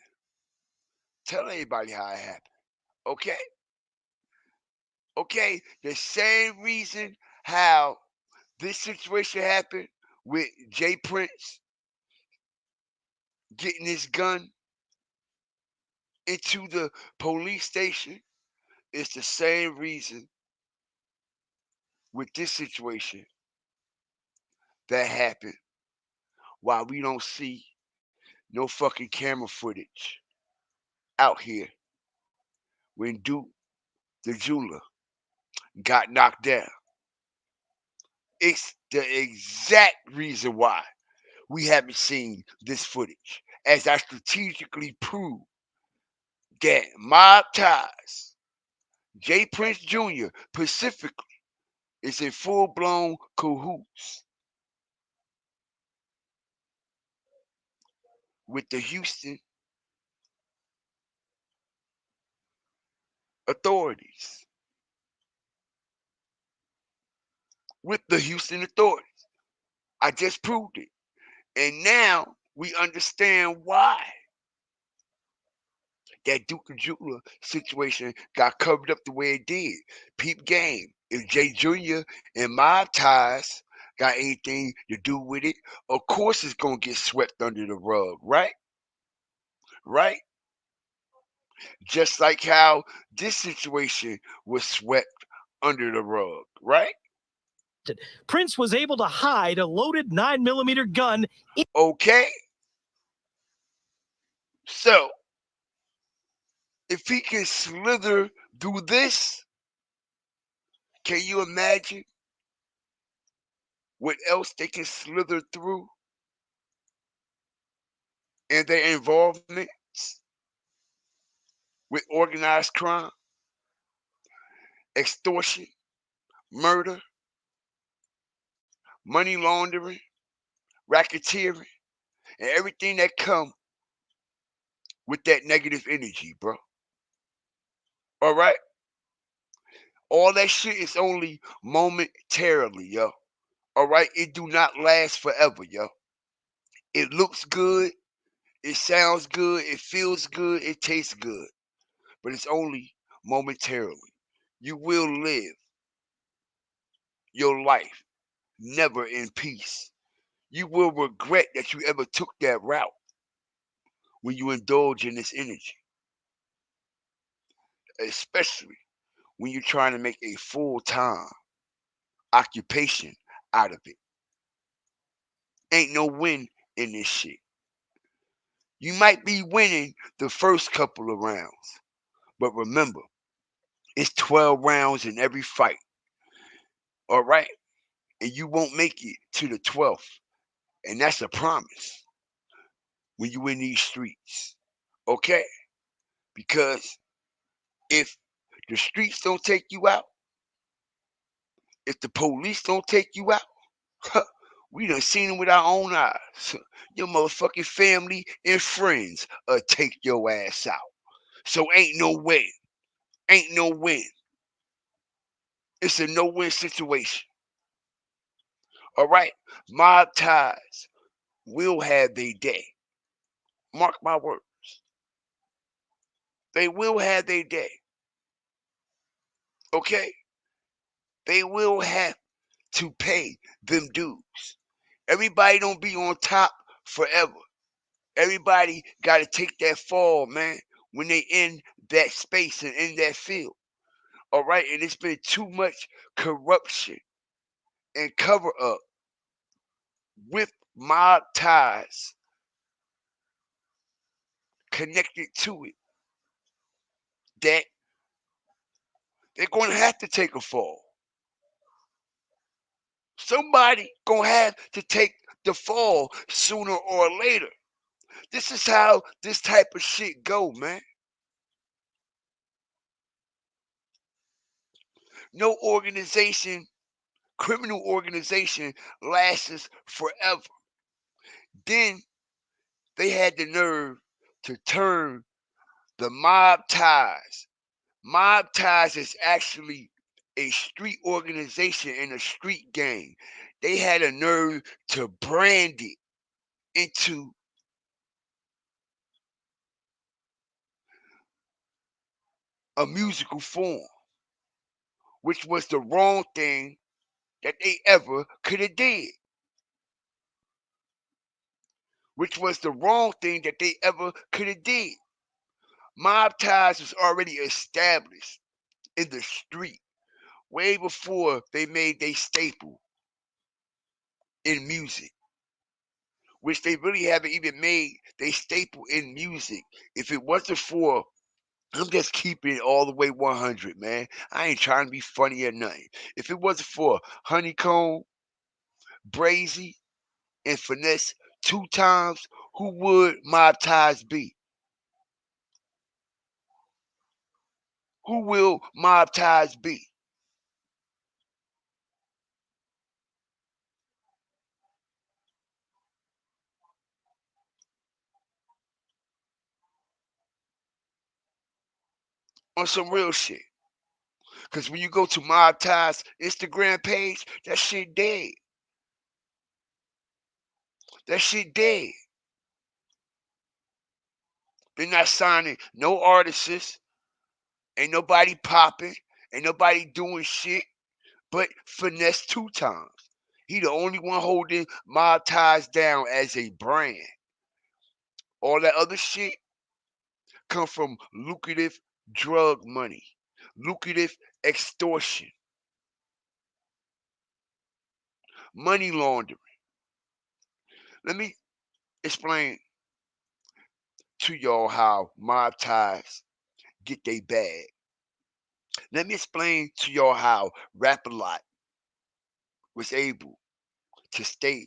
Tell everybody how it happened. Okay? Okay, the same reason how this situation happened with Jay Prince getting his gun into the police station is the same reason with this situation that happened. Why we don't see no fucking camera footage out here when Duke the jeweler got knocked down. It's the exact reason why we haven't seen this footage, as I strategically proved that mob ties, J. Prince Jr. specifically, is in full-blown cahoots with the Houston authorities. I just proved it. And now we understand why that Duke and Jula situation got covered up the way it did. Peep game. If Jay Jr. and mob ties got anything to do with it, of course it's gonna get swept under the rug, right? Right? Just like how this situation was swept under the rug, right? Prince was able to hide a loaded 9mm gun. Okay. So, if he can slither through this, can you imagine what else they can slither through in their involvements with organized crime, extortion, murder, money laundering, racketeering, and everything that come with that negative energy, bro. All right? All that shit is only momentarily, yo. All right? It do not last forever, yo. It looks good, it sounds good, it feels good, it tastes good. But it's only momentarily. You will live your life never in peace. You will regret that you ever took that route when you indulge in this energy, especially when you're trying to make a full-time occupation out of it. Ain't no win in this shit. You might be winning the first couple of rounds, but remember, it's 12 rounds in every fight. All right? And you won't make it to the 12th. And that's a promise when you in these streets. Okay? Because if the streets don't take you out, if the police don't take you out, we done seen them with our own eyes. Your motherfucking family and friends take your ass out. So ain't no win. Ain't no win. It's a no-win situation. All right? Mob ties will have their day. Mark my words. They will have their day. Okay? They will have to pay them dues. Everybody don't be on top forever. Everybody got to take that fall, man, when they in that space and in that field. All right? And it's been too much corruption and cover up with mob ties connected to it that they're going to have to take a fall. Somebody going to have to take the fall sooner or later. This is how this type of shit go, man. No organization, criminal organization, lasts forever. Then they had the nerve to turn the mob ties. Mob ties is actually a street organization and a street gang. They had a nerve to brand it into a musical form, which was the wrong thing that they ever could have did. Which was the wrong thing that they ever could have did. Mob ties was already established in the street way before they made their staple in music, which they really haven't even made they staple in music. If it wasn't for, I'm just keeping it all the way 100, man. I ain't trying to be funny or nothing. If it wasn't for Honeycomb, Brazy, and Finesse 2 times, who would Mobties be? Who will Mobties be? On some real shit. Because when you go to Mobties Instagram page, that shit dead. That shit dead. They're not signing no artists. Ain't nobody popping. Ain't nobody doing shit but Finesse 2 times. He the only one holding Mobties down as a brand. All that other shit come from lucrative drug money, lucrative extortion, money laundering. Let me explain to y'all how Mobties get they bag. Let me explain to y'all how Rap-A-Lot was able to stay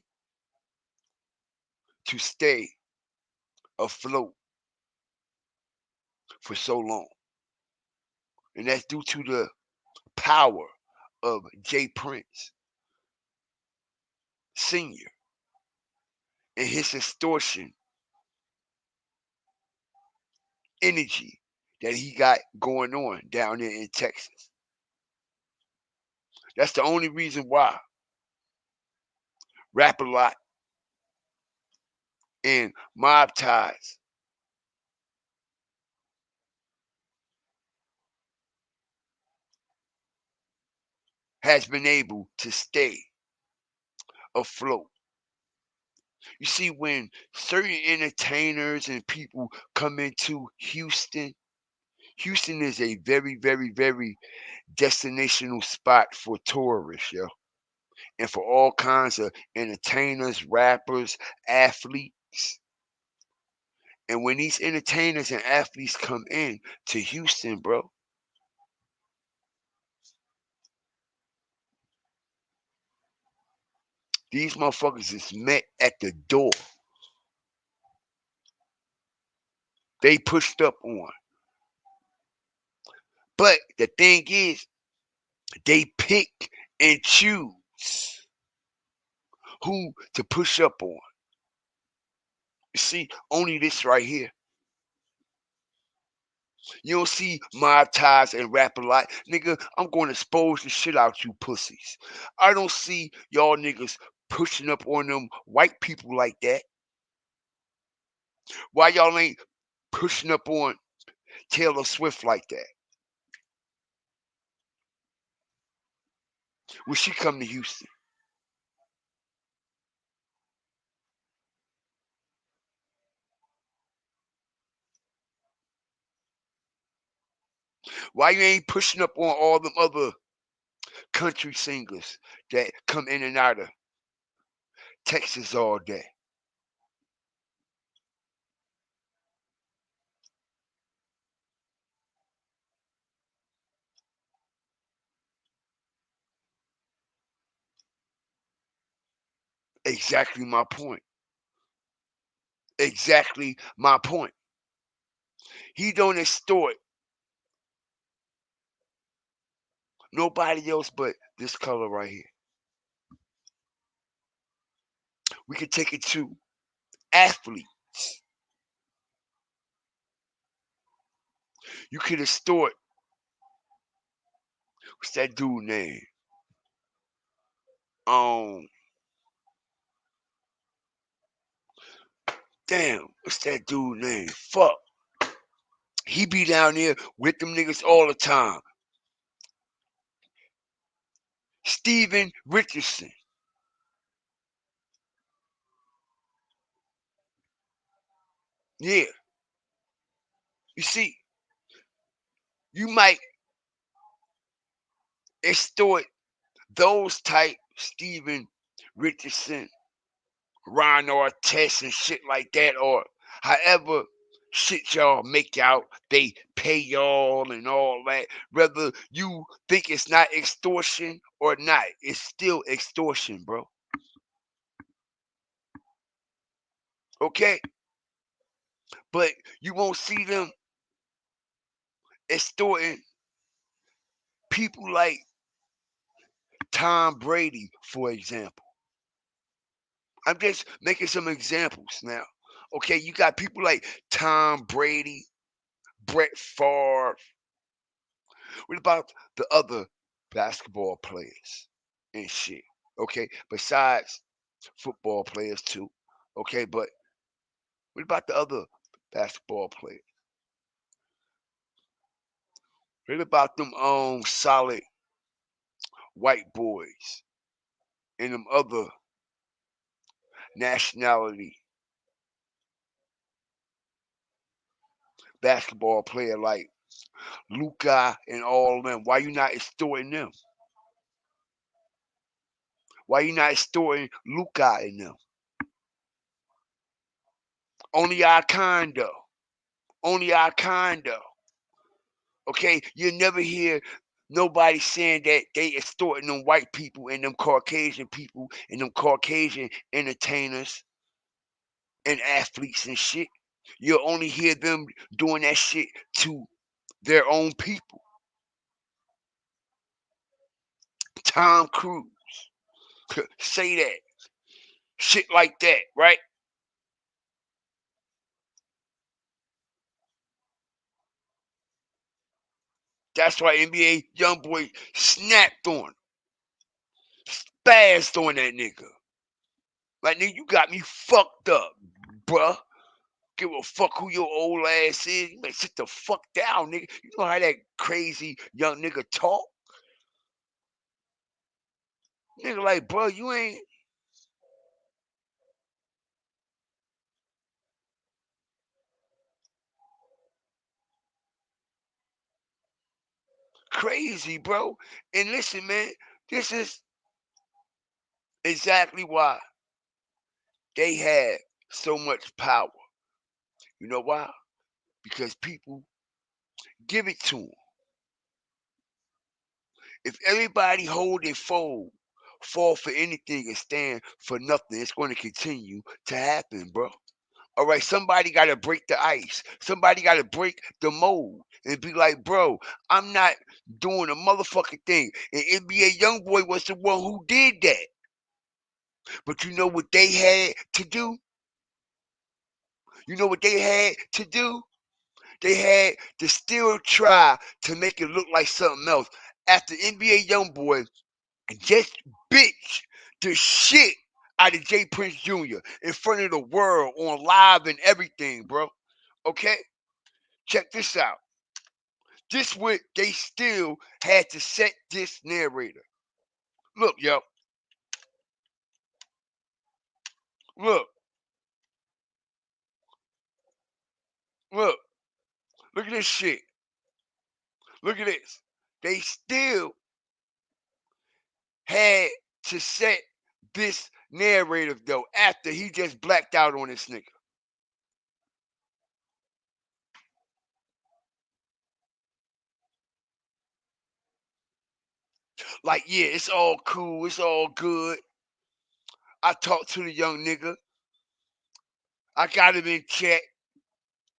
afloat for so long. And that's due to the power of Jay Prince Sr. and his extortion energy that he got going on down there in Texas. That's the only reason why Rap-A-Lot and Mobties has been able to stay afloat. You see, when certain entertainers and people come into Houston, Houston is a very, very, very destinational spot for tourists, yo. And for all kinds of entertainers, rappers, athletes. And when these entertainers and athletes come in to Houston, bro, these motherfuckers is met at the door. They pushed up on. But the thing is, they pick and choose who to push up on. You see, only this right here. You don't see Mobties and Rap-A-Lot. Nigga, I'm going to expose the shit out you pussies. I don't see y'all niggas pushing up on them white people like that. Why y'all ain't pushing up on Taylor Swift like that? When she come to Houston? Why you ain't pushing up on all them other country singers that come in and out of Texas all day? Exactly my point. Exactly my point. He don't extort nobody else but this color right here. We could take it to athletes. You could extort. What's that dude name? Damn, what's that dude name? Fuck. He be down there with them niggas all the time. Steven Richardson. Yeah. You see, you might extort those type Steven Richardson, Ron Artest and shit like that, or however shit y'all make out, they pay y'all and all that. Whether you think it's not extortion or not, it's still extortion, bro. Okay? But you won't see them extorting people like Tom Brady, for example. I'm just making some examples now. Okay, you got people like Tom Brady, Brett Favre. What about the other basketball players and shit? Okay, besides football players too. Okay, but what about the other basketball players? What about them solid white boys and them other nationality basketball player like Luca and all of them? Why you not extorting them? Why you not extorting Luca and them? Only our kind though. Only our kind though. Okay, you never hear nobody saying that they extorting them white people and them Caucasian people and them Caucasian entertainers and athletes and shit. You'll only hear them doing that shit to their own people. Tom Cruise, say that. Shit like that, right? That's why NBA YoungBoy snapped on him. Spazzed on that nigga. Like, nigga, you got me fucked up, bruh. Give a fuck who your old ass is. You better sit the fuck down, nigga. You know how that crazy young nigga talk? Nigga like, bro, you ain't. Crazy, bro. And listen, man, this is exactly why they had so much power. You know why? Because people give it to them. If everybody hold and fold, fall for anything and stand for nothing, it's going to continue to happen, bro. All right, somebody got to break the ice. Somebody got to break the mold and be like, bro, I'm not doing a motherfucking thing. And NBA YoungBoy was the one who did that. But you know what they had to do? You know what they had to do? They had to still try to make it look like something else. After NBA YoungBoy just bitch the shit out of Jay Prince Jr. in front of the world on live and everything, bro. Okay? Check this out. This what they still had to set this narrator. Look, yo. Look. Look. Look at this shit. Look at this. They still had to set this narrative though after he just blacked out on this nigga. Like, yeah, it's all cool, it's all good. I talked to the young nigga. I got him in check.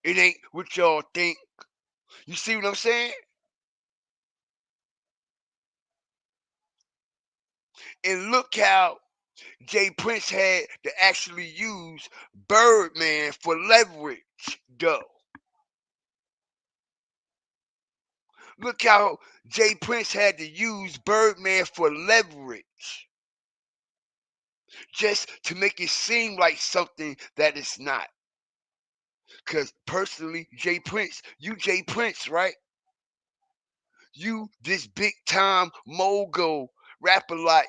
It ain't what y'all think. You see what I'm saying? And look how Jay Prince had to actually use Birdman for leverage, though. Look how Jay Prince had to use Birdman for leverage. Just to make it seem like something that it's not. Because personally, Jay Prince, right? You, this big time mogul rapper like,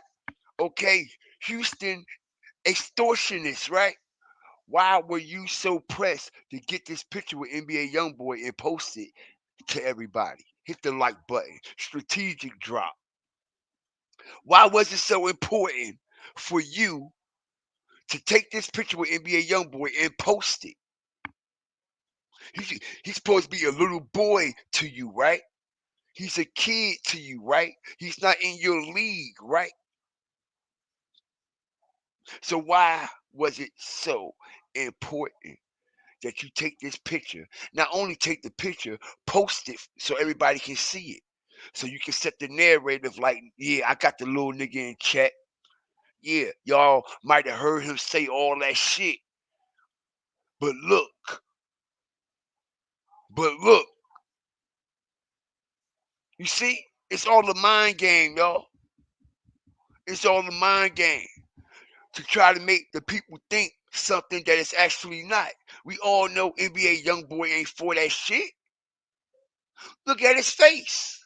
okay, Houston extortionist, right? Why were you so pressed to get this picture with NBA YoungBoy and post it to everybody? Hit the like button. Strategic drop. Why was it so important for you to take this picture with NBA YoungBoy and post it? He's supposed to be a little boy to you, right? He's a kid to you, right? He's not in your league, right? So why was it so important that you take this picture. Not only take the picture, post it so everybody can see it. So you can set the narrative like, yeah, I got the little nigga in check. Yeah, y'all might have heard him say all that shit. But look, you see, it's all the mind game, y'all. It's all the mind game to try to make the people think something that it's actually not. We all know NBA YoungBoy ain't for that shit. Look at his face.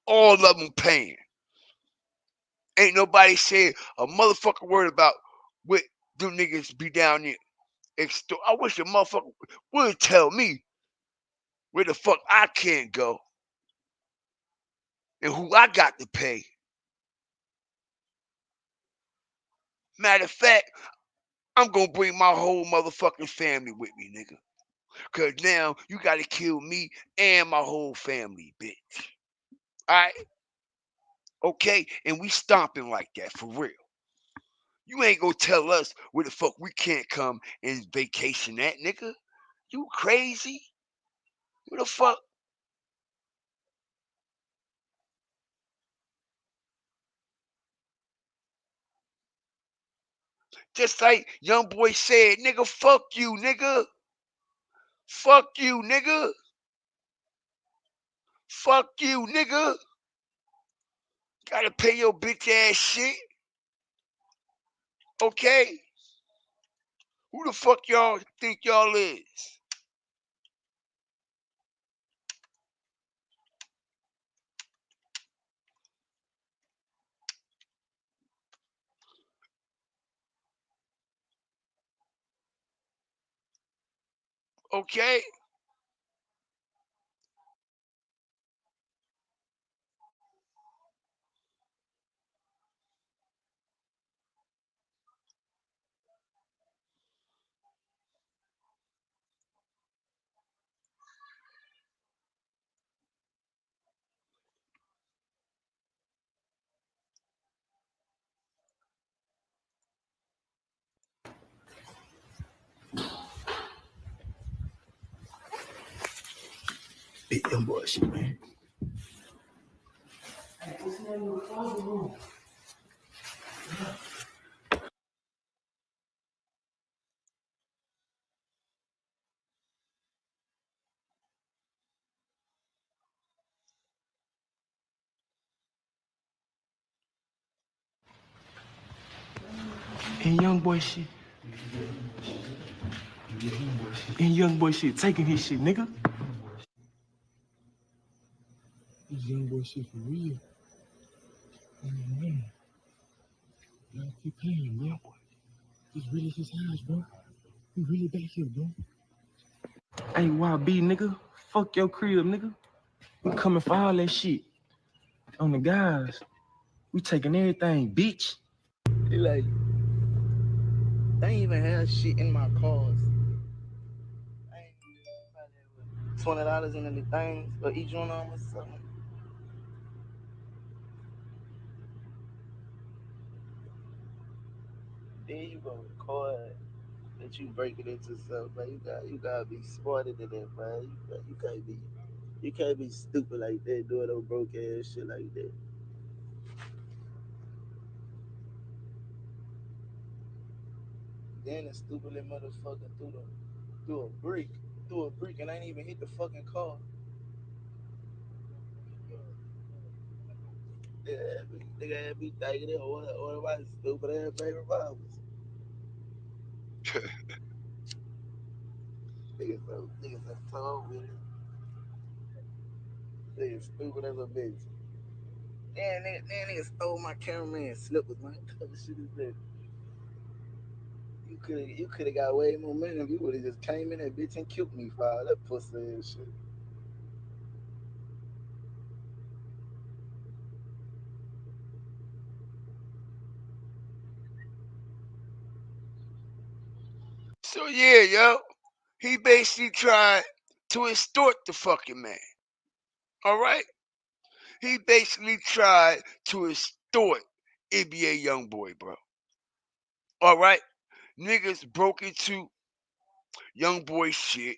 All of them paying. Ain't nobody said a motherfucking word about what them niggas be down there. I wish the motherfucker would tell me where the fuck I can't go and who I got to pay. Matter of fact, I'm gonna bring my whole motherfucking family with me, nigga. Cause now you gotta kill me and my whole family, bitch. Alright? Okay? And we stomping like that for real. You ain't gonna tell us where the fuck we can't come and vacation at, nigga. You crazy? Where the fuck? Just like YoungBoy said, nigga, fuck you, nigga. Fuck you, nigga. Fuck you, nigga. Gotta pay your bitch ass shit. Okay? Who the fuck y'all think y'all is? Okay? Big young boy shit, man. And young boy shit. And young boy shit, taking his shit, nigga. This young boy shit for real. Oh, man. Y'all keep playing, young boy. This really his house, bro. He really back here, bro. Hey, YB, nigga. Fuck your crib, nigga. We coming for all that shit. On the guys. We taking everything, bitch. He like, they ain't even have shit in my cars. I ain't $20 in the things for each one of them or something. Then you go record that you break it into something, bro. You gotta be smarter than that, bro. You can't be stupid like that, doing no broke ass shit like that. Then the stupid little motherfucker through a brick, and ain't even hit the fucking car. Yeah, nigga had me thinking that one of my stupid ass favorite mamas. Niggas so tall with it. Niggas stupid as a bitch. Nigga stole my cameraman slippers, man. What the shit is that? You could have got way more money if you would have just came in that bitch and killed me for all that pussy ass shit. So yeah, yo, he basically tried to extort the fucking man. All right, he basically tried to extort NBA YoungBoy, bro. All right, niggas broke into YoungBoy shit,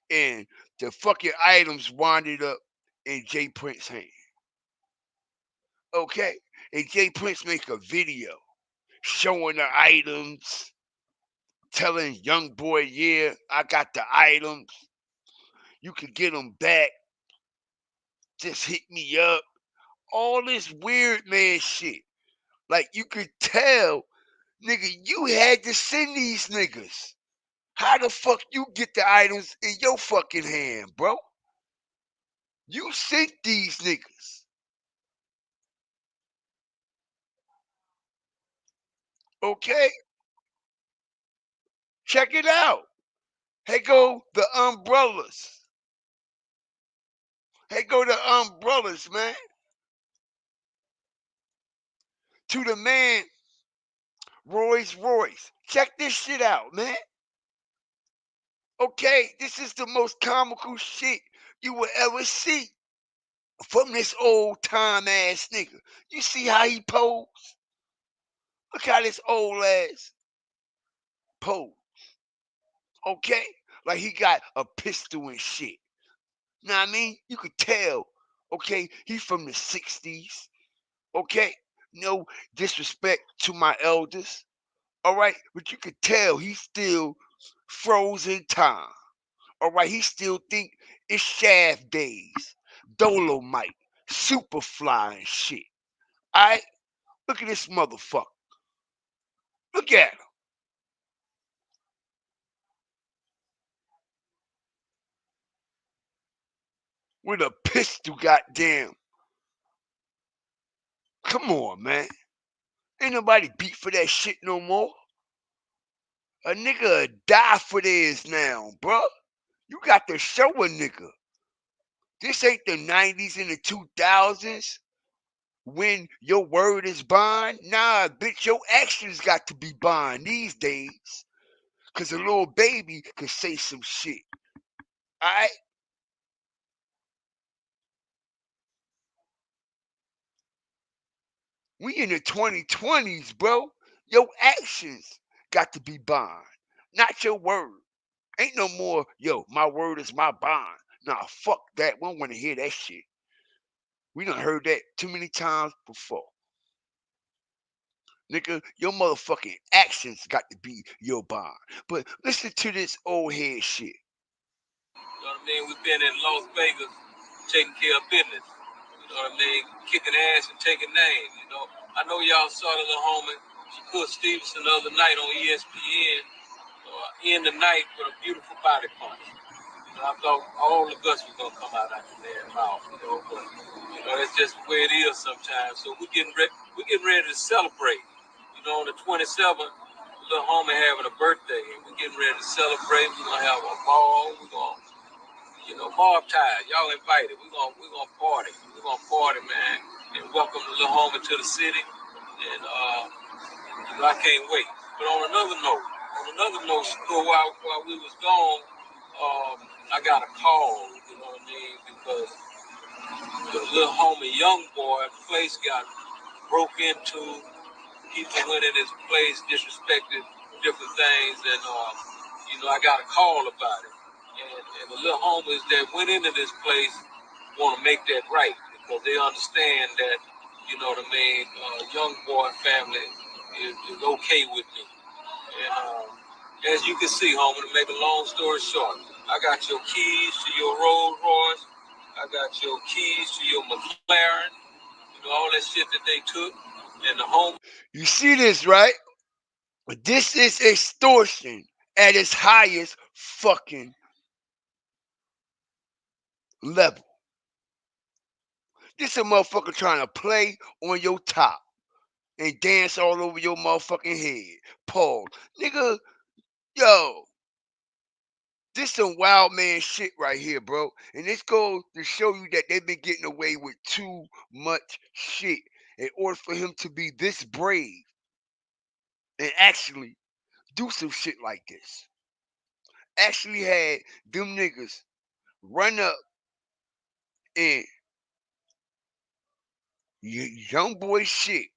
and the fucking items winded up in Jay Prince's hand. Okay, and Jay Prince make a video showing the items, telling YoungBoy, yeah, I got the items. You can get them back. Just hit me up. All this weird man shit. Like you could tell, nigga, you had to send these niggas. How the fuck you get the items in your fucking hand, bro? You sent these niggas. Okay? Check it out. Hey, go the umbrellas. Hey, go the umbrellas, man. To the man, Royce. Check this shit out, man. Okay? This is the most comical shit you will ever see from this old time ass nigga. You see how he pose? Look how this old ass pose. Okay? Like he got a pistol and shit. Know what I mean? You could tell. Okay? He's from the 60s. Okay? No disrespect to my elders. All right? But you could tell he's still frozen time. All right? He still think it's Shaft days. Dolomite. Superfly and shit. All right? Look at this motherfucker. Look at him. With a pistol, goddamn. Come on, man. Ain't nobody beat for that shit no more. A nigga die for this now, bruh. You got to show a nigga. This ain't the 90s and the 2000s when your word is bond. Nah, bitch, your actions got to be bond these days. Cause a little baby could say some shit. Alright? We in the 2020s, bro. Your actions got to be bond, not your word. Ain't no more, yo, my word is my bond. Nah, fuck that. We don't want to hear that shit. We done heard that too many times before. Nigga, your motherfucking actions got to be your bond. But listen to this old head shit. You know what I mean? We've been in Las Vegas taking care of business. You know what I mean? Kicking ass and taking names. You know, I know y'all saw the little homie, Shakur Stevenson, the other night on ESPN. End the night with a beautiful body punch. You know, I thought all the guts was gonna come out the man's mouth. You know, but you know that's just the way it is sometimes. So we're getting ready to celebrate. You know, on the 27th, little homie having a birthday, and we're getting ready to celebrate. We're gonna have a ball. We're gonna Mobties, y'all invited. We're gonna party. We're gonna party, man, and welcome the little homie to the city. And I can't wait. But on another note, Shakur, while we was gone, I got a call. You know what I mean? Because the little homie young boy place got broke into. People went in his place, disrespected different things, and I got a call about it. And the little homies that went into this place want to make that right because they understand that, you know what I mean, young boy family is okay with me. And as you can see, homie, to make a long story short, I got your keys to your Rolls Royce. I got your keys to your McLaren. You know, all that shit that they took. And the home. You see this, right? This is extortion at its highest fucking level. This a motherfucker trying to play on your top and dance all over your motherfucking head. Paul, nigga, yo, this some wild man shit right here, bro. And this goes to show you that they've been getting away with too much shit in order for him to be this brave and actually do some shit like this. actually had them niggas run up in young boy shit.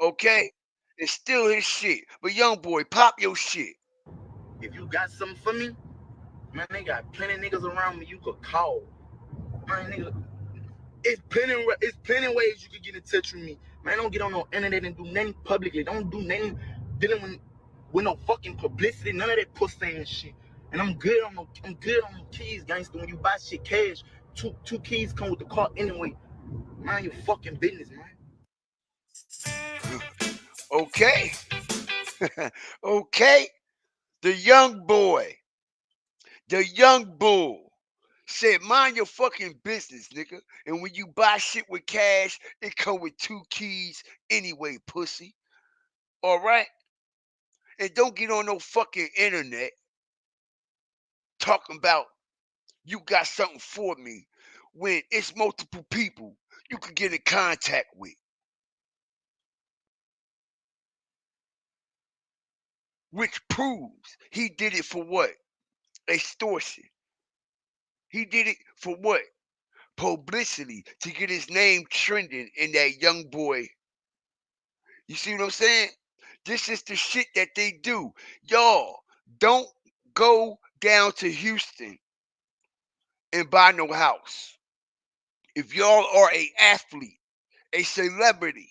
Okay? And steal his shit. But young boy, pop your shit. If you got something for me, man, they got plenty of niggas around me you could call. Man, nigga, it's plenty ways you can get in touch with me. Man, don't get on no internet and do nothing publicly. Don't do nothing dealing with no fucking publicity. None of that pussy and shit. And I'm good on the keys, gangster. When you buy shit cash, two keys come with the car anyway. Mind your fucking business, man. Okay. Okay. The young boy. The young bull said, mind your fucking business, nigga. And when you buy shit with cash, it come with 2 keys anyway, pussy. All right? And don't get on no fucking internet talking about you got something for me when it's multiple people you could get in contact with. Which proves he did it for what? Extortion. He did it for what? Publicity, to get his name trending in that young boy. You see what I'm saying? This is the shit that they do. Y'all, don't go down to Houston and buy no house. If y'all are a athlete, a celebrity,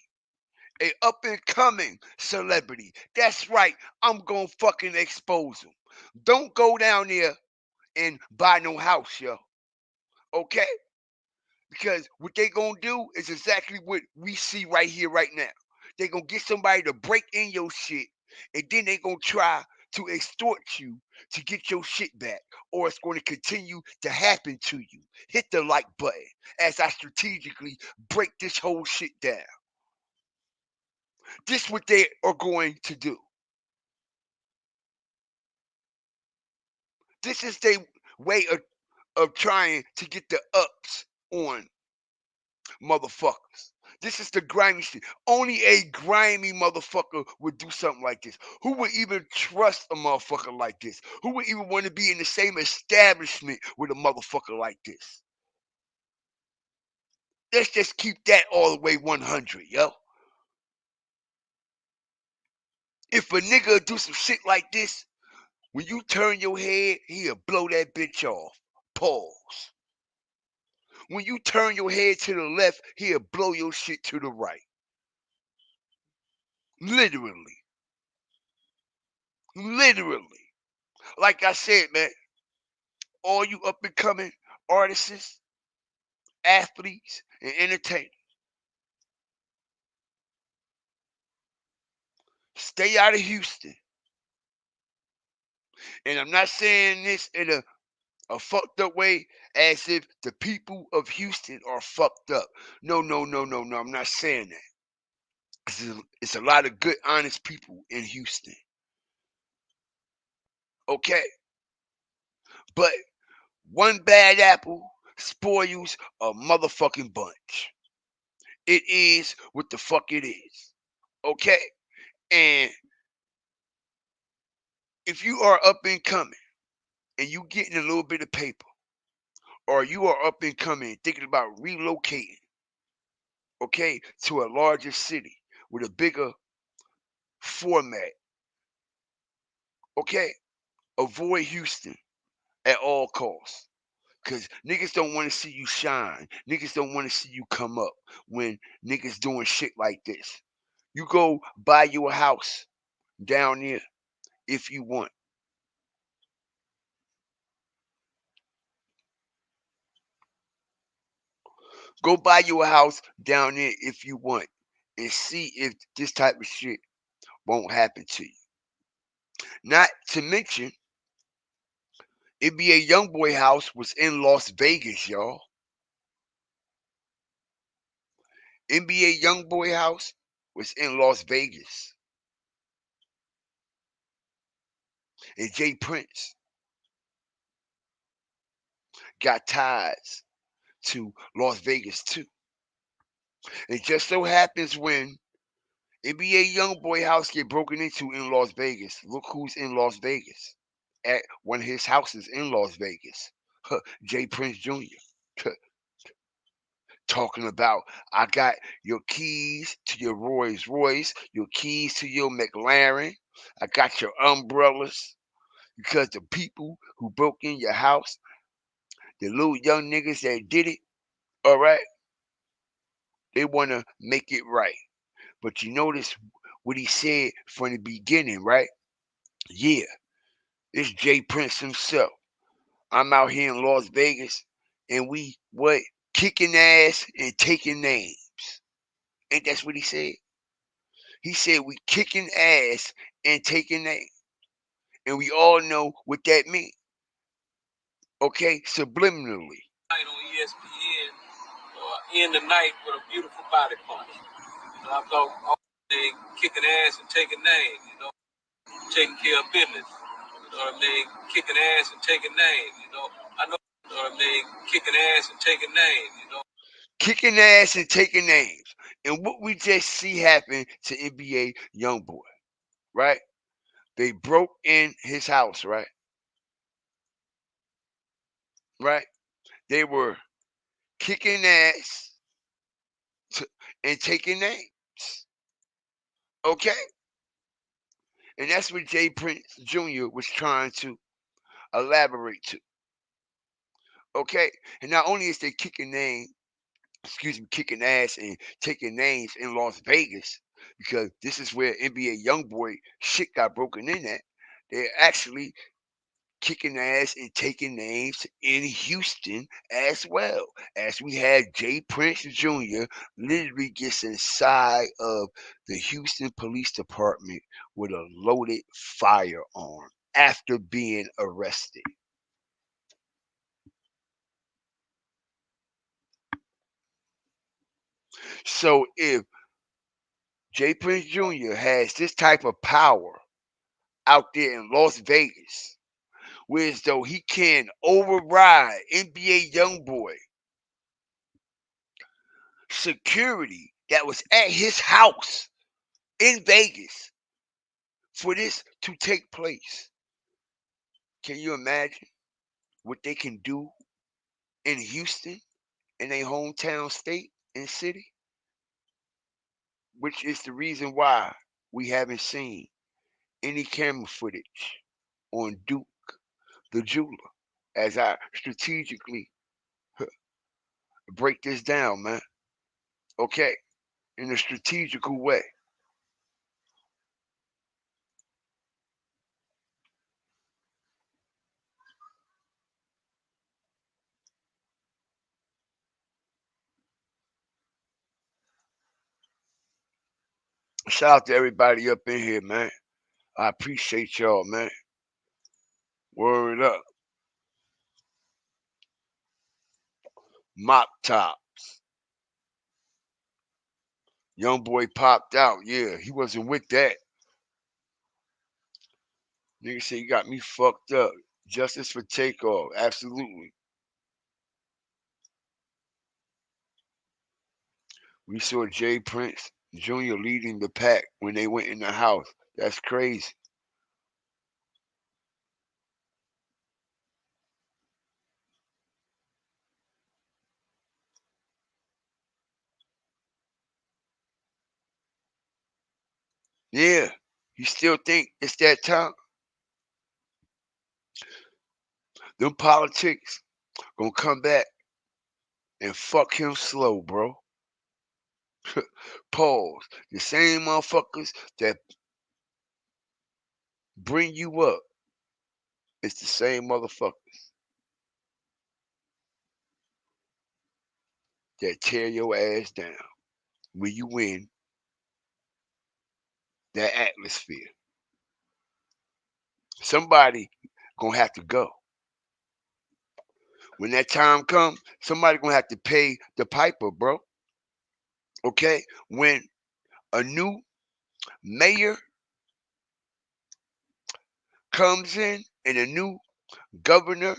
a up and coming celebrity, that's right, I'm gonna fucking expose them. Don't go down there and buy no house, yo. Okay? Because what they gonna do is exactly what we see right here, right now. They gonna get somebody to break in your shit, and then they gonna try to extort you to get your shit back, or it's going to continue to happen to you. Hit the like button as I strategically break this whole shit down. This is what they are going to do. This is their way of trying to get the ups on motherfuckers. This is the grimy shit. Only a grimy motherfucker would do something like this. Who would even trust a motherfucker like this? Who would even want to be in the same establishment with a motherfucker like this? Let's just keep that all the way 100, yo. If a nigga do some shit like this, when you turn your head, he'll blow that bitch off. Pause. When you turn your head to the left, he'll blow your shit to the right. Literally. Literally. Like I said, man, all you up and coming artists, athletes, and entertainers, stay out of Houston. And I'm not saying this in a fucked up way as if the people of Houston are fucked up. No, I'm not saying that. It's a lot of good, honest people in Houston. Okay? But one bad apple spoils a motherfucking bunch. It is what the fuck it is. Okay? And if you are up and coming and you getting a little bit of paper, or you are up and coming thinking about relocating, okay, to a larger city with a bigger format, okay, avoid Houston at all costs. Because niggas don't want to see you shine. Niggas don't want to see you come up when niggas doing shit like this. You go buy you a house down there if you want. Go buy you a house down there if you want and see if this type of shit won't happen to you. Not to mention, NBA Youngboy house was in Las Vegas, y'all. NBA Youngboy house was in Las Vegas. And Jay Prince got ties to Las Vegas too. It just so happens when NBA YoungBoy house get broken into in Las Vegas. Look who's in Las Vegas. At one of his houses in Las Vegas. Jay Prince Jr. Talking about, I got your keys to your Rolls Royce, your keys to your McLaren. I got your umbrellas because the people who broke in your house, the little young niggas that did it, all right, they want to make it right. But you notice what he said from the beginning, right? Yeah, it's Jay Prince himself. I'm out here in Las Vegas, and we what kicking ass and taking names. Ain't that's what he said? He said we kicking ass and taking names, and we all know what that means. Okay, subliminally. Night on ESPN, end the night with a beautiful body part. I thought all day kicking ass and taking names, taking care of business. You know what I mean? Kicking ass and taking names, I know, you know what I mean? Kicking ass and taking names, Kicking ass and taking names. And what we just see happen to NBA YoungBoy, right? They broke in his house, right? Right? They were kicking ass and taking names. Okay? And that's what Jay Prince Jr. was trying to elaborate to. Okay? And not only is they kicking ass and taking names in Las Vegas, because this is where NBA YoungBoy shit got broken in at. They're actually kicking ass and taking names in Houston as well. As we had Jay Prince Jr. literally gets inside of the Houston Police Department with a loaded firearm after being arrested. So if Jay Prince Jr. has this type of power out there in Las Vegas, whereas though he can override NBA YoungBoy security that was at his house in Vegas for this to take place. Can you imagine what they can do in Houston, in their hometown state and city? Which is the reason why we haven't seen any camera footage on Duke the jeweler, as I strategically break this down, man. Okay, in a strategical way. Shout out to everybody up in here, man. I appreciate y'all, man. Word up. Mop tops. Young boy popped out. Yeah, he wasn't with that. Nigga said you got me fucked up. Justice for takeoff. Absolutely. We saw Jay Prince Jr. leading the pack when they went in the house. That's crazy. Yeah. You still think it's that time? Them politics gonna come back and fuck him slow, bro. Pause. The same motherfuckers that bring you up, it's the same motherfuckers that tear your ass down when you win that atmosphere. Somebody gonna have to go. When that time comes, somebody gonna have to pay the piper, bro. Okay? When a new mayor comes in and a new governor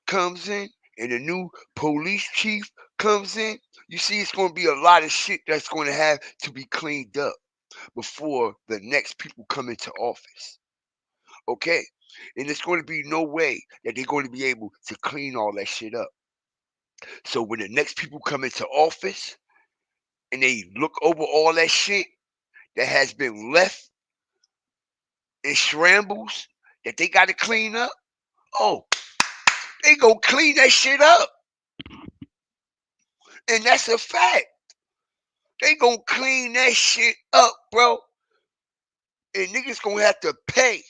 comes in and a new police chief comes in, you see it's gonna be a lot of shit that's gonna have to be cleaned up. before the next people come into office. Okay? And there's going to be no way that they're going to be able to clean all that shit up. So when the next people come into office and they look over all that shit that has been left in shambles that they got to clean up, oh, they gonna clean that shit up. And that's a fact. They gonna clean that shit up, bro. And niggas gonna have to pay.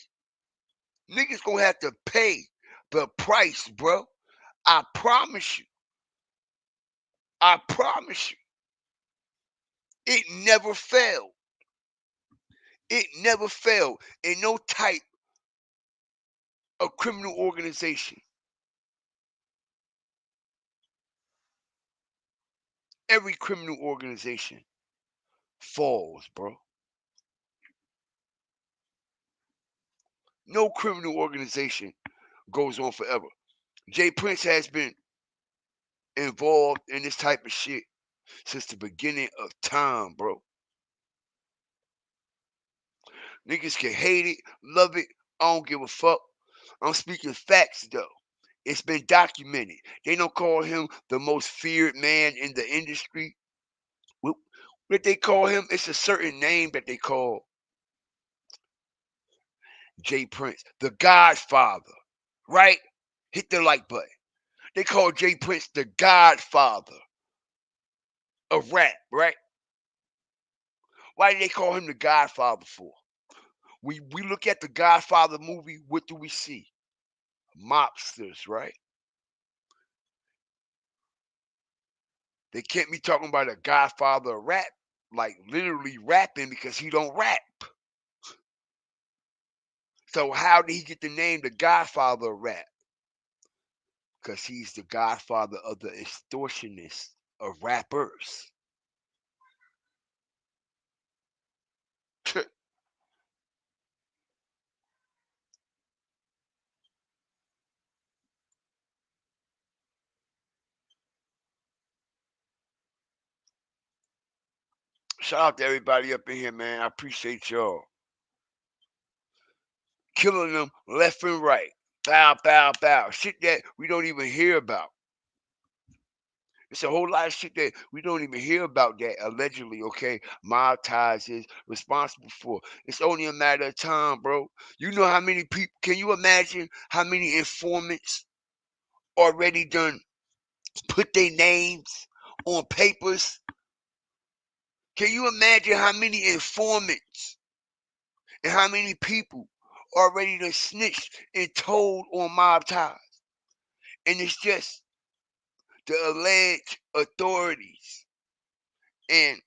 Niggas gonna have to pay the price, bro. I promise you. I promise you. It never failed. It never failed in no type of criminal organization. Every criminal organization falls, bro. No criminal organization goes on forever. Jay Prince has been involved in this type of shit since the beginning of time, bro. Niggas can hate it, love it. I don't give a fuck. I'm speaking facts though. It's been documented. They don't call him the most feared man in the industry. What they call him? It's a certain name that they call Jay Prince, the Godfather, right? Hit the like button. They call Jay Prince the Godfather of rap, right? Why do they call him the Godfather for? We look at the Godfather movie, what do we see? Mobsters, right? They can't be talking about a Godfather of rap, like literally rapping because he don't rap. So how did he get the name the Godfather of rap? Because he's the godfather of the extortionists of rappers. Shout out to everybody up in here, man. I appreciate y'all. Killing them left and right. Bow, bow, bow. Shit that we don't even hear about. It's a whole lot of shit that we don't even hear about that allegedly, okay, Mobties is responsible for. It's only a matter of time, bro. You know how many people, can you imagine how many informants already done put their names on papers? Can you imagine how many informants and how many people already done snitched and told on Mobties? And it's just the alleged authorities and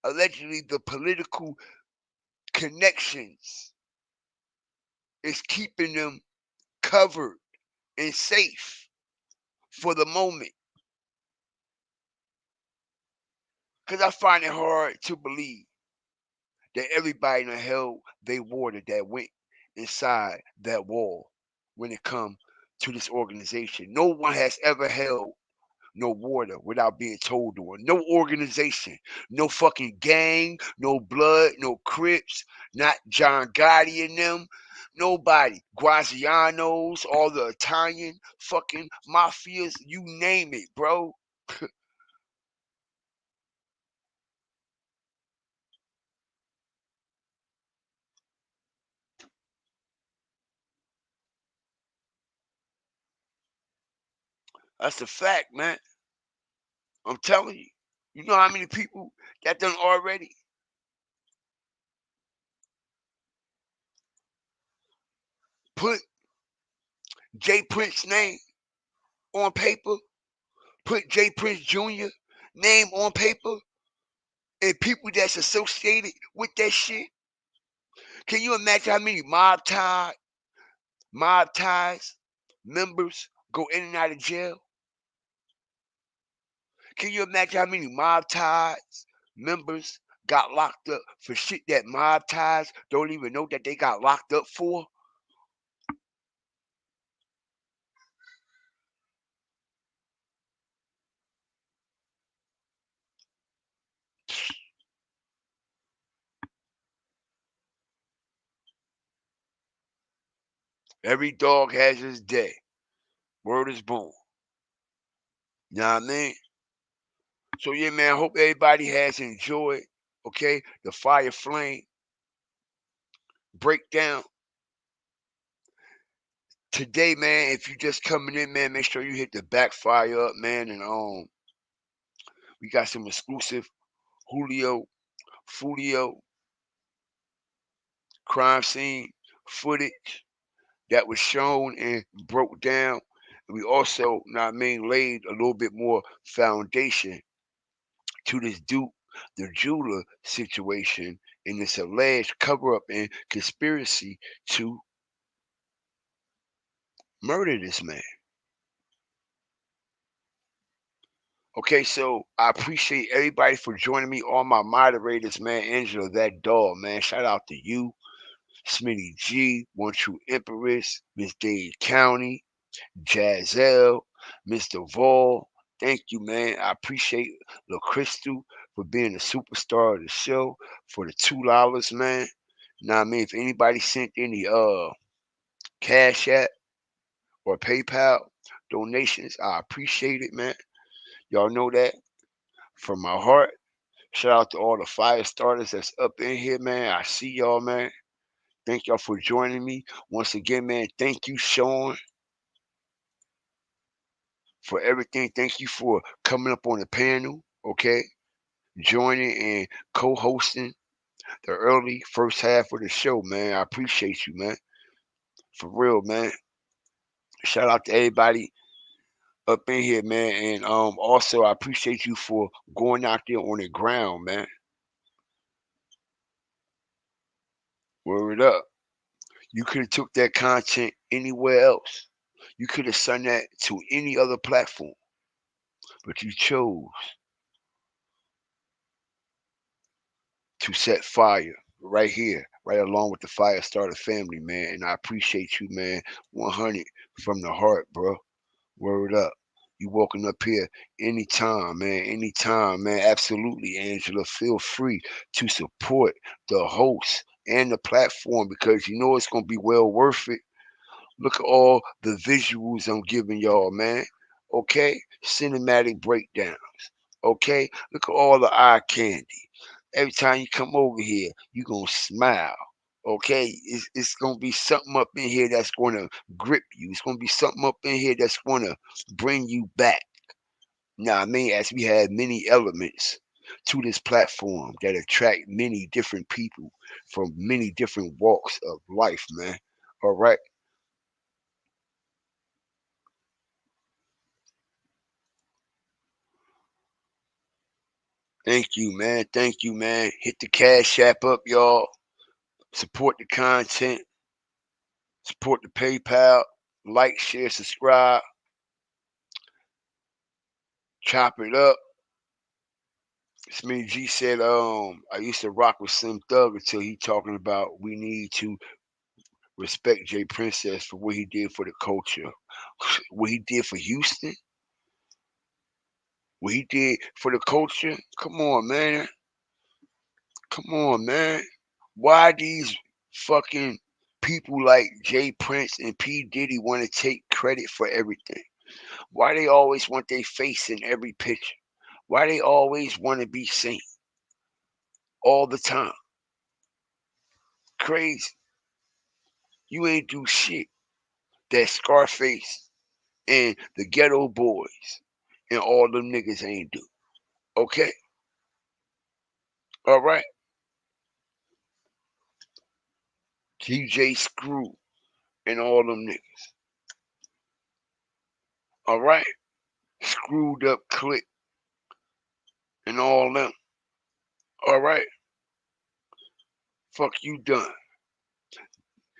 allegedly the political connections is keeping them covered and safe for the moment. Because I find it hard to believe that everybody done held they water that went inside that wall when it come to this organization. No one has ever held no water without being told on. No organization, no fucking gang, no blood, no Crips, not John Gotti and them. Nobody. Grazianos, all the Italian fucking mafias, you name it, bro. That's a fact, man. I'm telling you. You know how many people that done already put Jay Prince's name on paper, put Jay Prince Jr. name on paper, and people that's associated with that shit? Can you imagine how many mob ties members go in and out of jail? Can you imagine how many mob ties members got locked up for shit that mob ties don't even know that they got locked up for? Every dog has his day. Word is born. You know what I mean? So yeah, man, I hope everybody has enjoyed, okay, the Fire Flame breakdown. Today, man, if you just coming in, man, make sure you hit the backfire up, man, and we got some exclusive Julio Foolio crime scene footage that was shown and broke down. And we also, know what I mean, laid a little bit more foundation to this Duke the jeweler situation in this alleged cover up and conspiracy to murder this man. Okay, so I appreciate everybody for joining me. All my moderators, man. Angela, that dog, man. Shout out to you. Smitty G, One True Empress, Miss Dade County, Jazelle, Mr. Vol. Thank you, man. I appreciate La Crystal for being a superstar of the show for the $2, man. Now, I mean, if anybody sent any Cash App or PayPal donations, I appreciate it, man. Y'all know that from my heart. Shout out to all the fire starters that's up in here, man. I see y'all, man. Thank y'all for joining me. Once again, man, thank you, Sean, for everything. Thank you for coming up on the panel, okay? Joining and co-hosting the early first half of the show, man. I appreciate you, man. For real, man. Shout out to everybody up in here, man. And also I appreciate you for going out there on the ground, man. Word up. You could have took that content anywhere else. You could have sent that to any other platform. But you chose to set fire right here, right along with the fire starter family, man. And I appreciate you, man. 100 from the heart, bro. Word up. You walking up here anytime, man. Anytime, man. Absolutely, Angela. Feel free to support the host and the platform because you know it's gonna be well worth it. Look at all the visuals I'm giving y'all, man. Okay? Cinematic breakdowns. Okay? Look at all the eye candy. Every time you come over here, you going to smile. Okay? It's going to be something up in here that's going to grip you. It's going to be something up in here that's going to bring you back. Now, I mean, as we have many elements to this platform that attract many different people from many different walks of life, man. All right? Thank you, man. Thank you, man. Hit the Cash App up, y'all. Support the content. Support the PayPal. Like, share, subscribe. Chop it up. Smitty G said, I used to rock with Slim Thug until he talking about we need to respect Jay Princess for what he did for the culture. What he did for Houston. What he did for the culture. Come on, man. Come on, man. Why these fucking people like Jay Prince and P. Diddy want to take credit for everything? Why they always want their face in every picture? Why they always want to be seen all the time? Crazy. You ain't do shit that Scarface and the Ghetto Boys and all them niggas ain't do. Okay? All right? TJ Screw and all them niggas. All right? Screwed up Click and all them. All right? Fuck you done.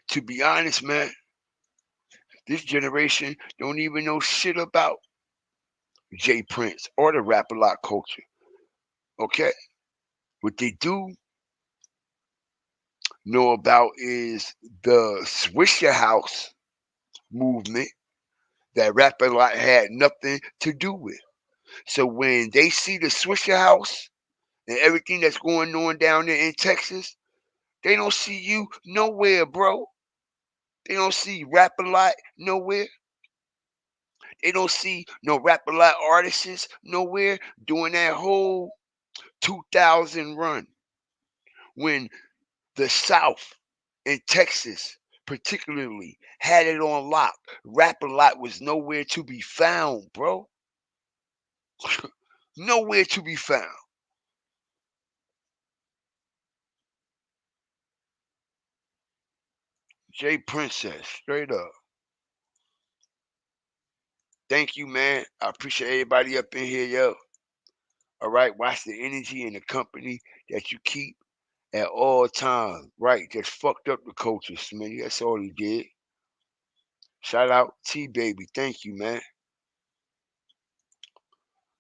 To be honest, man, this generation don't even know shit about Jay Prince or the rap a lot culture. Okay? What they do know about is the Swisher House movement that rap a lot had nothing to do with. So when they see the Swisher House and everything that's going on down there in Texas, they don't see you nowhere, bro. They don't see Rap-A-Lot nowhere. They don't see no Rap-A-Lot artists nowhere doing that whole 2000 run when the South and Texas particularly had it on lock. Rap-A-Lot was nowhere to be found, bro. Nowhere to be found. Jay Princess, straight up. Thank you, man. I appreciate everybody up in here, yo. All right, watch the energy and the company that you keep at all times. Right, just fucked up the culture, Smitty. That's all he did. Shout out T-Baby. Thank you, man.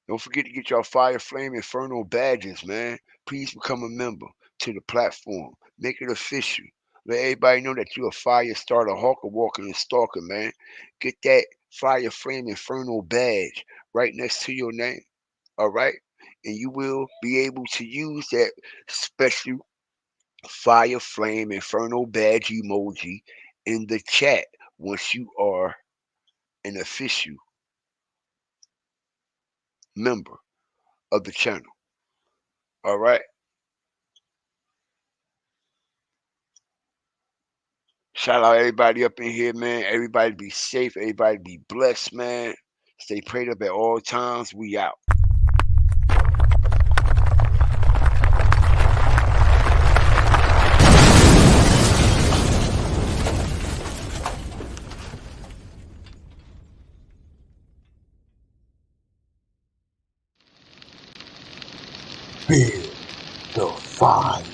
Don't forget to get your Fire Flame Inferno badges, man. Please become a member to the platform. Make it official. Let everybody know that you're a fire starter, hawker, walker, and stalker, man. Get that Fire Flame Inferno badge right next to your name. All right? And you will be able to use that special Fire Flame Inferno badge emoji in the chat once you are an official member of the channel. All right? Shout out everybody up in here, man. Everybody be safe. Everybody be blessed, man. Stay prayed up at all times. We out. Build the fire.